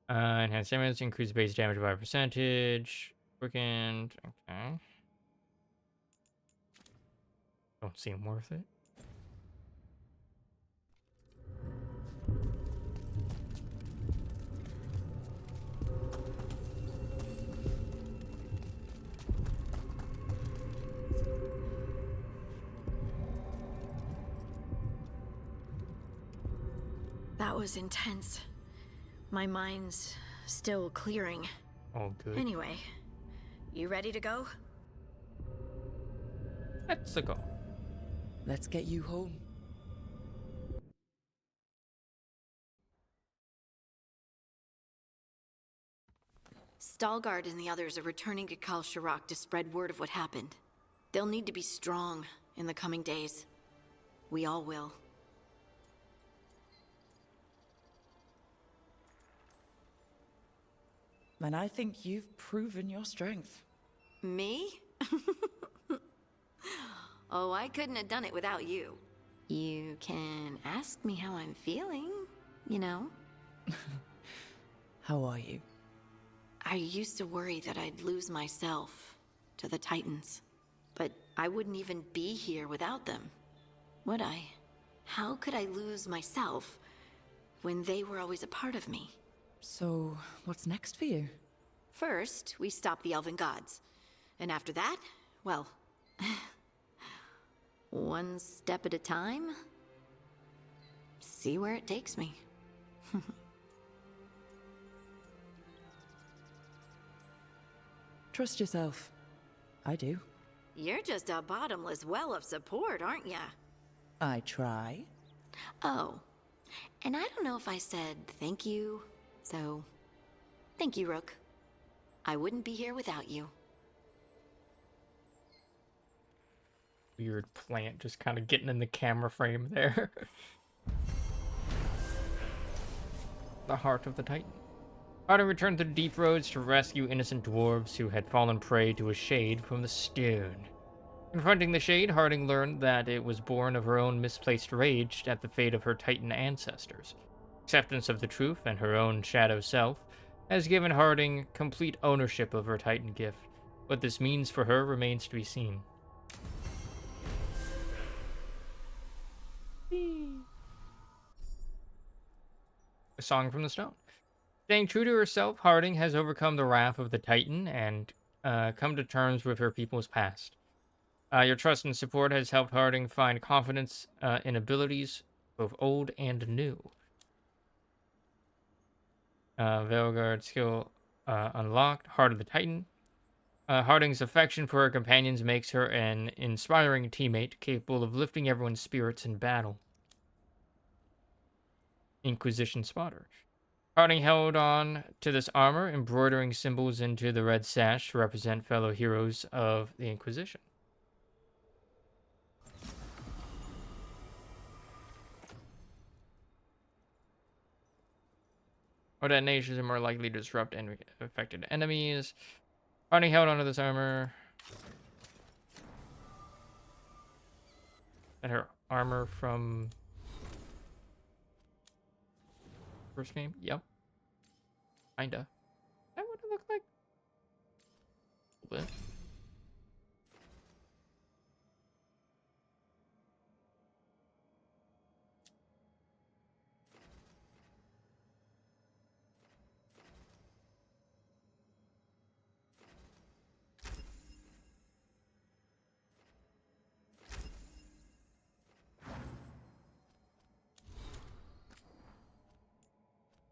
Enhanced damage, increase base damage by a percentage. Quickened. Okay. Don't seem worth it. That was intense. My mind's still clearing. Oh, good. Anyway, you ready to go? Let's go. Let's get you home. Stalgard and the others are returning to Kal Shirak to spread word of what happened. They'll need to be strong in the coming days. We all will. And I think you've proven your strength. Me? Oh, I couldn't have done it without you. You can ask me how I'm feeling, you know? How are you? I used to worry that I'd lose myself to the Titans. But I wouldn't even be here without them, would I? How could I lose myself when they were always a part of me? So, what's next for you? First, we stop the Elven Gods. And after that, well... one step at a time. See where it takes me. Trust yourself. I do. You're just a bottomless well of support, aren't ya? I try. Oh, and I don't know if I said thank you, so thank you, Rook. I wouldn't be here without you. Weird plant just kind of getting in the camera frame there. The heart of the Titan. Harding returned to the deep roads to rescue innocent dwarves who had fallen prey to a shade from the stone. Confronting the shade, Harding learned that it was born of her own misplaced rage at the fate of her Titan ancestors. Acceptance of the truth and her own shadow self has given Harding complete ownership of her Titan gift. What this means for her remains to be seen. A song from the stone. Staying true to herself, Harding has overcome the wrath of the Titan and come to terms with her people's past. Your trust and support has helped Harding find confidence in abilities both old and new. Veilguard skill unlocked. Heart of the Titan. Harding's affection for her companions makes her an inspiring teammate capable of lifting everyone's spirits in battle. Inquisition Spotter. Harding held on to this armor, embroidering symbols into the red sash to represent fellow heroes of the Inquisition. Or detonations are more likely to disrupt affected enemies. Harding held onto this armor. And her armor from first game? Yep. Kinda. Is that what it looked like? A little bit.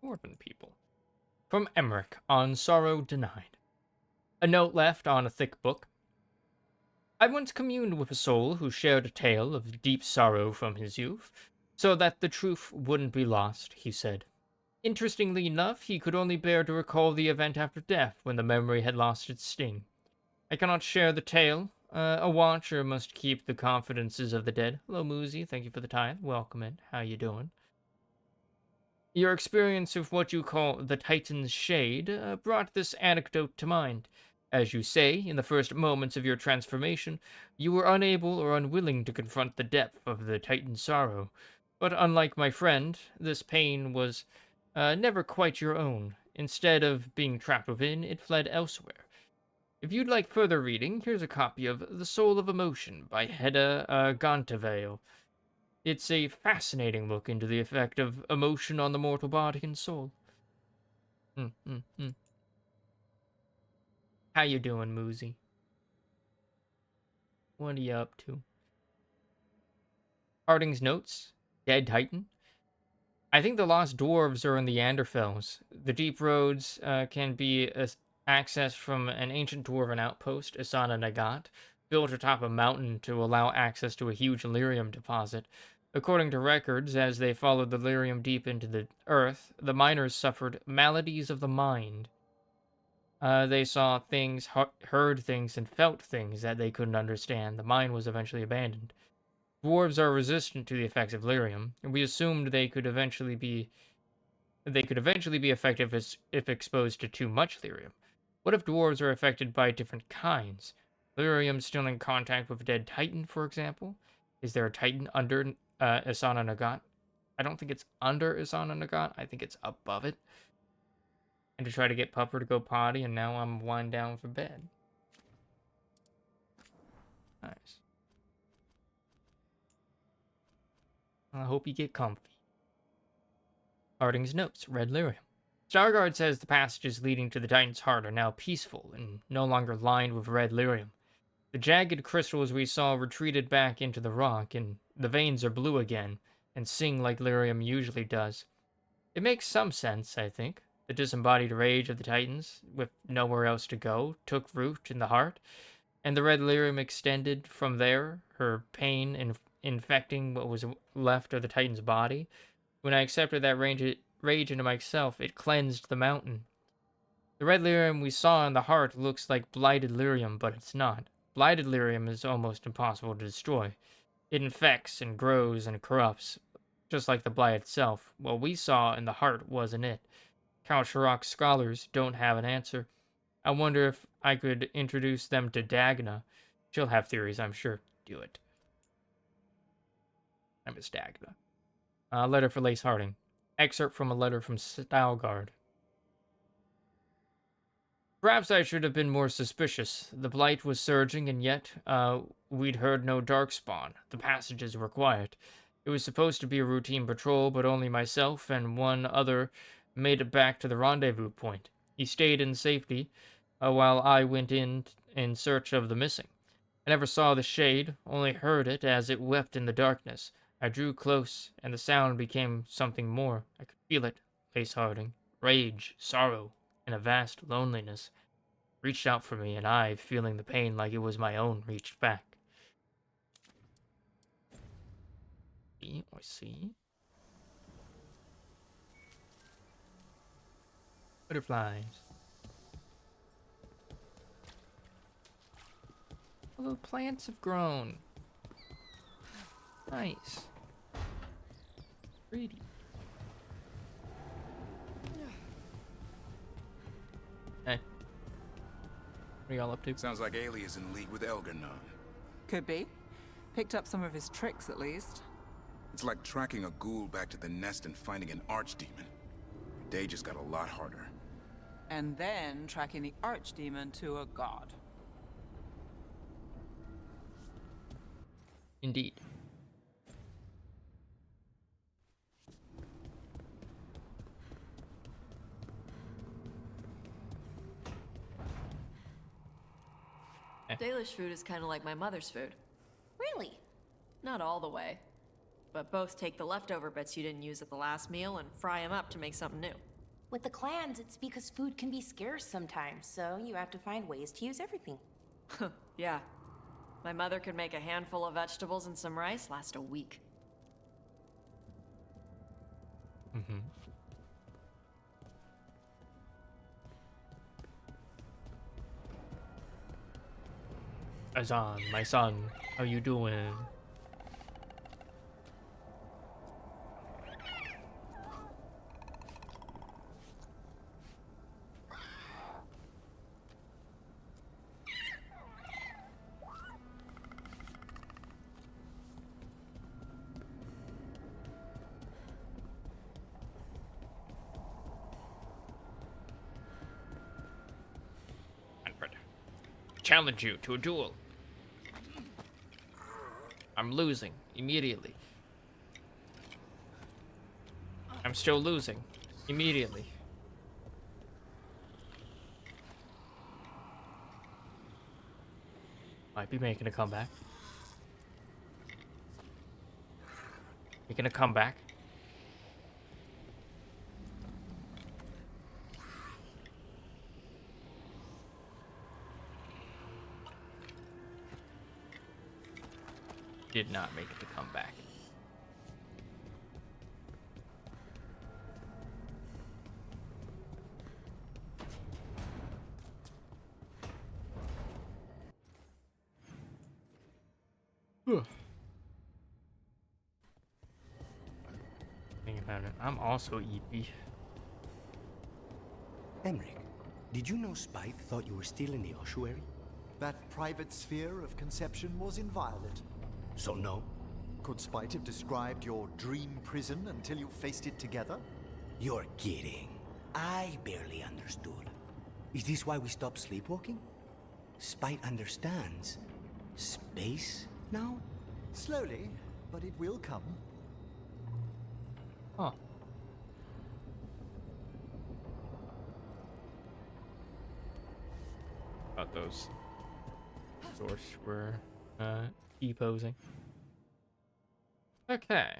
Dwarven people. From Emmerich on Sorrow Denied. A note left on a thick book. I once communed with a soul who shared a tale of deep sorrow from his youth, so that the truth wouldn't be lost, he said. Interestingly enough, he could only bear to recall the event after death, when the memory had lost its sting. I cannot share the tale. A watcher must keep the confidences of the dead. Hello, Moozy. Thank you for the tithe. Welcome in. How you doing? Your experience of what you call the Titan's Shade brought this anecdote to mind. As you say, in the first moments of your transformation, you were unable or unwilling to confront the depth of the Titan's sorrow. But unlike my friend, this pain was never quite your own. Instead of being trapped within, it fled elsewhere. If you'd like further reading, here's a copy of The Soul of Emotion by Hedda Gantavale. It's a fascinating look into the effect of emotion on the mortal body and soul. How you doing, Moozy? What are you up to? Harding's notes. Dead Titan. I think the lost dwarves are in the Anderfels. The deep roads can be accessed from an ancient dwarven outpost, Asana Nagat, built atop a mountain to allow access to a huge lyrium deposit. According to records, as they followed the lyrium deep into the earth, the miners suffered maladies of the mind. They saw things, heard things, and felt things that they couldn't understand. The mine was eventually abandoned. Dwarves are resistant to the effects of lyrium, and we assumed they could eventually be effective if exposed to too much lyrium. What if dwarves are affected by different kinds? Lyrium still in contact with a dead titan, for example? Is there a titan under Asana Nagat? I don't think it's under Asana Nagat. I think it's above it. And to try to get Pupper to go potty, and now I'm wind down for bed. Nice. I hope you get comfy. Harding's notes, Red Lyrium. Stargard says the passages leading to the Titan's heart are now peaceful and no longer lined with red lyrium. The jagged crystals we saw retreated back into the rock, and the veins are blue again and sing like lyrium usually does. It makes some sense, I think. The disembodied rage of the Titans, with nowhere else to go, took root in the heart, and the red lyrium extended from there, her pain infecting what was left of the Titan's body. When I accepted that rage into myself, it cleansed the mountain. The red lyrium we saw in the heart looks like blighted lyrium, but it's not. Blighted lyrium is almost impossible to destroy. It infects and grows and corrupts, just like the blight itself. What we saw in the heart wasn't it. Kalsharok scholars don't have an answer. I wonder if I could introduce them to Dagna. She'll have theories, I'm sure. Do it. I miss Dagna. Letter for Lace Harding. Excerpt from a letter from Veilguard. Perhaps I should have been more suspicious. The blight was surging, and yet, we'd heard no darkspawn. The passages were quiet. It was supposed to be a routine patrol, but only myself and one other made it back to the rendezvous point. He stayed in safety, while I went in search of the missing. I never saw the shade, only heard it as it wept in the darkness. I drew close, and the sound became something more. I could feel it, Lace Harding. Rage, sorrow, and a vast loneliness. Reached out for me, and I, feeling the pain like it was my own, reached back. I see. Butterflies. Although plants have grown. Nice. Pretty. Hey. What are y'all up to? Sounds like Ailey is in league with Elgarnon. Could be. Picked up some of his tricks, at least. It's like tracking a ghoul back to the nest and finding an archdemon. Your day just got a lot harder. And then tracking the archdemon to a god. Indeed. Dalish food is kind of like my mother's food. Really? Not all the way. But both take the leftover bits you didn't use at the last meal and fry them up to make something new. With the clans, it's because food can be scarce sometimes, so you have to find ways to use everything. Yeah. My mother could make a handful of vegetables and some rice last a week. Mm-hmm. Azan, my son, how you doing? challenge you to a duel. I'm losing immediately. I'm still losing immediately. Might be making a comeback. Making a comeback. Did not make it to comeback. Think about it. I'm also EP. Emric, did you know Spite thought you were still in the ossuary? That private sphere of conception was inviolate. So no? Could Spite have described your dream prison until you faced it together? You're kidding. I barely understood. Is this why we stopped sleepwalking? Spite understands space now? Slowly, but it will come. Huh. Thought those doors were E-posing. Okay.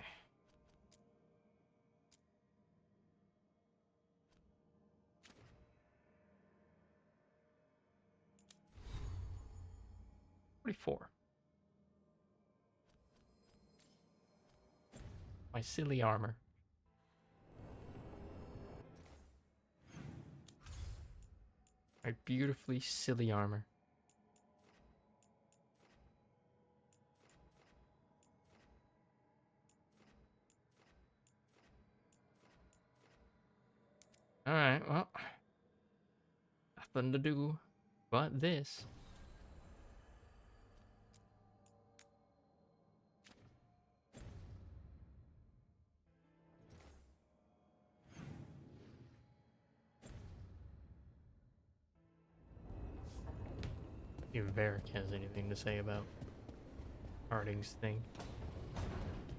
$44. My silly armor. My beautifully silly armor. Alright, well. Nothing to do but this. See if Varric has anything to say about Harding's thing.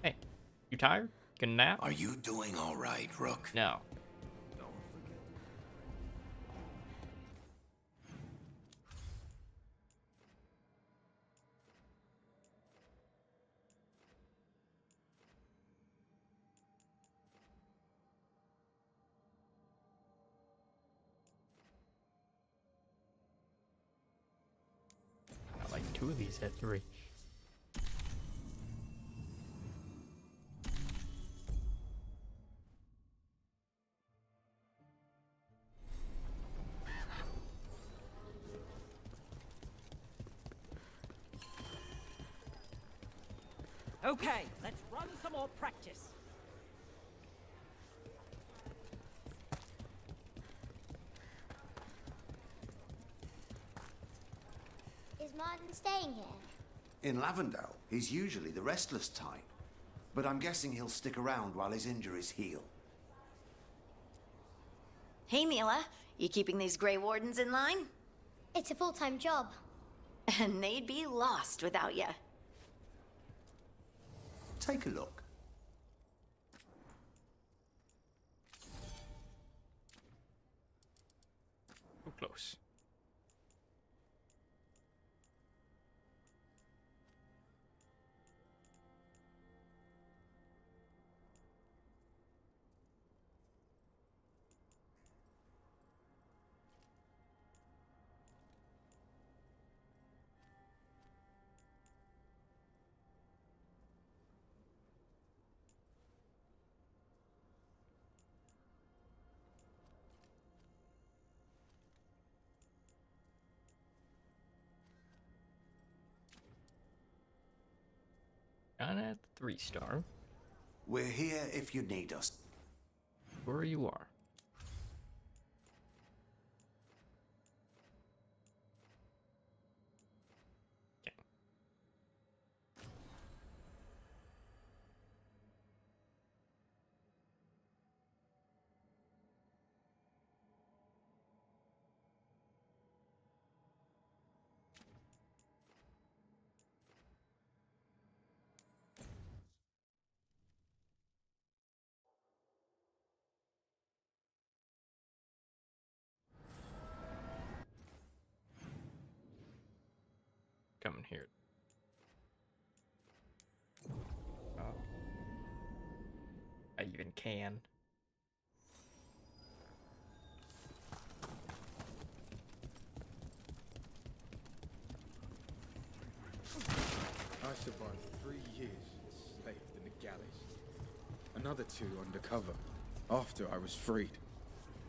Hey, you tired? Can nap? Are you doing all right, Rook? No. I like 2 of these at 3. Okay, let's run some more practice. Is Martin staying here? In Lavendale, he's usually the restless type. But I'm guessing he'll stick around while his injuries heal. Hey, Mila. You keeping these Grey Wardens in line? It's a full-time job. And they'd be lost without ya. Take a look. So close. Down at the 3-star. We're here if you need us. Where you are. coming here. Oh. I even can. I survived 3 years enslaved in the galleys. Another 2 undercover, after I was freed.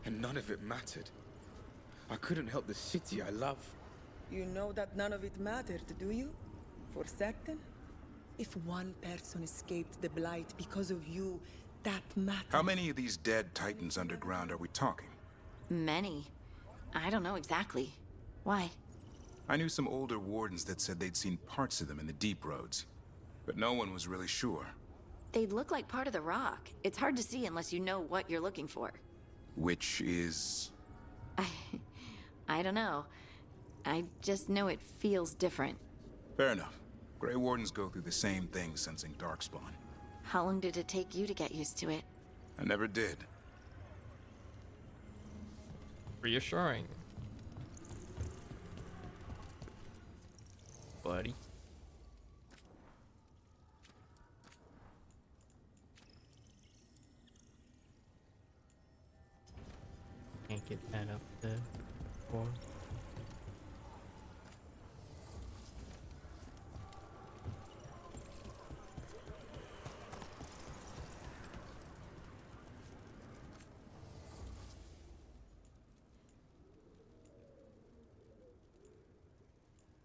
And none of it mattered. I couldn't help the city I love. You know that none of it mattered, do you? For certain? If one person escaped the Blight because of you, that matters. How many of these dead Titans underground are we talking? Many. I don't know exactly. Why? I knew some older wardens that said they'd seen parts of them in the deep roads, but no one was really sure. They'd look like part of the rock. It's hard to see unless you know what you're looking for. Which is... I don't know. I just know it feels different. Fair enough. Grey Wardens go through the same thing sensing Darkspawn. How long did it take you to get used to it? I never did. Reassuring. Buddy. Can't get that up the board.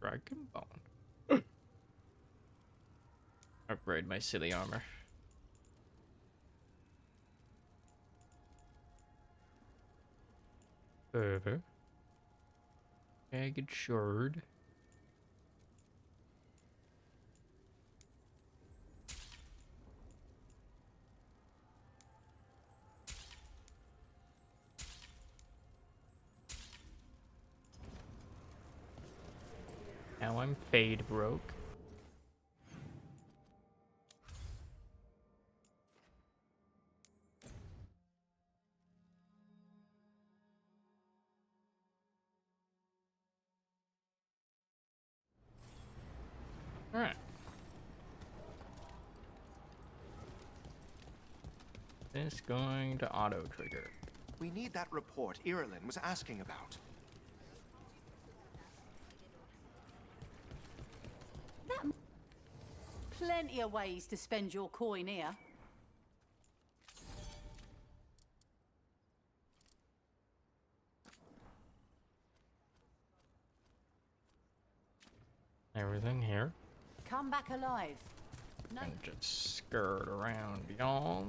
Dragon Bone. Upgrade my silly armor. Further. Jagged Shard. Now I'm fade broke. Alright. This going to auto trigger. We need that report Irulan was asking about. Plenty of ways to spend your coin here. Everything here. Come back alive. No. And just skirt around y'all.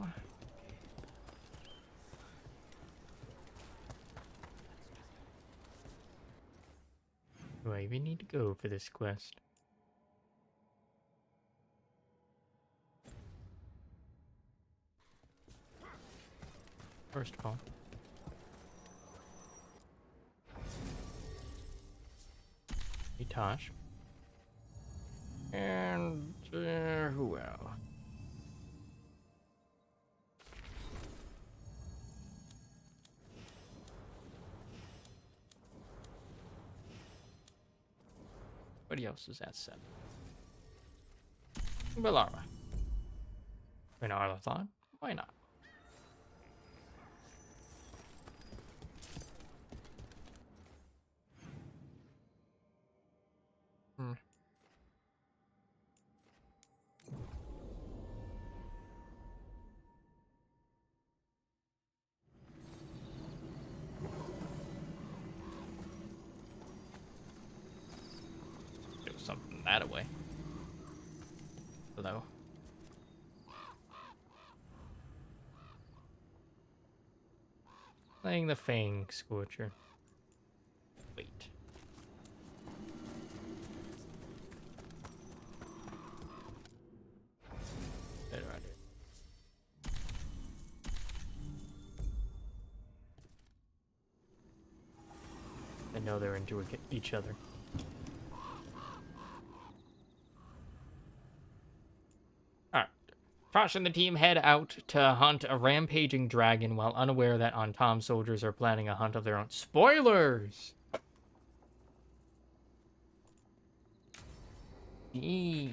Do I even need to go for this quest? First of all. Hey, Tosh. And who else? What else is that set? Bellarma. An Arlathon? Why not? Something that away. Hello. Playing the Fang Scorcher. Wait. Better idea. I know they're into each other. Tosh and the team head out to hunt a rampaging dragon while unaware that Antam soldiers are planning a hunt of their own. Spoilers! Eee.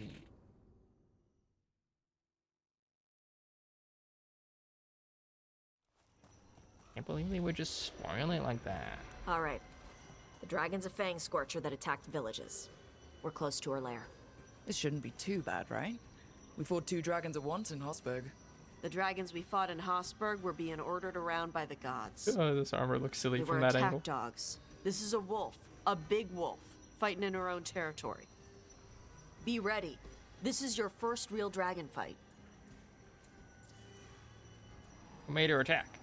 Can't believe they would just spoil it like that. All right. The dragon's a fang scorcher that attacked villages. We're close to her lair. This shouldn't be too bad, right? We fought 2 dragons at once in Hossberg. The dragons we fought in Hossberg were being ordered around by the gods. Oh, this armor looks silly They from were that attack angle. dogs. This is a wolf, a big wolf, fighting in her own territory. Be ready. This is your first real dragon fight. Who made her attack?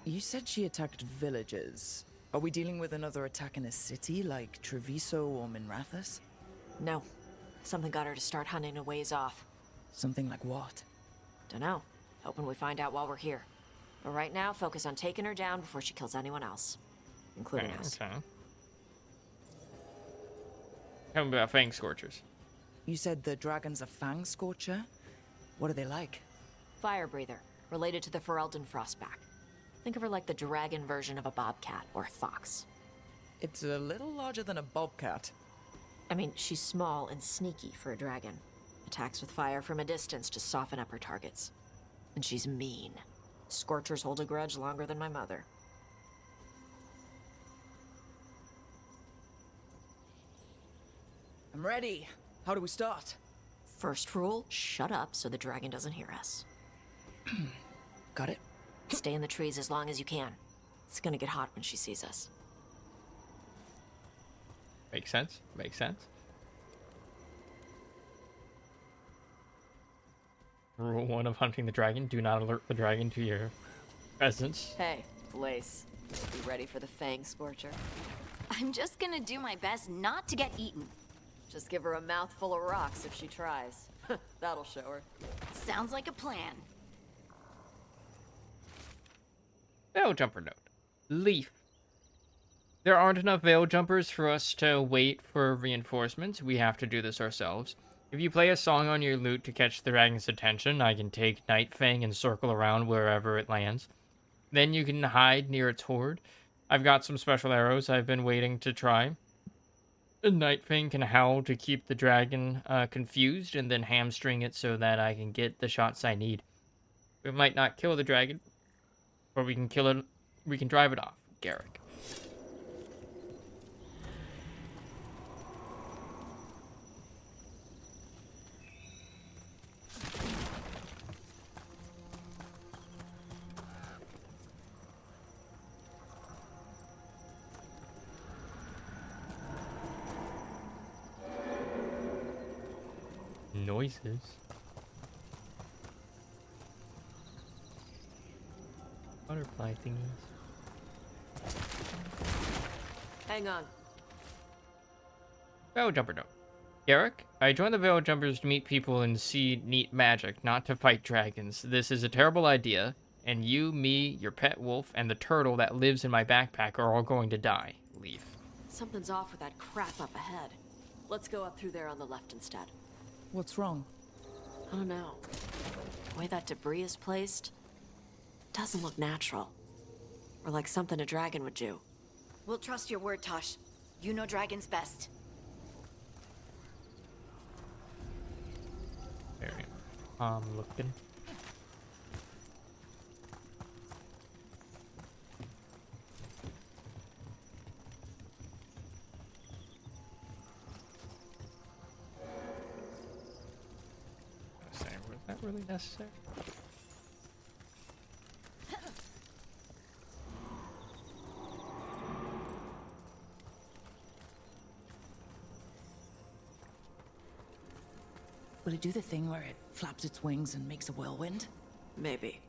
You said she attacked villages. Are we dealing with another attack in a city like Treviso or Minrathous? No. Something got her to start hunting a ways off. Something like what? Dunno. Hoping we find out while we're here. But right now, focus on taking her down before she kills anyone else. Including us. Okay. Tell me about Fang Scorchers. You said the dragon's a fang scorcher? What are they like? Fire breather. Related to the Ferelden Frostback. Think of her like the dragon version of a bobcat or a fox. It's a little larger than a bobcat. I mean, she's small and sneaky for a dragon. Attacks with fire from a distance to soften up her targets. And she's mean. Scorchers hold a grudge longer than my mother. I'm ready. How do we start? First rule, shut up so the dragon doesn't hear us. Got it. Stay in the trees as long as you can. It's gonna get hot when she sees us. Makes sense. Makes sense. Rule 1 of hunting the dragon: do not alert the dragon to your presence. Hey, Lace. You ready for the Fang Scorcher? I'm just gonna do my best not to get eaten. Just give her a mouthful of rocks if she tries. That'll show her. Sounds like a plan. Veil jumper note. Leaf. There aren't enough veil jumpers for us to wait for reinforcements. We have to do this ourselves. If you play a song on your lute to catch the dragon's attention, I can take Nightfang and circle around wherever it lands. Then you can hide near its horde. I've got some special arrows I've been waiting to try. Nightfang can howl to keep the dragon confused and then hamstring it so that I can get the shots I need. We might not kill the dragon, or we can kill it. We can drive it off. Garrick. Noises. Butterfly thingies. Hang on. Veil Jumper note. Garrick, I joined the Veil Jumpers to meet people and see neat magic, not to fight dragons. This is a terrible idea, and you, me, your pet wolf, and the turtle that lives in my backpack are all going to die. Leaf. Something's off with that crap up ahead. Let's go up through there on the left instead. What's wrong? I don't know. The way that debris is placed doesn't look natural. Or like something a dragon would do. We'll trust your word, Tosh. You know dragons best. Very looking. Was that really necessary? Will it do the thing where it flaps its wings and makes a whirlwind? Maybe.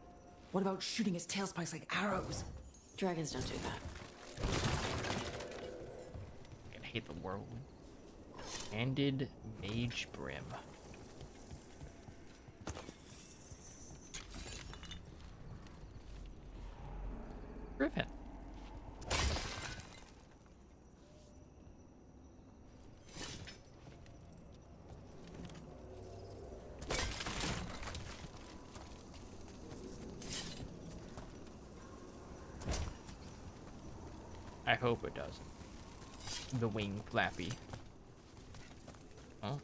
What about shooting its tail spikes like arrows? Dragons don't do that. I hate the whirlwind. Handed Mage Brim. Griffin. I hope it doesn't. The wing flappy. Huh?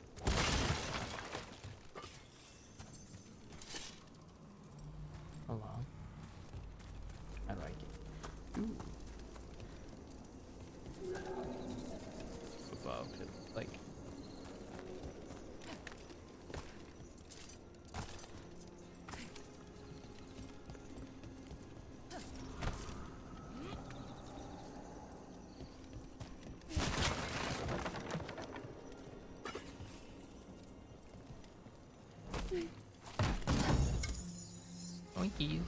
Oinkies.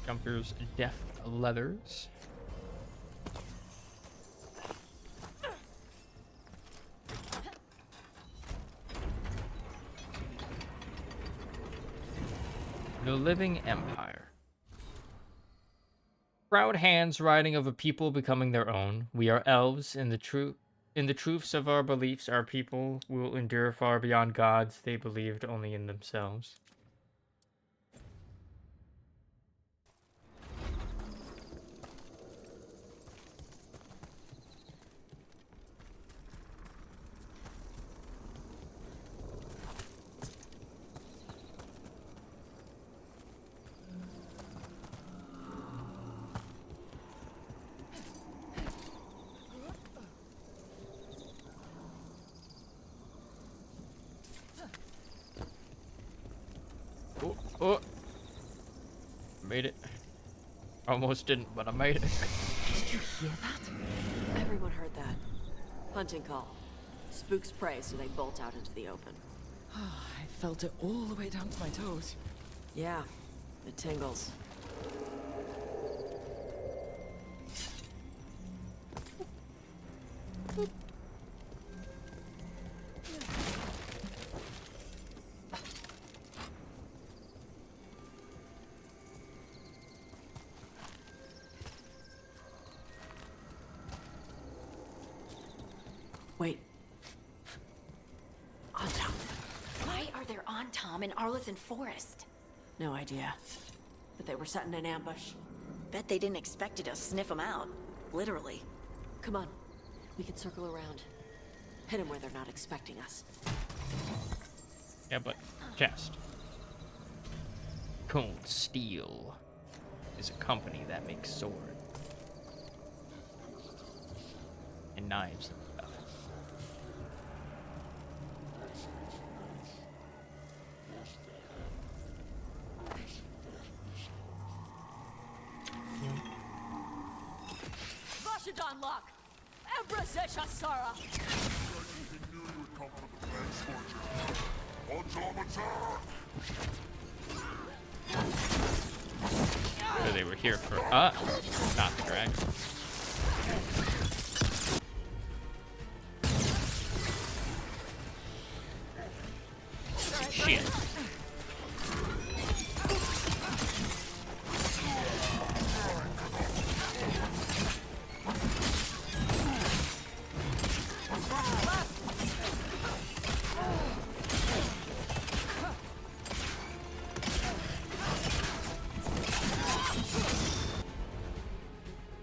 Jumper's deft leathers. The Living Empire. Proud hands writing of a people becoming their own. We are elves, in the truths of our beliefs, our people will endure far beyond gods. They believed only in themselves. Oh, made it. Almost didn't, but I made it. Did you hear that? Everyone heard that. Hunting call. Spooks prey, so they bolt out into the open. I felt it all the way down to my toes. Yeah, it tingles. Wait. Antom. Why are there Antom in Arlithan Forest? No idea. But they were setting an ambush. Bet they didn't expect to sniff them out. Literally. Come on. We can circle around. Hit them where they're not expecting us. Yeah, but chest. Cold Steel is a company that makes swords and knives and stuff. Vashadon lock! Ebra Sara! So they were here for not the dragon. Shit.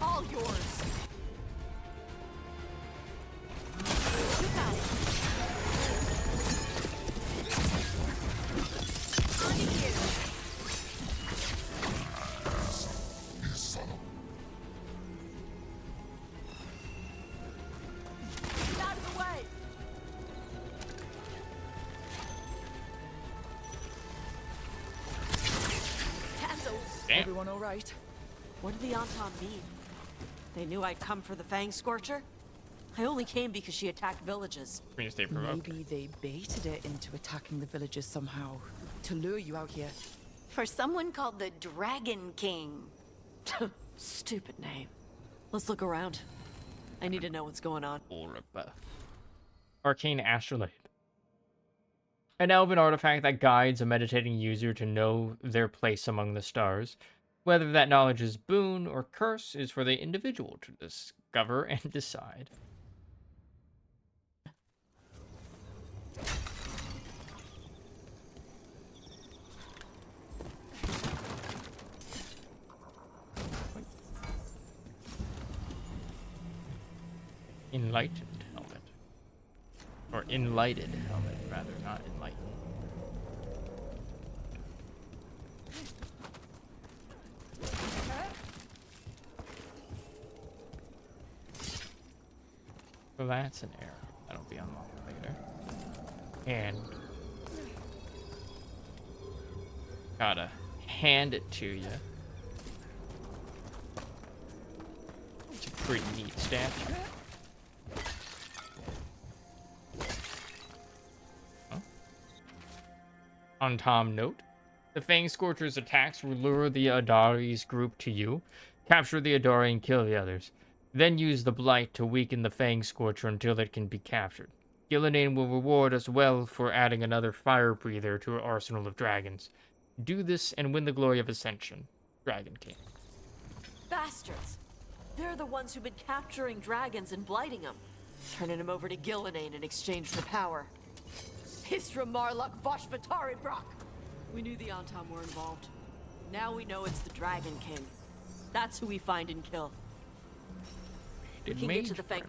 All yours! Get out of the way! Damn. Everyone all right? What did the Antom mean? They knew I'd come for the Fang Scorcher? I only came because she attacked villages. Means they provoked. Maybe they baited it into attacking the villages somehow to lure you out here. For someone called the Dragon King. Stupid name. Let's look around. I need to know what's going on. Arcane Astrolabe. An elven artifact that guides a meditating user to know their place among the stars. Whether that knowledge is boon or curse is for the individual to discover and decide. Enlightened helmet. Or enlighted helmet, rather, not enlightened. So that's an arrow. That'll be unlocked later. And gotta hand it to you. It's a pretty neat statue. Oh. on Tom note. The Fang Scorcher's attacks will lure the Adari's group to you, capture the Adari and kill the others. Then use the Blight to weaken the Fang Scorcher until it can be captured. Gillidan will reward us well for adding another fire breather to our arsenal of dragons. Do this and win the glory of Ascension. Dragon King. Bastards! They're the ones who've been capturing dragons and blighting them. Turning them over to Gillidan in exchange for power. Hisra Marluk Voshvatari Brock! We knew the Antam were involved. Now we know it's the Dragon King. That's who we find and kill. We can get to the Fang...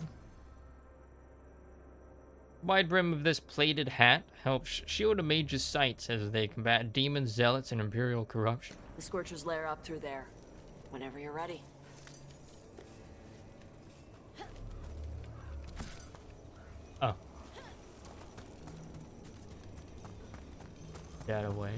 Wide brim of this plated hat helps shield a mage's sights as they combat demons, zealots, and imperial corruption. The Scorcher's lair up through there. Whenever you're ready. Oh. That away.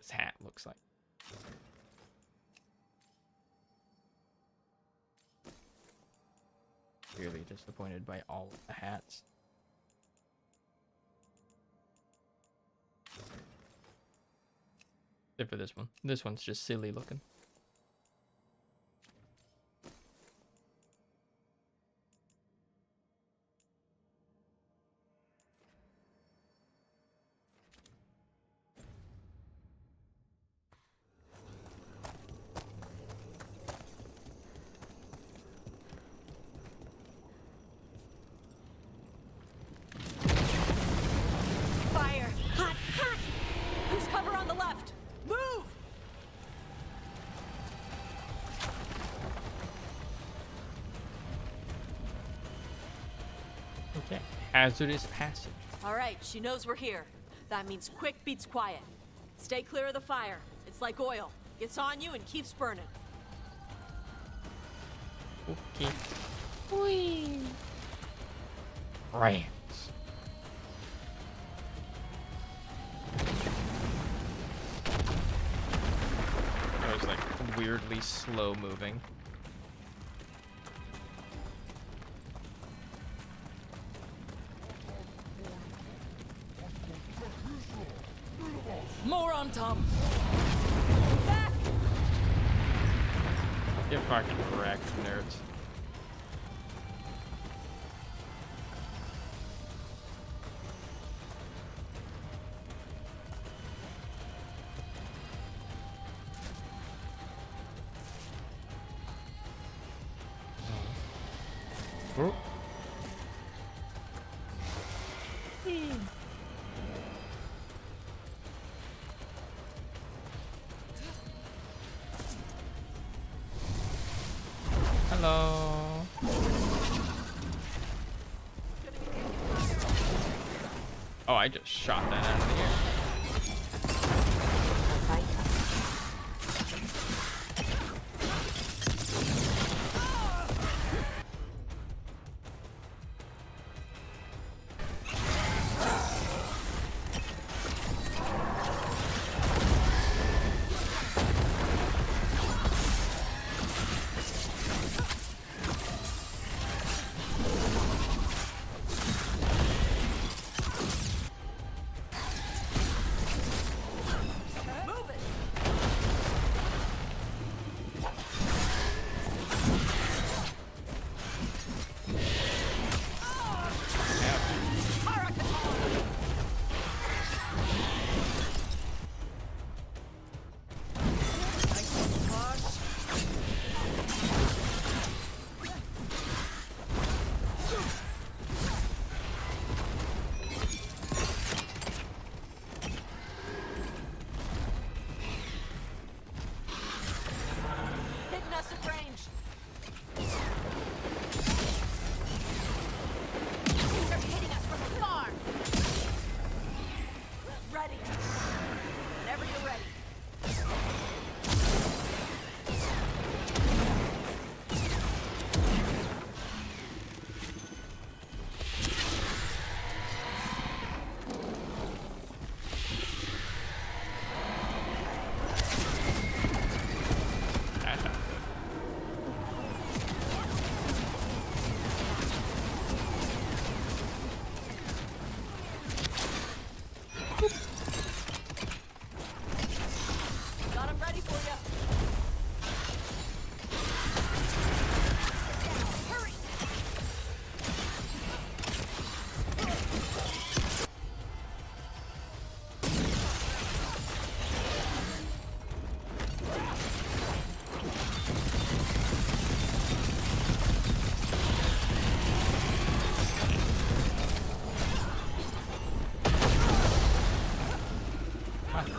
Hat looks like. Really disappointed by all of the hats. Except for this one. This one's just silly looking. Okay, hazardous passage. All right, she knows we're here. That means quick beats quiet. Stay clear of the fire. It's like oil. Gets on you and keeps burning. Okay. Whee. Rams. That was like weirdly slow moving. More on Tom. Back. Get fucking wrecked, nerds. Oh. Hello. Oh, I just shot that out of the air.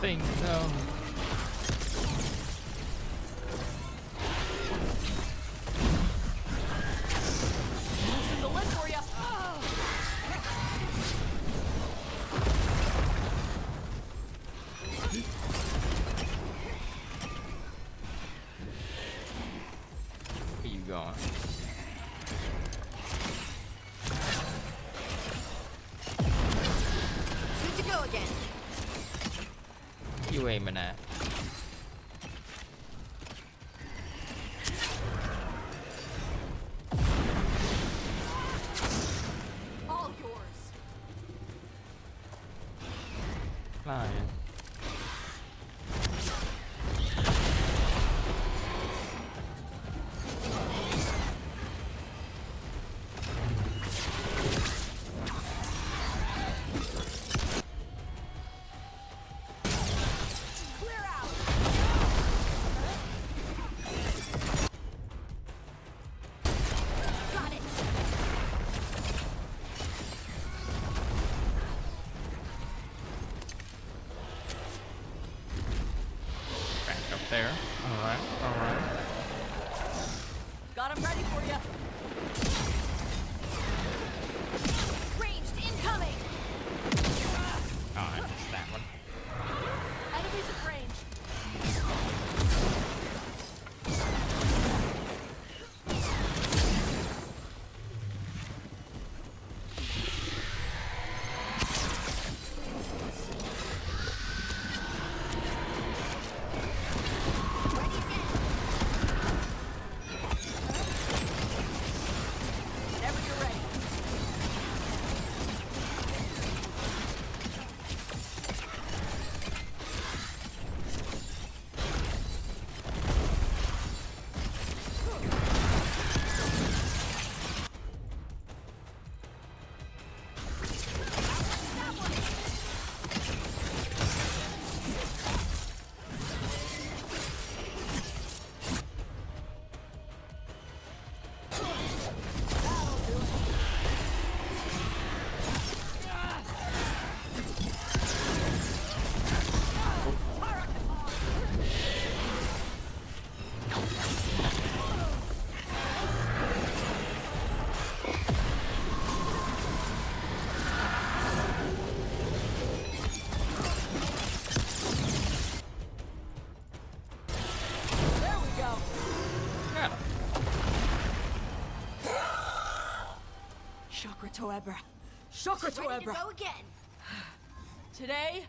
thing, no. Loosen the lid for ya. Where you going? Good to go again. You aiming at? All yours. Flying. There. Alright, alright. Got him ready for you. Ranged incoming. Oh, I missed that one. Enemies at range. Whenever you're ready. There we go. Chakra Toebra. Chakra Ready to Toebra. go again. Today,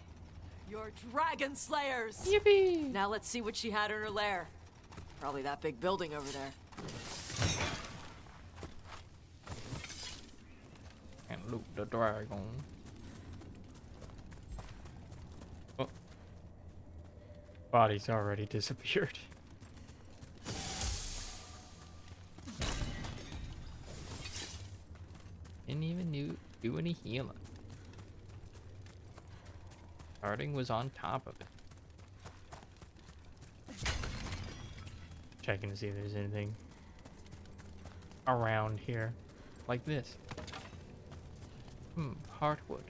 you're dragon slayers. Yippee! Now let's see what she had in her lair. Probably that big building over there. And loot the dragon. Oh. Body's already disappeared. Didn't even do any healing. Starting was on top of it. Checking to see if there's anything around here like this. Heartwood.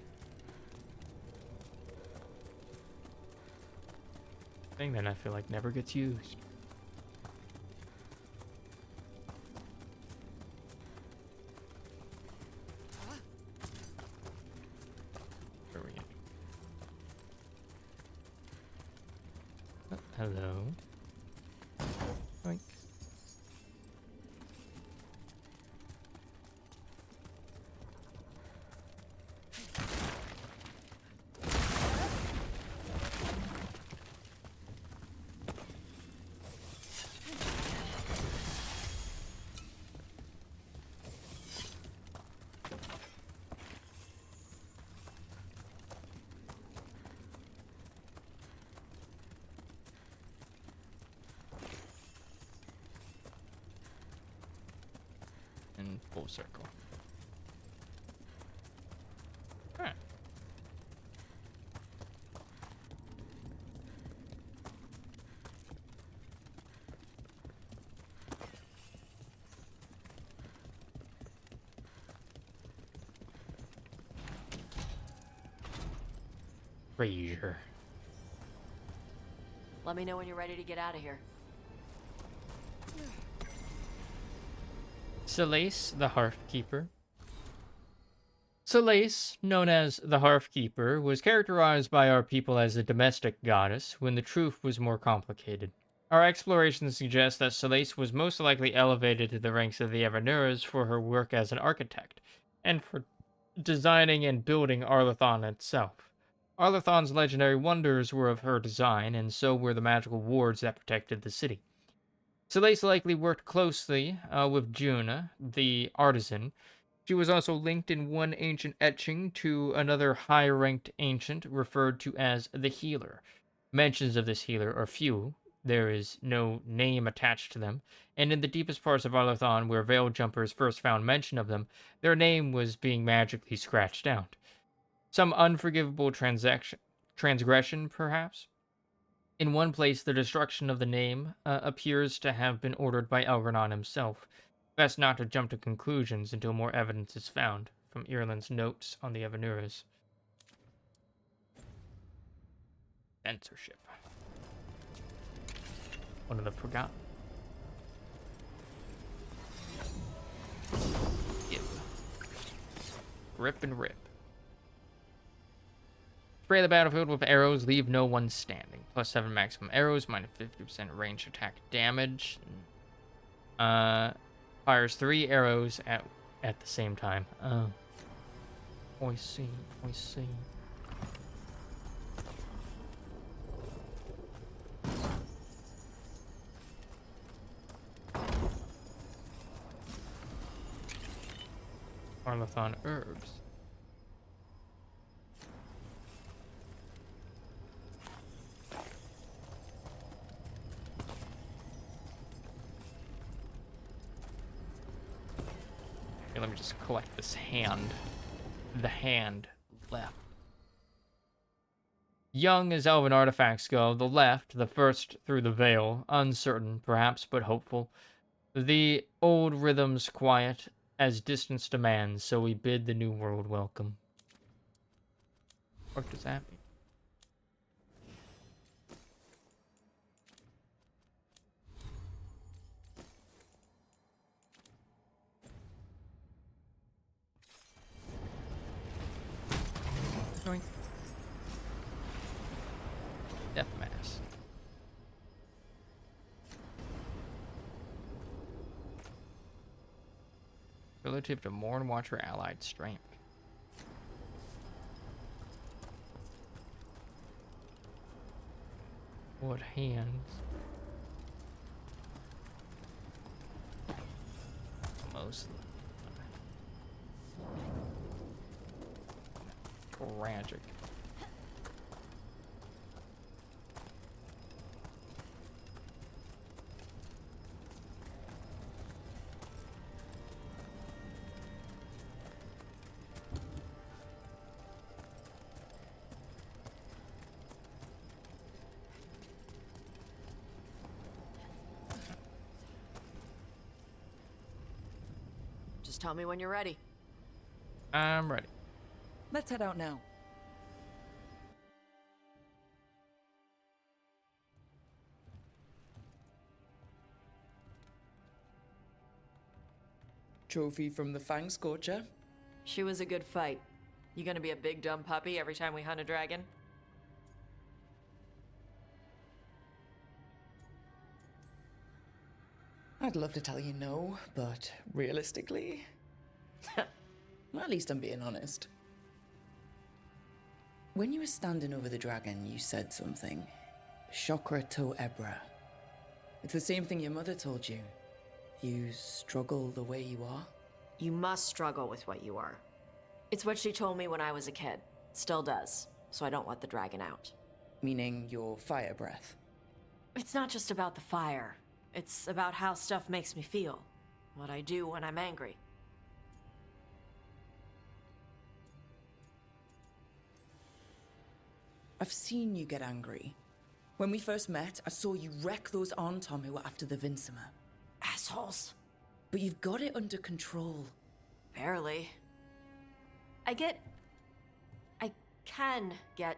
Thing that I feel like never gets used. Where are we at? Oh, hello. Oink. In full circle. Alright. Frazier. Let me know when you're ready to get out of here. Selace, the Hearthkeeper. Selace, known as the Hearthkeeper, was characterized by our people as a domestic goddess, when the truth was more complicated. Our explorations suggest that Selace was most likely elevated to the ranks of the Evernuras for her work as an architect, and for designing and building Arlathon itself. Arlathon's legendary wonders were of her design, and so were the magical wards that protected the city. Selace likely worked closely with Juna, the artisan. She was also linked in one ancient etching to another high-ranked ancient referred to as the Healer. Mentions of this healer are few. There is no name attached to them, and in the deepest parts of Arlathon, where Veil Jumpers first found mention of them, their name was being magically scratched out. Some unforgivable transgression, perhaps? In one place, the destruction of the name appears to have been ordered by Elgranon himself. Best not to jump to conclusions until more evidence is found from Ireland's notes on the Evernuras. Censorship. One of the forgotten. Yep. Rip and rip. Spray the battlefield with arrows, leave no one standing. +7 maximum arrows, minus 50% range attack damage. Fires 3 arrows at the same time. Oh. I see, I see. Arlathon herbs. Okay, let me just collect this hand. The hand left. Young as elven artifacts go, the left, the first through the veil, uncertain, perhaps, but hopeful. The old rhythms quiet, as distance demands, so we bid the new world welcome. What does that mean? Join. Death mass. Relative to Mourn Watcher allied strength. What hands? Mostly. Tragic. Just tell me when you're ready. I'm ready. Let's head out now. Trophy from the Fang Scorcher. She was a good fight. You gonna be a big dumb puppy every time we hunt a dragon? I'd love to tell you no, but realistically... at least I'm being honest. When you were standing over the dragon, you said something. Chakra to Ebra. It's the same thing your mother told you. You struggle the way you are? You must struggle with what you are. It's what she told me when I was a kid. Still does. So I don't let the dragon out. Meaning your fire breath? It's not just about the fire. It's about how stuff makes me feel. What I do when I'm angry. I've seen you get angry. When we first met, I saw you wreck those Arntom who were after the Vincimer. Assholes. But you've got it under control. Barely. I can get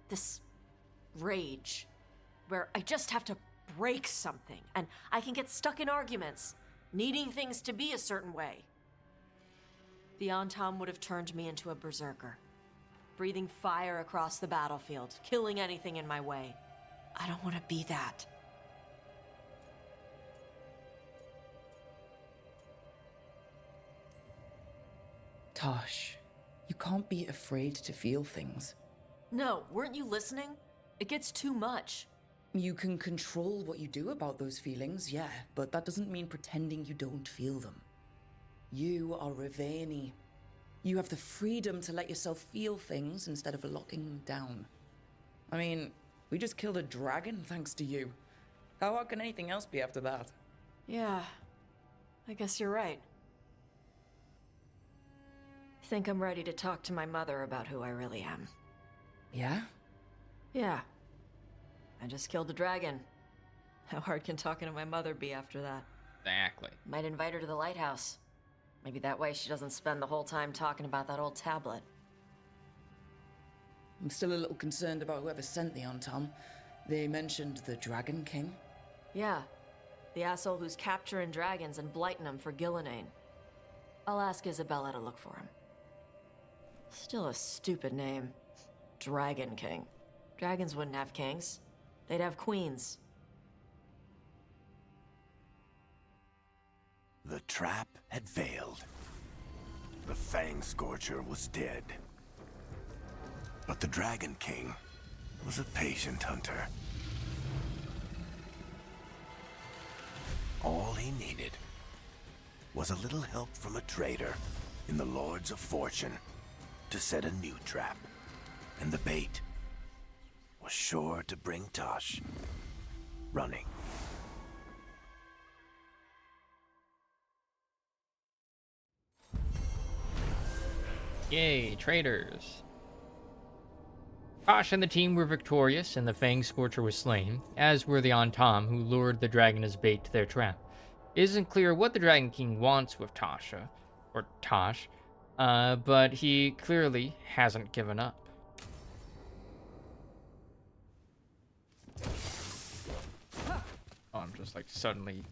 this rage. where I just have to break something, and I can get stuck in arguments, needing things to be a certain way. The Antam would have turned me into a berserker, breathing fire across the battlefield, killing anything in my way. I don't want to be that. Tosh, you can't be afraid to feel things. No, weren't you listening? It gets too much. You can control what you do about those feelings, yeah, but that doesn't mean pretending you don't feel them. You are Riveni. You have the freedom to let yourself feel things instead of locking them down. I mean, we just killed a dragon thanks to you. How hard can anything else be after that? Yeah, I guess you're right. Think I'm ready to talk to my mother about who I really am. Yeah? Yeah. I just killed a dragon. How hard can talking to my mother be after that? Exactly. Might invite her to the lighthouse. Maybe that way she doesn't spend the whole time talking about that old tablet. I'm still a little concerned about whoever sent the Antam. They mentioned the Dragon King. Yeah. The asshole who's capturing dragons and blighting them for Gillenane. I'll ask Isabella to look for him. Still a stupid name. Dragon King. Dragons wouldn't have kings. They'd have queens. The trap had failed. The Fang Scorcher was dead. But the Dragon King was a patient hunter. All he needed was a little help from a trader in the Lords of Fortune to set a new trap. And the bait was sure to bring Tosh running. Yay, traders. Tosh and the team were victorious, and the Fang Scorcher was slain, as were the Antam, who lured the dragon as bait to their trap. It isn't clear what the Dragon King wants with Tasha, or Tosh, but he clearly hasn't given up. Oh, I'm just like suddenly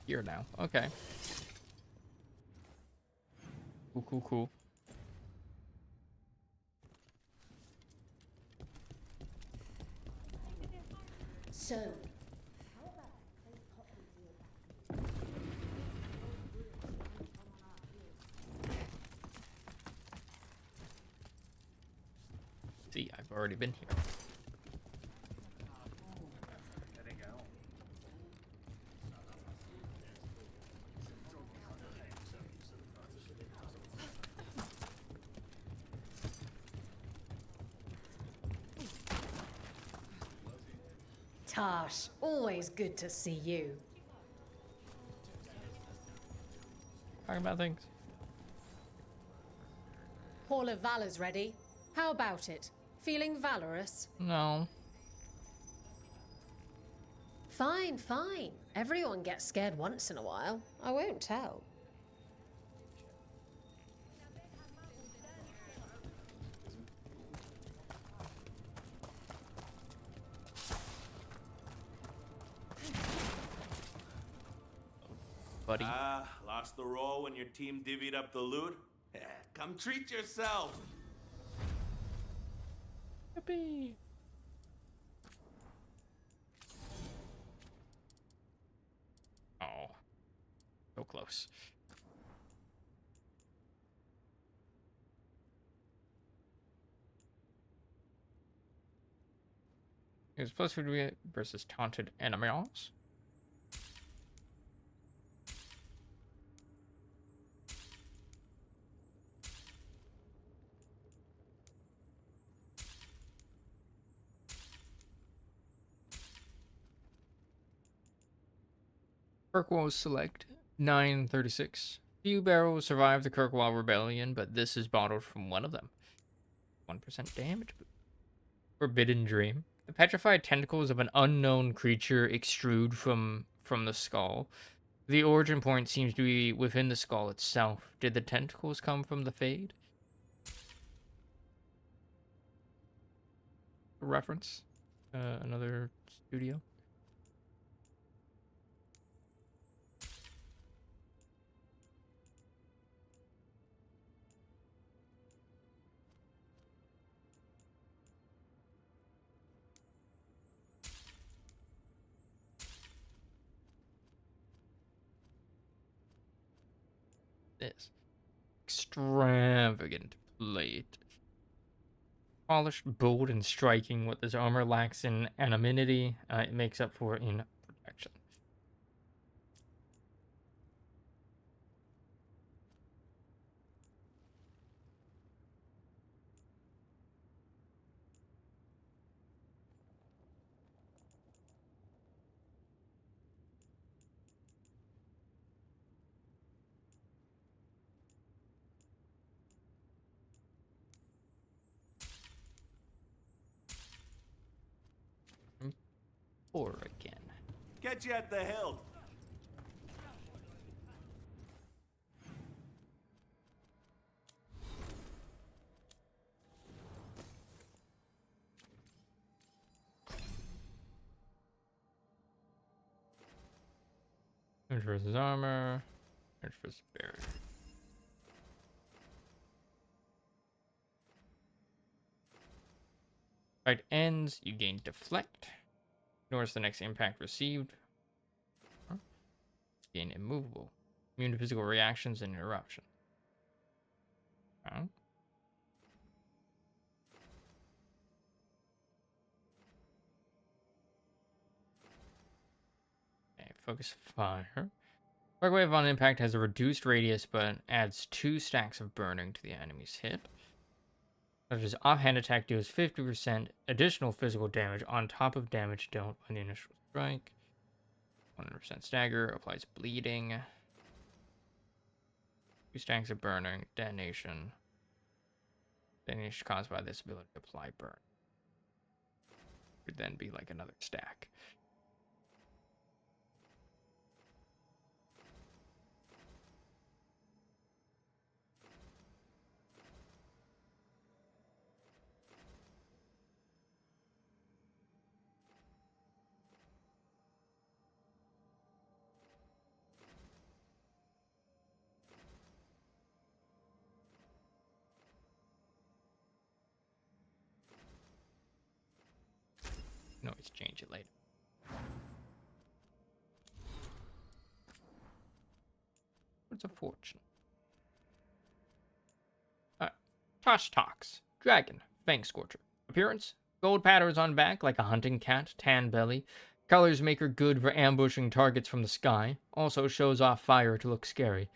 here now. Okay. Cool, cool, cool. So, See, I've already been here. Tosh, always good to see you. Talking about things. Hall of Valor's ready. How about it? Feeling valorous? No. Fine, fine. Everyone gets scared once in a while. I won't tell. Buddy. Lost the roll when your team divvied up the loot? Yeah, come treat yourself. Yippee. Oh. So close. It's plus 50 versus taunted enemies. Kirkwall select 936. Few barrels survived the Kirkwall Rebellion, but this is bottled from one of them. 1% damage. Forbidden Dream. The petrified tentacles of an unknown creature extrude from the skull. The origin point seems to be within the skull itself. Did the tentacles come from the Fade? Reference. Another studio. This extravagant plate. Polished, bold, and striking. What this armor lacks in anonymity, it makes up for in protection. Or again. Get you at the hilt. Search for his armor. Search for his barrier. Fight ends. You gain deflect. Notice the next impact received. Gain immovable. Immune to physical reactions and interruption. Okay, focus fire. Spark wave on impact has a reduced radius, but adds 2 stacks of burning to the enemy's hit. Such as offhand attack deals 50% additional physical damage on top of damage dealt by the initial strike. 100% stagger applies bleeding. 2 stacks of burning. Detonation. Detonation caused by this ability to apply burn. Would then be like another stack. You can always change it later. What's a fortune? Tosh Tox. Dragon. Fang Scorcher. Appearance. Gold patterns on back like a hunting cat. Tan belly. Colors make her good for ambushing targets from the sky. Also shows off fire to look scary.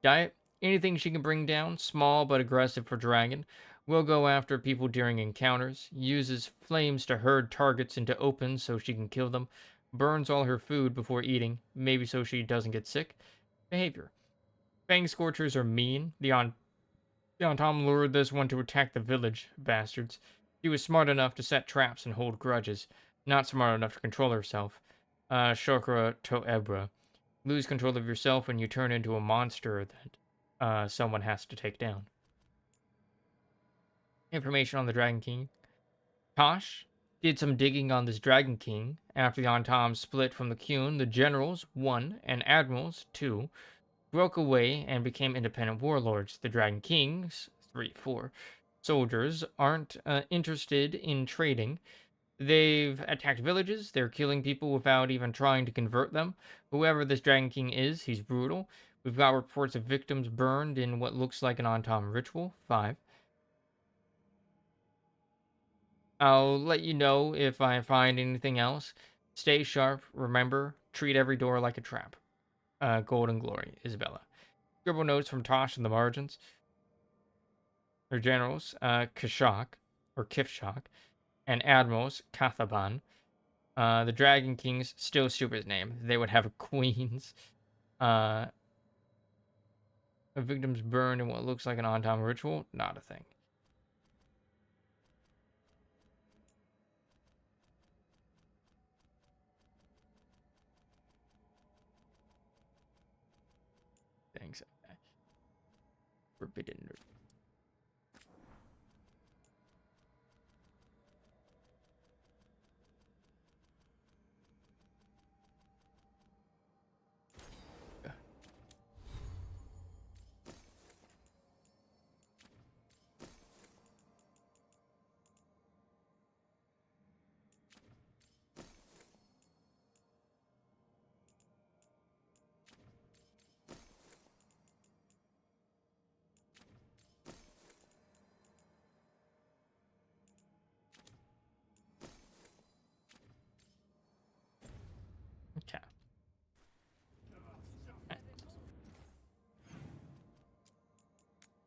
Diet. Anything she can bring down. Small but aggressive for dragon. Will go after people during encounters. Uses flames to herd targets into open so she can kill them. Burns all her food before eating. Maybe so she doesn't get sick. Behavior. Fang Scorchers are mean. The Tom lured this one to attack the village, bastards. She was smart enough to set traps and hold grudges. Not smart enough to control herself. Shokra to Ebra. Lose control of yourself when you turn into a monster that someone has to take down. Information on the Dragon King. Tosh did some digging on this Dragon King. After the Antom split from the Qun, the generals, 1, and admirals, 2, broke away and became independent warlords. The Dragon Kings, 3, 4, soldiers aren't interested in trading. They've attacked villages. They're killing people without even trying to convert them. Whoever this Dragon King is, he's brutal. We've got reports of victims burned in what looks like an Antom ritual. 5. I'll let you know if I find anything else. Stay sharp. Remember, treat every door like a trap. Golden Glory, Isabella. Scribble notes from Tosh in the margins. Her generals, Kashak, or Kifshak, and admirals, Kathaban. The Dragon Kings, still stupid name. They would have queens. The victims burned in what looks like an on-time ritual. Not a thing. Thanks. Forbidden.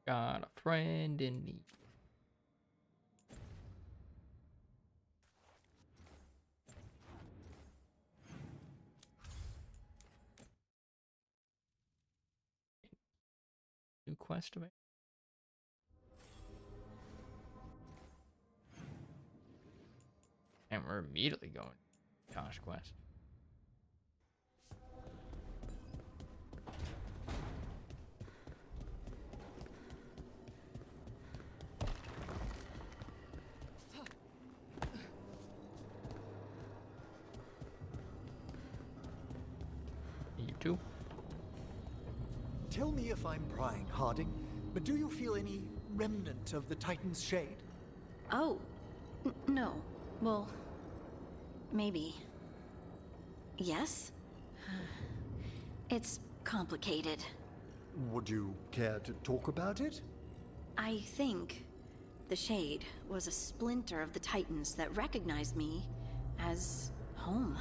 Got a friend in need. New quest to make. And we're immediately going to Tosh quest. You too? Tell me if I'm prying, Harding, but do you feel any remnant of the Titan's shade? Oh, no. Well, maybe. Yes? It's complicated. Would you care to talk about it? I think the Shade was a splinter of the Titans that recognized me as home.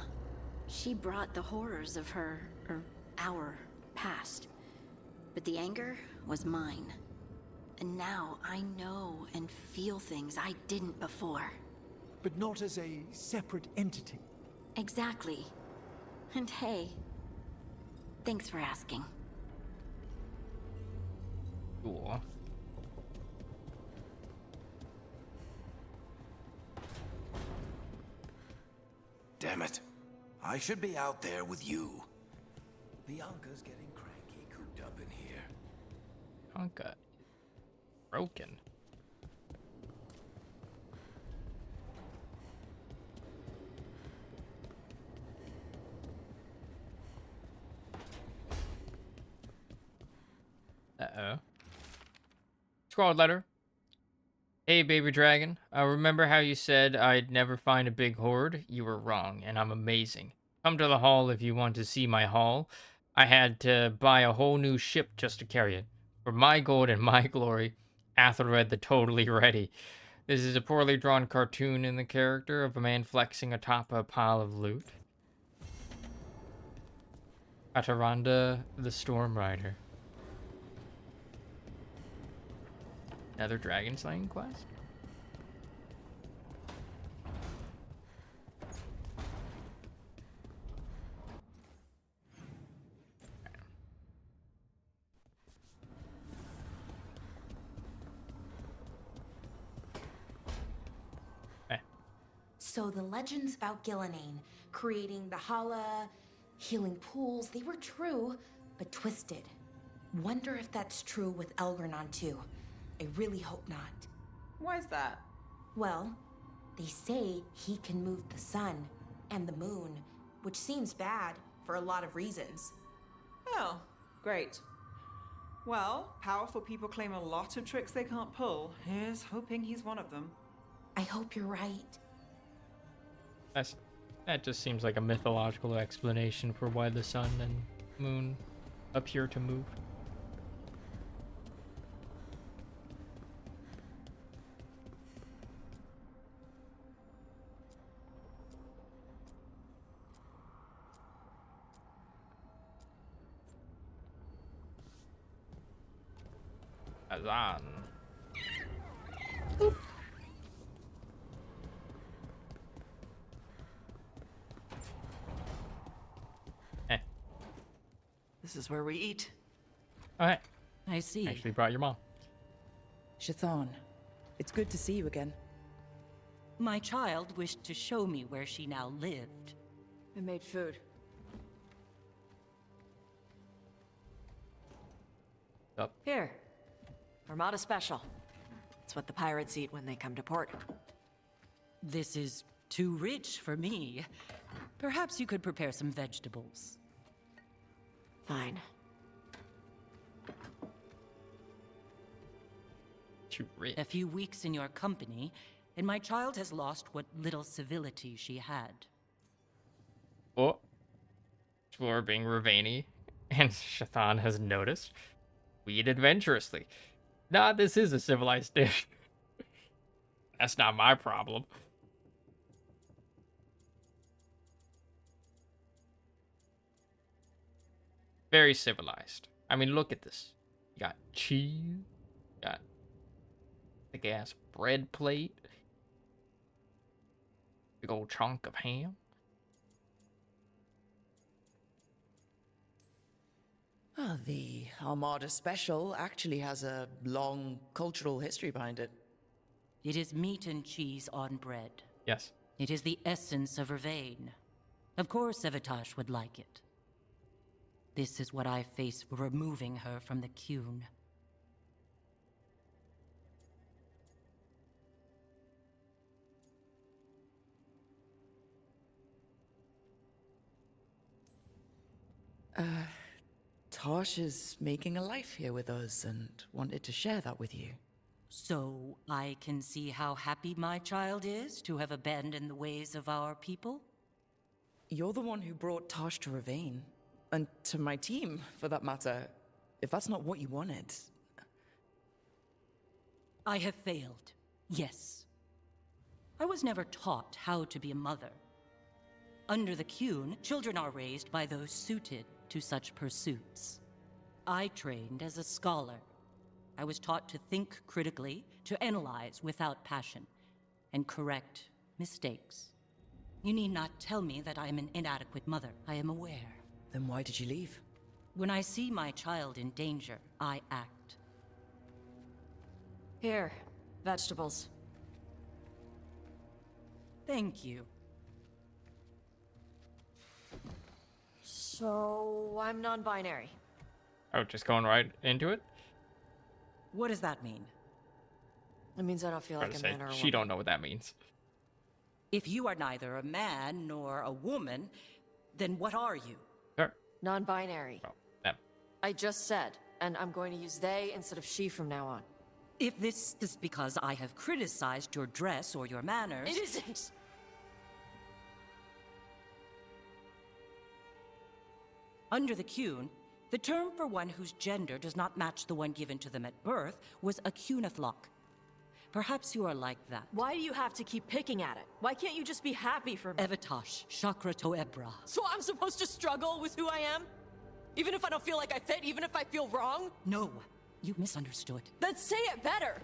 She brought the horrors of our past. But the anger was mine. And now I know and feel things I didn't before. But not as a separate entity. Exactly. And hey, thanks for asking. Cool. Damn it. I should be out there with you. Bianca's getting cranky cooped up in here. Bianca. Broken. Uh-oh. Scrawled letter. Hey, baby dragon. I remember how you said I'd never find a big horde? You were wrong, and I'm amazing. Come to the hall if you want to see my haul. I had to buy a whole new ship just to carry it. For my gold and my glory, Athelred the Totally Ready. This is a poorly drawn cartoon in the character of a man flexing atop a pile of loot. Ataranda the Storm Rider. Another dragon slaying quest? So the legends about Gillinane, creating the Hala, healing pools, they were true, but twisted. Wonder if that's true with Elgranon too. I really hope not. Why's that? Well, they say he can move the sun and the moon, which seems bad for a lot of reasons. Oh, great. Well, powerful people claim a lot of tricks they can't pull. Here's hoping he's one of them. I hope you're right. That just seems like a mythological explanation for why the sun and moon appear to move. Azan. Oop. This is where we eat. Okay. I see. Actually brought your mom. Shathan, it's good to see you again. My child wished to show me where she now lived. I made food. Up. Here. Armada Special. It's what the pirates eat when they come to port. This is too rich for me. Perhaps you could prepare some vegetables. Fine. Too rich. A few weeks in your company, and my child has lost what little civility she had. Oh. Explorer being Ravani, and Shathan has noticed. We eat adventurously. Nah, this is a civilized dish. That's not my problem. Very civilized. I mean, look at this. You got cheese, Got big ass bread plate. Big old chunk of ham. Ah, the Armada Special actually has a long cultural history behind it. It is meat and cheese on bread. Yes. It is the essence of Vervain. Of course Evitash would like it. This is what I face for removing her from the Qun. Tosh is making a life here with us and wanted to share that with you. So I can see how happy my child is to have abandoned the ways of our people? You're the one who brought Tosh to Ravane. And to my team, for that matter. If that's not what you wanted... I have failed, yes. I was never taught how to be a mother. Under the Qun, children are raised by those suited to such pursuits. I trained as a scholar. I was taught to think critically, to analyze without passion, and correct mistakes. You need not tell me that I am an inadequate mother. I am aware. Then why did you leave? When I see my child in danger, I act. Here, vegetables. Thank you. So, I'm non-binary. Oh, just going right into it? What does that mean? It means I don't feel like a man or a woman. She don't know what that means. If you are neither a man nor a woman, then what are you? Sure. Non-binary. Oh, them. I just said, and I'm going to use they instead of she from now on. If this is because I have criticized your dress or your manners... It isn't! Under the Qun, the term for one whose gender does not match the one given to them at birth was a Qunathlok. Perhaps you are like that. Why do you have to keep picking at it? Why can't you just be happy for me? Evitash, Chakra Toebra. So I'm supposed to struggle with who I am? Even if I don't feel like I fit, even if I feel wrong? No, you misunderstood. Then say it better!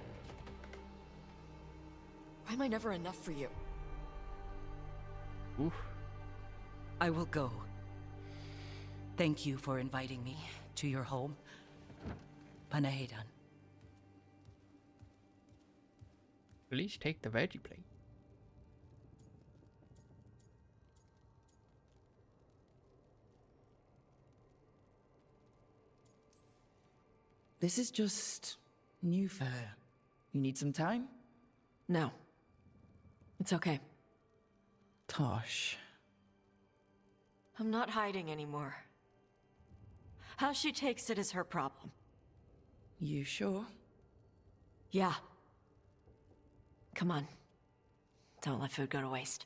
Why am I never enough for you? Oof. I will go. Thank you for inviting me to your home. Panahedan. Please take the veggie plate. This is just new for her. You need some time? No. It's okay. Tosh. I'm not hiding anymore. How she takes it is her problem. You sure? Yeah. Come on. Don't let food go to waste.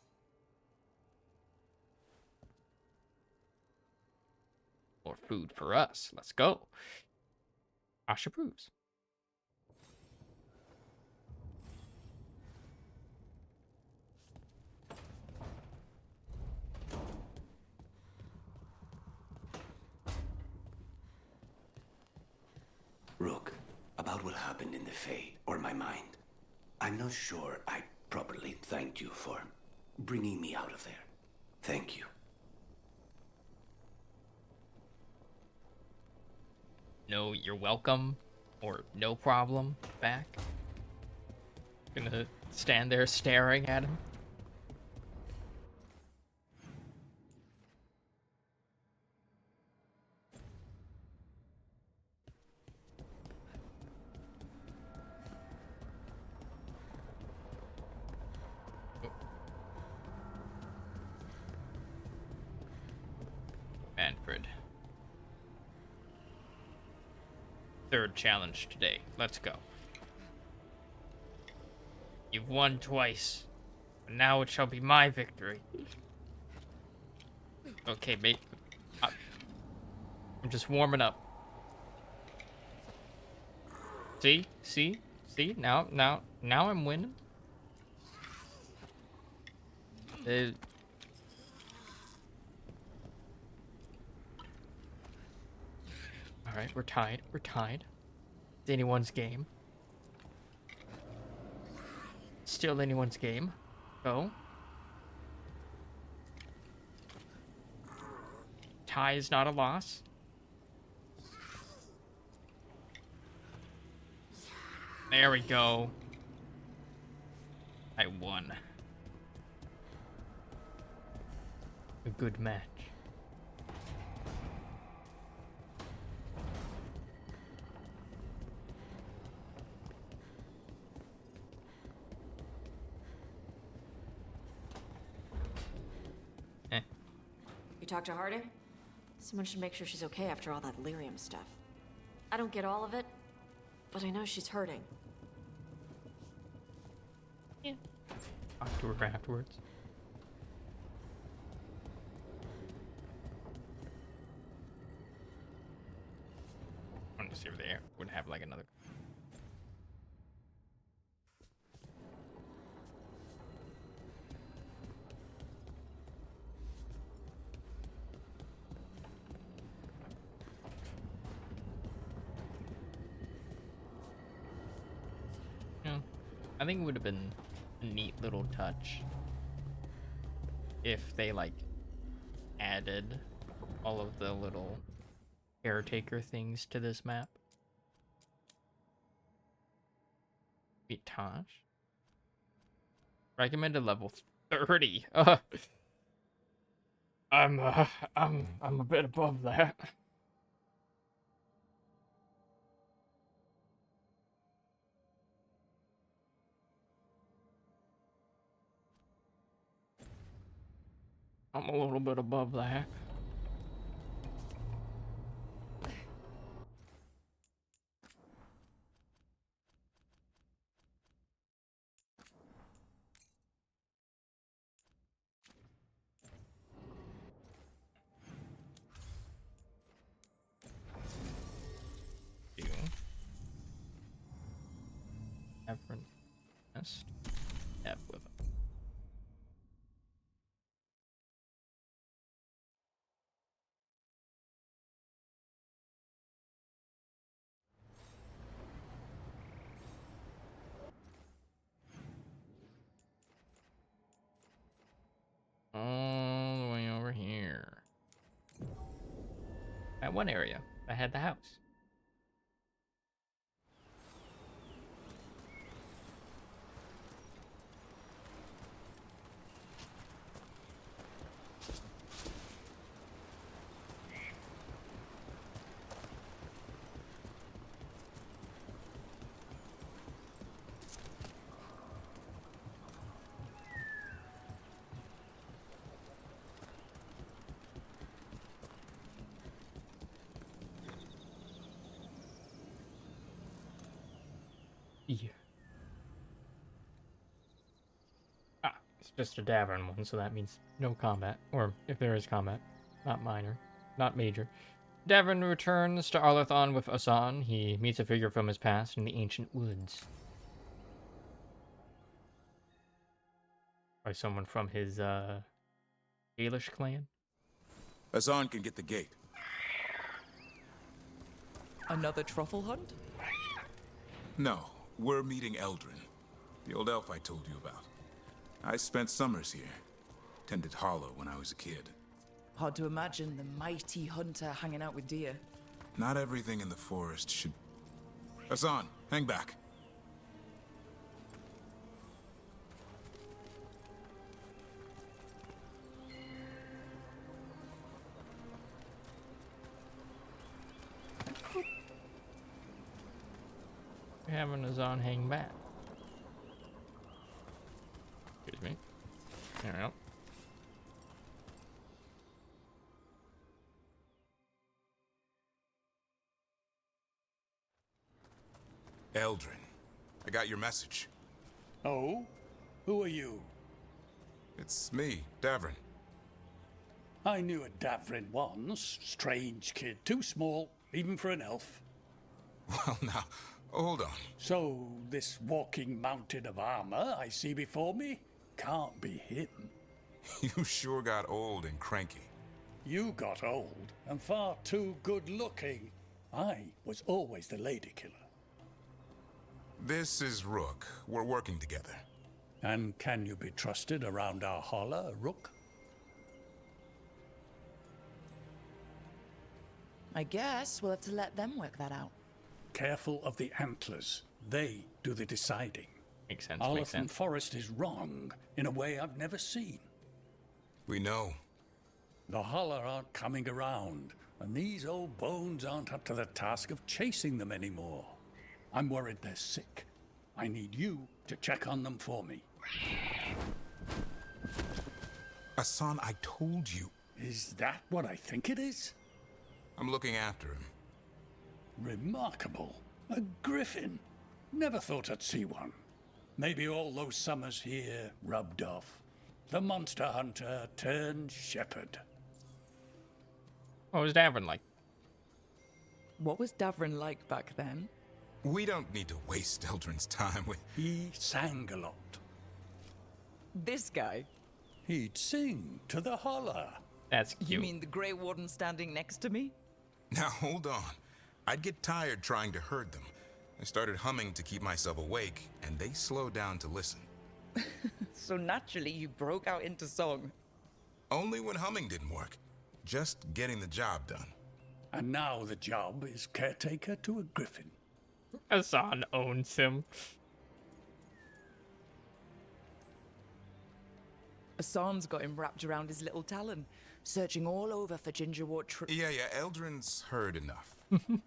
More food for us. Let's go. Ash approves. Rook, about what happened in the Fade, or my mind. I'm not sure I properly thanked you for bringing me out of there. Thank you. No, you're welcome. Or no problem. Back. Gonna stand there staring at him. Manfred. Third challenge today. Let's go. You've won twice. And now it shall be my victory. Okay, mate. I'm just warming up. See? See? See? Now I'm winning. Alright, we're tied. We're tied. It's anyone's game. steal anyone's game. Go. Tie is not a loss. There we go. I won. A good match. You talked to Harding? Someone should make sure she's okay after all that lyrium stuff. I don't get all of it, but I know she's hurting. Yeah. Talk to her afterwards. I wanted to see if they would have like another. I think it would have been a neat little touch if they like added all of the little caretaker things to this map. Beat Tosh. Recommended level 30. I'm a bit above that. I'm a little bit above that. Everett nest. F with them. All the way over here. At one area, I had the house. Yeah. Ah, it's just a Davern one, so that means no combat. Or if there is combat, not minor, not major. Davern returns to Arlathon with Asan. He meets a figure from his past in the ancient woods. By someone from his, Gaelish clan? Asan can get the gate. Another truffle hunt? No, we're meeting Eldrin, the old elf I told you about. I spent summers here. Tended Hollow when I was a kid. Hard to imagine the mighty hunter hanging out with deer. Not everything in the forest should... Asan, hang back. Having Asan hang back. Excuse me. There we go. Eldrin, I got your message. Oh? Who are you? It's me, Davrin. I knew a Davrin once. Strange kid. Too small, even for an elf. Well, now, hold on. So, this walking mountain of armor I see before me can't be him. You sure got old and cranky. You got old and far too good looking. I was always the lady killer. This is Rook. We're working together. And can you be trusted around our holler, Rook? I guess we'll have to let them work that out. Careful of the antlers. They do the deciding. Makes sense, Olive makes sense. Forest is wrong in a way I've never seen. We know. The holler aren't coming around, and these old bones aren't up to the task of chasing them anymore. I'm worried they're sick. I need you to check on them for me. Hassan, I told you. Is that what I think it is? I'm looking after him. Remarkable. A griffin. Never thought I'd see one. Maybe all those summers here rubbed off. The monster hunter turned shepherd. What was Davin like? What was Davrin like back then? We don't need to waste Eldrin's time with... He sang a lot. This guy? He'd sing to the holler. That's cute. You mean the Grey Warden standing next to me? Now, hold on. I'd get tired trying to herd them. I started humming to keep myself awake, and they slowed down to listen. So naturally, you broke out into song. Only when humming didn't work. Just getting the job done. And now the job is caretaker to a griffin. Hassan owns him. Hassan's got him wrapped around his little talon, searching all over for gingerwort Yeah, Eldrin's heard enough.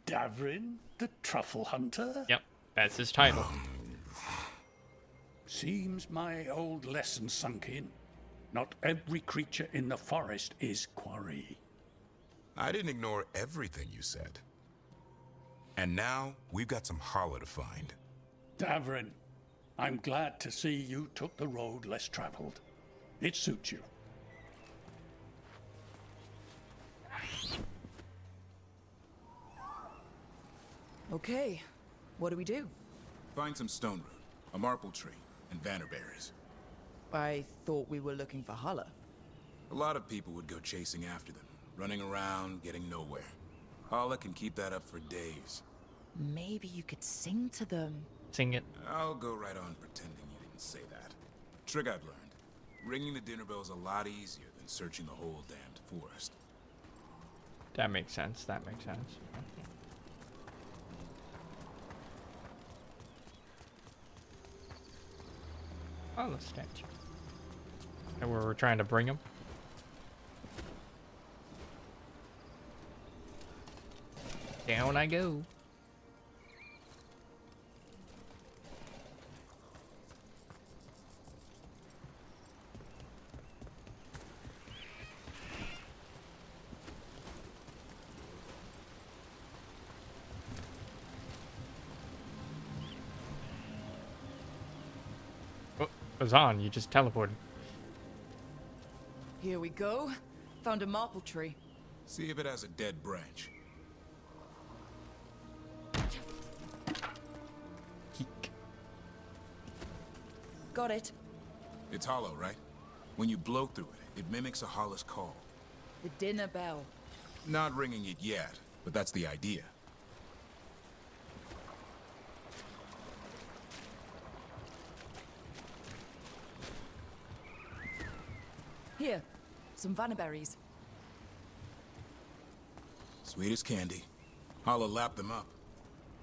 Davrin, the truffle hunter? Yep, that's his title. Seems my old lesson sunk in. Not every creature in the forest is quarry. I didn't ignore everything you said. And now, we've got some holler to find. Davrin, I'm glad to see you took the road less traveled. It suits you. Okay, what do we do? Find some stone root, a marple tree, and vannerberries. I thought we were looking for Holler. A lot of people would go chasing after them, running around, getting nowhere. Holla can keep that up for days. Maybe you could sing to them. Sing it. I'll go right on pretending you didn't say that. Trick I've learned. Ringing the dinner bell's a lot easier than searching the whole damned forest. That makes sense, that makes sense. Oh, the statue. And we're trying to bring him. Down I go. Oh, Azan, you just teleported. Here we go. Found a marple tree. See if it has a dead branch. Got it. It's hollow, right? When you blow through it, it mimics a holler's call. The dinner bell. Not ringing it yet, but that's the idea. Here, some vannerberries. Sweet as candy. Holla lapped them up.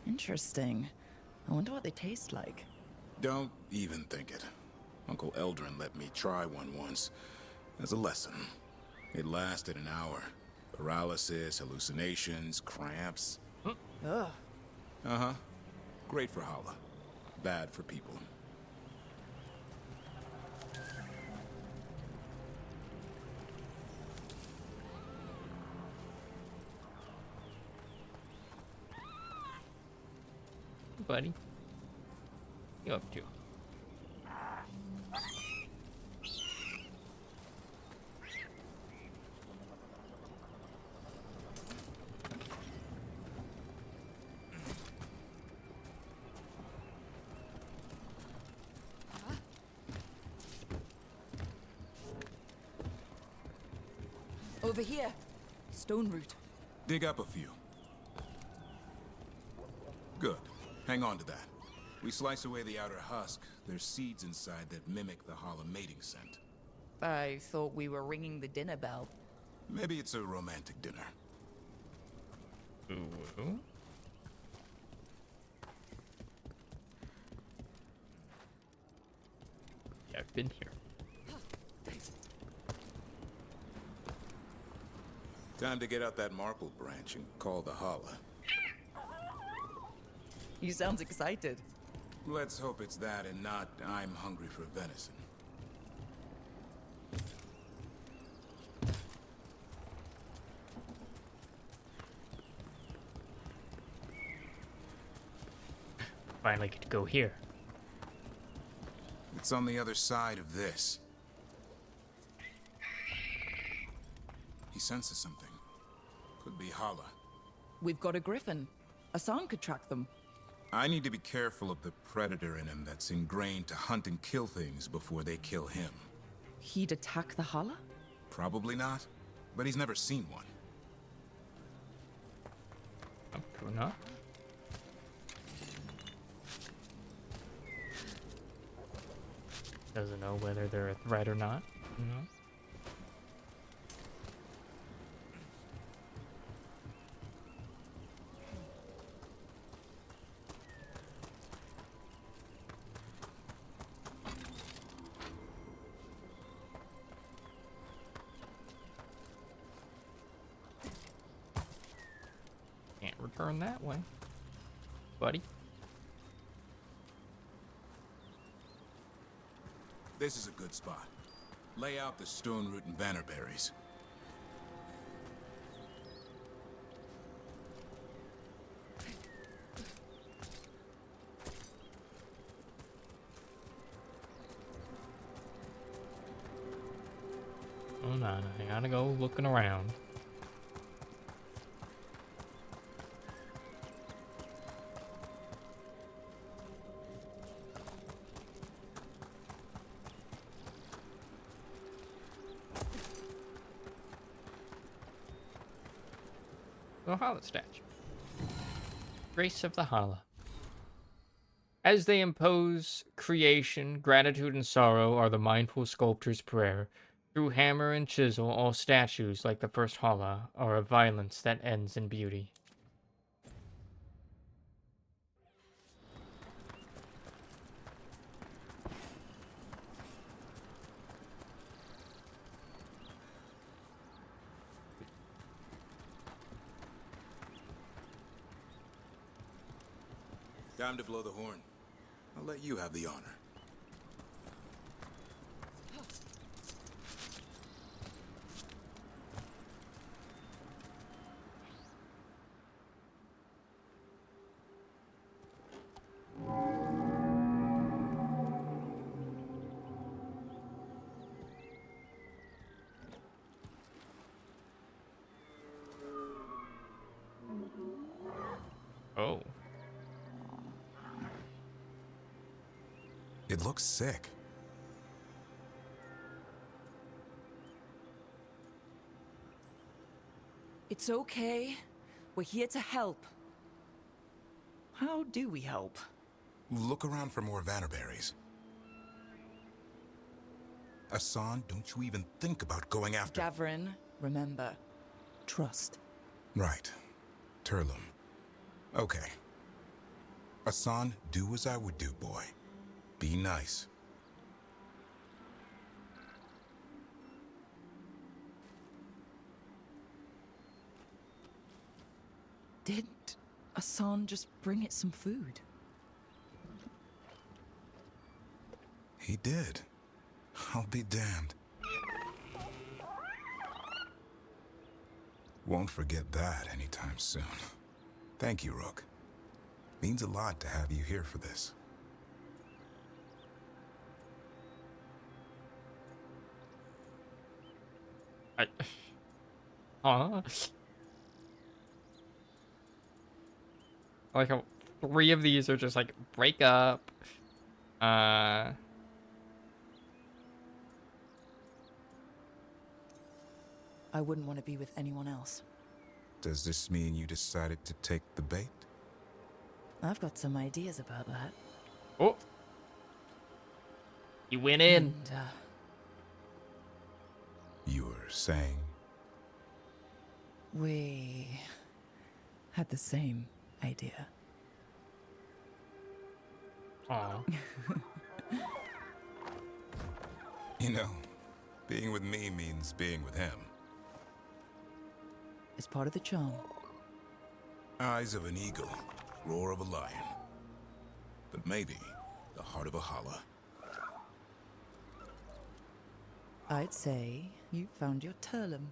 Interesting. I wonder what they taste like. Don't even think it. Uncle Eldrin let me try one once. As a lesson. It lasted an hour. Paralysis, hallucinations, cramps. Ugh. Uh-huh. Great for Holla. Bad for people. Buddy, you up to? Over here. Stone root. Dig up a few. Good. Hang on to that. We slice away the outer husk. There's seeds inside that mimic the Hala mating scent. I thought we were ringing the dinner bell. Maybe it's a romantic dinner. Ooh. Yeah, I've been here. Time to get out that Marple branch and call the Hala. He sounds excited. Let's hope it's that and not I'm hungry for venison. Finally get to go here. It's on the other side of this. He senses something. Could be Hala. We've got a griffin. Asan could track them. I need to be careful of the predator in him that's ingrained to hunt and kill things before they kill him. He'd attack the Hala? Probably not, but he's never seen one. True enough. Doesn't know whether they're a threat or not. You know? Can't return that way, buddy. This is a good spot. Lay out the stone root and bannerberries. Hold on, I gotta go looking around. The Hala statue. Grace of the Hala. As they impose creation, gratitude and sorrow are the mindful sculptor's prayer. Through hammer and chisel, all statues, like the first Hala, are a violence that ends in beauty. Time to blow the horn. I'll let you have the honor. Oh. It looks sick. It's okay. We're here to help. How do we help? Look around for more vannerberries. Asan, don't you even think about going after... Davrin, remember, trust. Right. Turlum. Okay. Asan, do as I would do, boy. Be nice. Did Asan just bring it some food? He did. I'll be damned. Won't forget that anytime soon. Thank you, Rook. Means a lot to have you here for this. I like how 3 of these are just like break up. I wouldn't want to be with anyone else. Does this mean you decided to take the bait? I've got some ideas about that. Oh. You went in. And, You were saying? we had the same idea. Aw. You know, being with me means being with him. It's part of the charm. Eyes of an eagle, roar of a lion. But maybe the heart of a holla. I'd say you found your Turlum.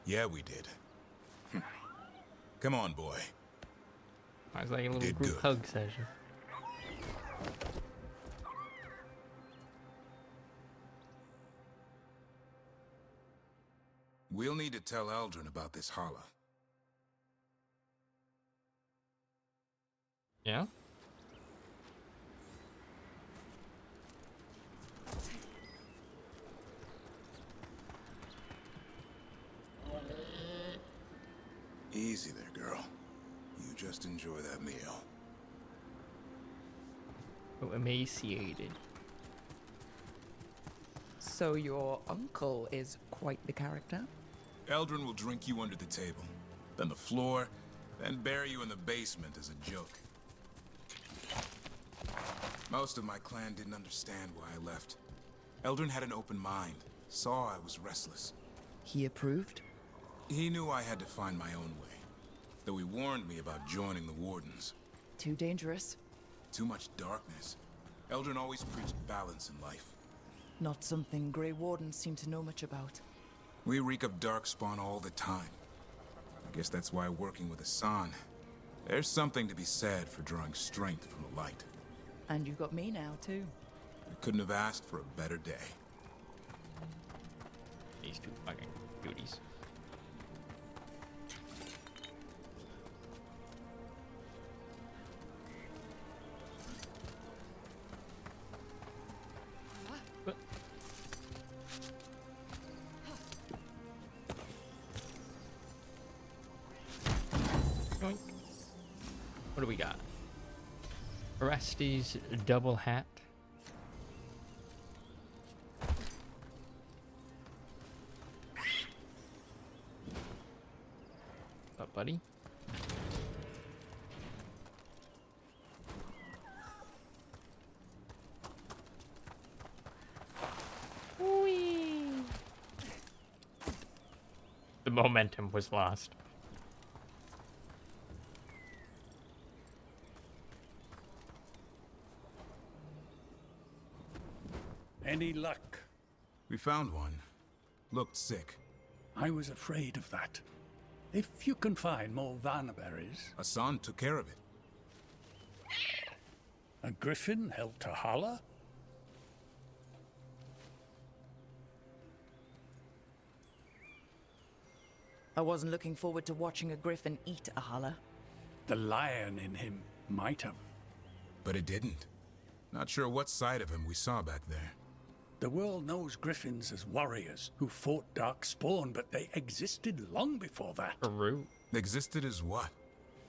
Yeah, we did. Come on, boy. It's like a little Did group good. hug session. We'll need to tell Eldrin about this holla. Yeah? Easy there, girl. You just enjoy that meal. So emaciated. So your uncle is quite the character? Eldrin will drink you under the table, then the floor, then bury you in the basement as a joke. Most of my clan didn't understand why I left. Eldrin had an open mind, saw I was restless. He approved? He knew I had to find my own way, though he warned me about joining the Wardens. Too dangerous? Too much darkness. Eldrin always preached balance in life. Not something Grey Wardens seem to know much about. We reek of darkspawn all the time. I guess that's why working with Hassan, there's something to be said for drawing strength from the light. And you got me now, too. I couldn't have asked for a better day. These two fucking cuties. Yoink. What do we got? Orestes double hat. What, buddy? Whee! The momentum was lost. Any luck? We found one. Looked sick. I was afraid of that. If you can find more Vanaberries... Hassan took care of it. A griffin helped a holler? I wasn't looking forward to watching a griffin eat a holla. The lion in him might have. But it didn't. Not sure what side of him we saw back there. The world knows griffins as warriors who fought Darkspawn, but they existed long before that. Existed as what?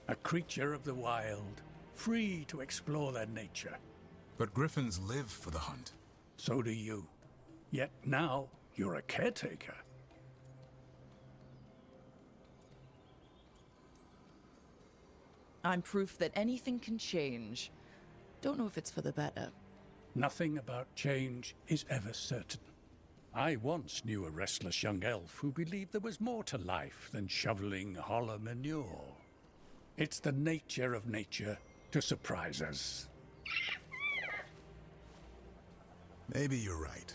A creature of the wild, free to explore their nature. But griffins live for the hunt. So do you. Yet now, you're a caretaker. I'm proof that anything can change. Don't know if it's for the better. Nothing about change is ever certain. I once knew a restless young elf who believed there was more to life than shoveling hollow manure. It's the nature of nature to surprise us. Maybe you're right.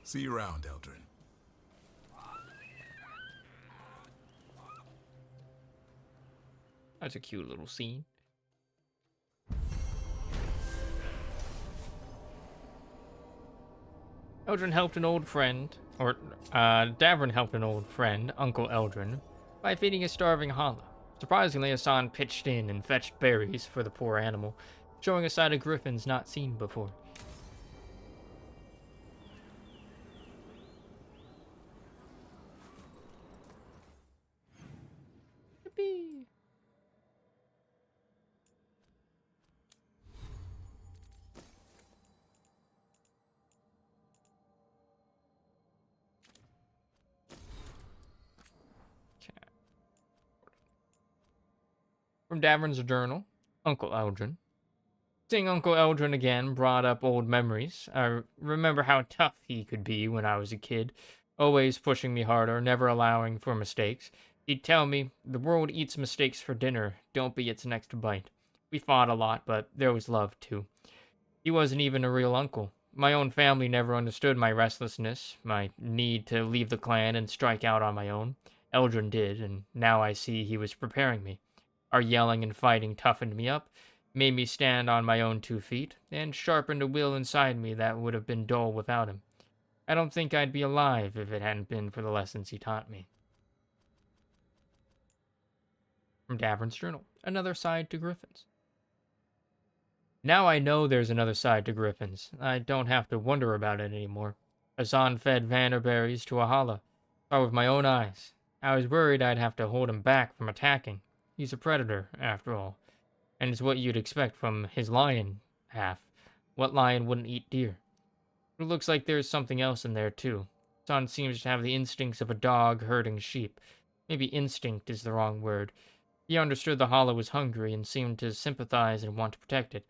See you around, Eldrin. That's a cute little scene. Eldrin helped an old friend, or Davrin helped an old friend, Uncle Eldrin, by feeding a starving holla. Surprisingly, Hassan pitched in and fetched berries for the poor animal, showing a side of griffins not seen before. Yippee. From Davern's journal, Uncle Eldrin. Seeing Uncle Eldrin again brought up old memories. I remember how tough he could be when I was a kid, always pushing me harder, never allowing for mistakes. He'd tell me, the world eats mistakes for dinner, don't be its next bite. We fought a lot, but there was love too. He wasn't even a real uncle. My own family never understood my restlessness, my need to leave the clan and strike out on my own. Eldrin did, and now I see he was preparing me. Our yelling and fighting toughened me up, made me stand on my own 2 feet, and sharpened a will inside me that would have been dull without him. I don't think I'd be alive if it hadn't been for the lessons he taught me. From Davern's journal, another side to Griffins. Now I know there's another side to Griffins. I don't have to wonder about it anymore. Hassan fed Vanderberries to a holla. Saw with my own eyes. I was worried I'd have to hold him back from attacking. He's a predator, after all. And it's what you'd expect from his lion half. What lion wouldn't eat deer? It looks like there's something else in there, too. Hassan seems to have the instincts of a dog herding sheep. Maybe instinct is the wrong word. He understood the hollow was hungry and seemed to sympathize and want to protect it.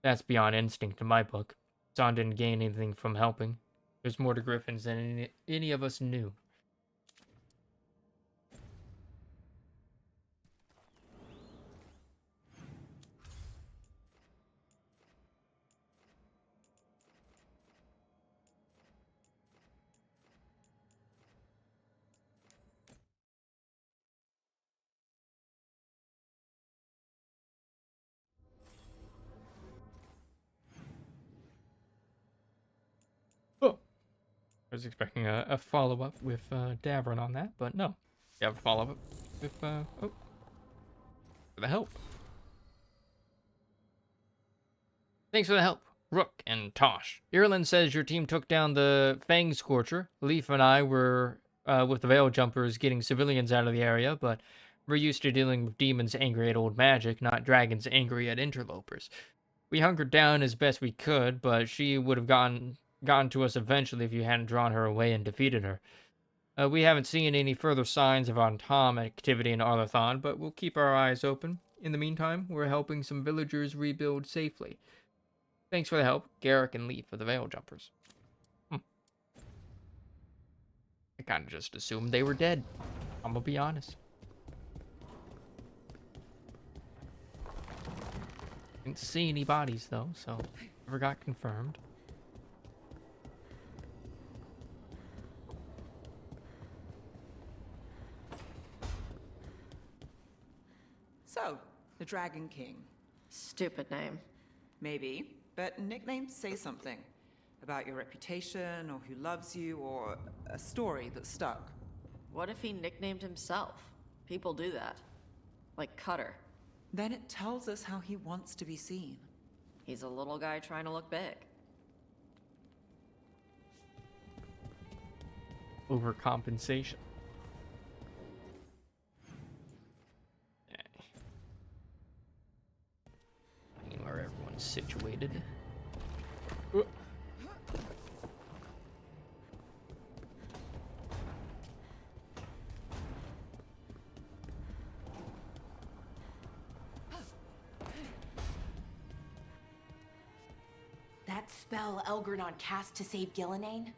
That's beyond instinct in my book. Hassan didn't gain anything from helping. There's more to Griffins than any of us knew. Oh, I was expecting a follow-up with Davern on that, but no. You have a follow-up with, for the help. Thanks for the help, Rook and Tosh. Ireland says your team took down the Fang Scorcher. Leaf and I were with the Veil Jumpers getting civilians out of the area, but we're used to dealing with demons angry at old magic, not dragons angry at interlopers. We hunkered down as best we could, but she would have gotten to us eventually if you hadn't drawn her away and defeated her. We haven't seen any further signs of Antam activity in Arlathon, but we'll keep our eyes open. In the meantime, we're helping some villagers rebuild safely. Thanks for the help, Garrick and Leaf of the Veil Jumpers. I kind of just assumed they were dead. I'm gonna be honest. Didn't see any bodies, though, so never got confirmed. So, the Dragon King. Stupid name. Maybe, but nicknames say something. About your reputation, or who loves you, or a story that stuck. What if he nicknamed himself? People do that. Like Cutter. Then it tells us how he wants to be seen. He's a little guy trying to look big. Overcompensation. Where everyone's situated. That spell Elgornon cast to save Gillenane,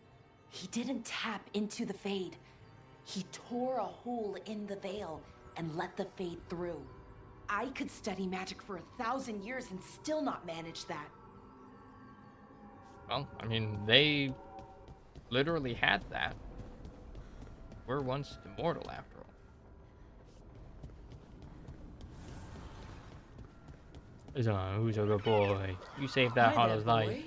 he didn't tap into the Fade. He tore a hole in the veil and let the Fade through. I could study magic for 1,000 years and still not manage that. Well, I mean, they literally had that. We're once immortal, after all. Who's a good boy? You saved that hollow's life.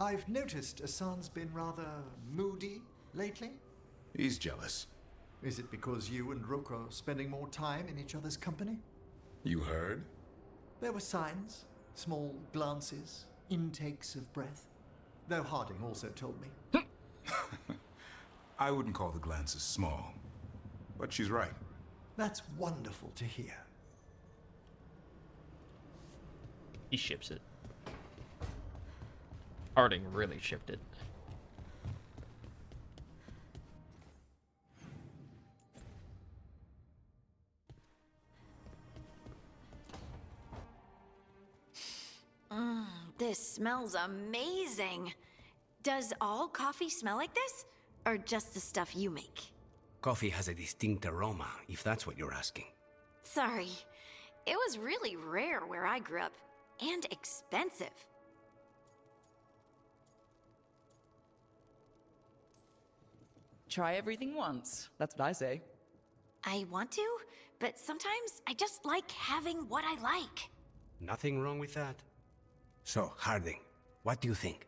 I've noticed Hassan's been rather moody lately. He's jealous. Is it because you and Rook are spending more time in each other's company? You heard? There were signs, small glances, intakes of breath. Though Harding also told me. I wouldn't call the glances small, but she's right. That's wonderful to hear. He ships it. Harding really shipped it. this smells amazing. Does all coffee smell like this? Or just the stuff you make? Coffee has a distinct aroma, if that's what you're asking. Sorry. It was really rare where I grew up. And expensive. Try everything once. That's what I say. I want to, but sometimes I just like having what I like. Nothing wrong with that. So, Harding, what do you think?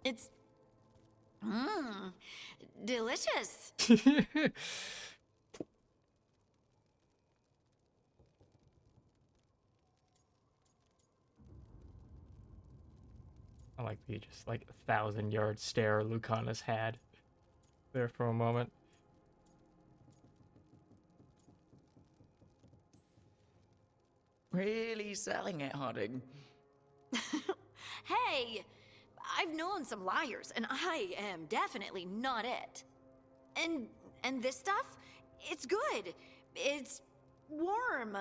It's... delicious. I like the just like 1,000-yard stare Lucana's had there for a moment. Really selling it, Harding. Hey, I've known some liars, and I am definitely not it. And this stuff, it's good. It's warm.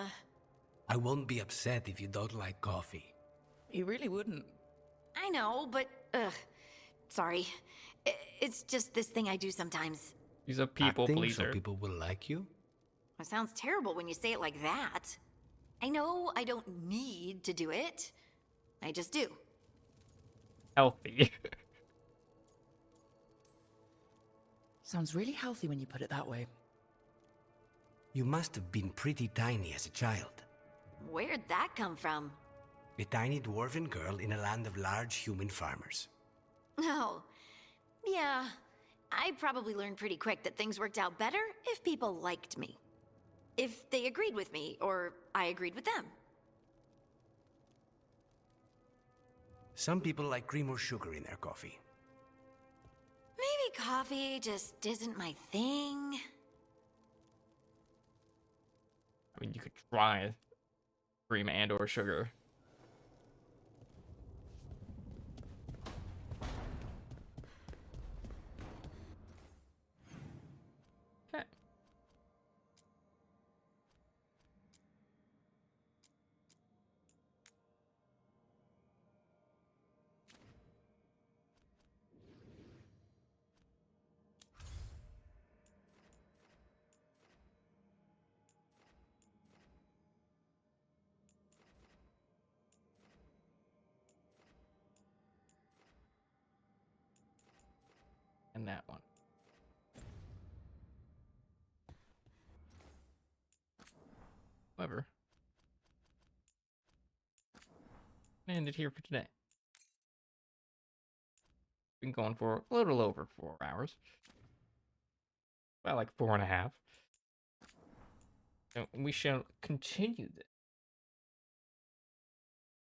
I won't be upset if you don't like coffee. You really wouldn't. I know, but sorry. It's just this thing I do sometimes. He's a people Acting pleaser. so people will like you? It sounds terrible when you say it like that. I know I don't need to do it. I just do. Healthy. Sounds really healthy when you put it that way. You must have been pretty tiny as a child. Where'd that come from? A tiny dwarven girl in a land of large human farmers. Oh, yeah. I probably learned pretty quick that things worked out better if people liked me. If they agreed with me, or I agreed with them. Some people like cream or sugar in their coffee. Maybe coffee just isn't my thing. I mean, you could try cream and or sugar. Okay. And that one. However, I ended here for today. Been going for a little over 4 hours. About like 4.5. And we shall continue this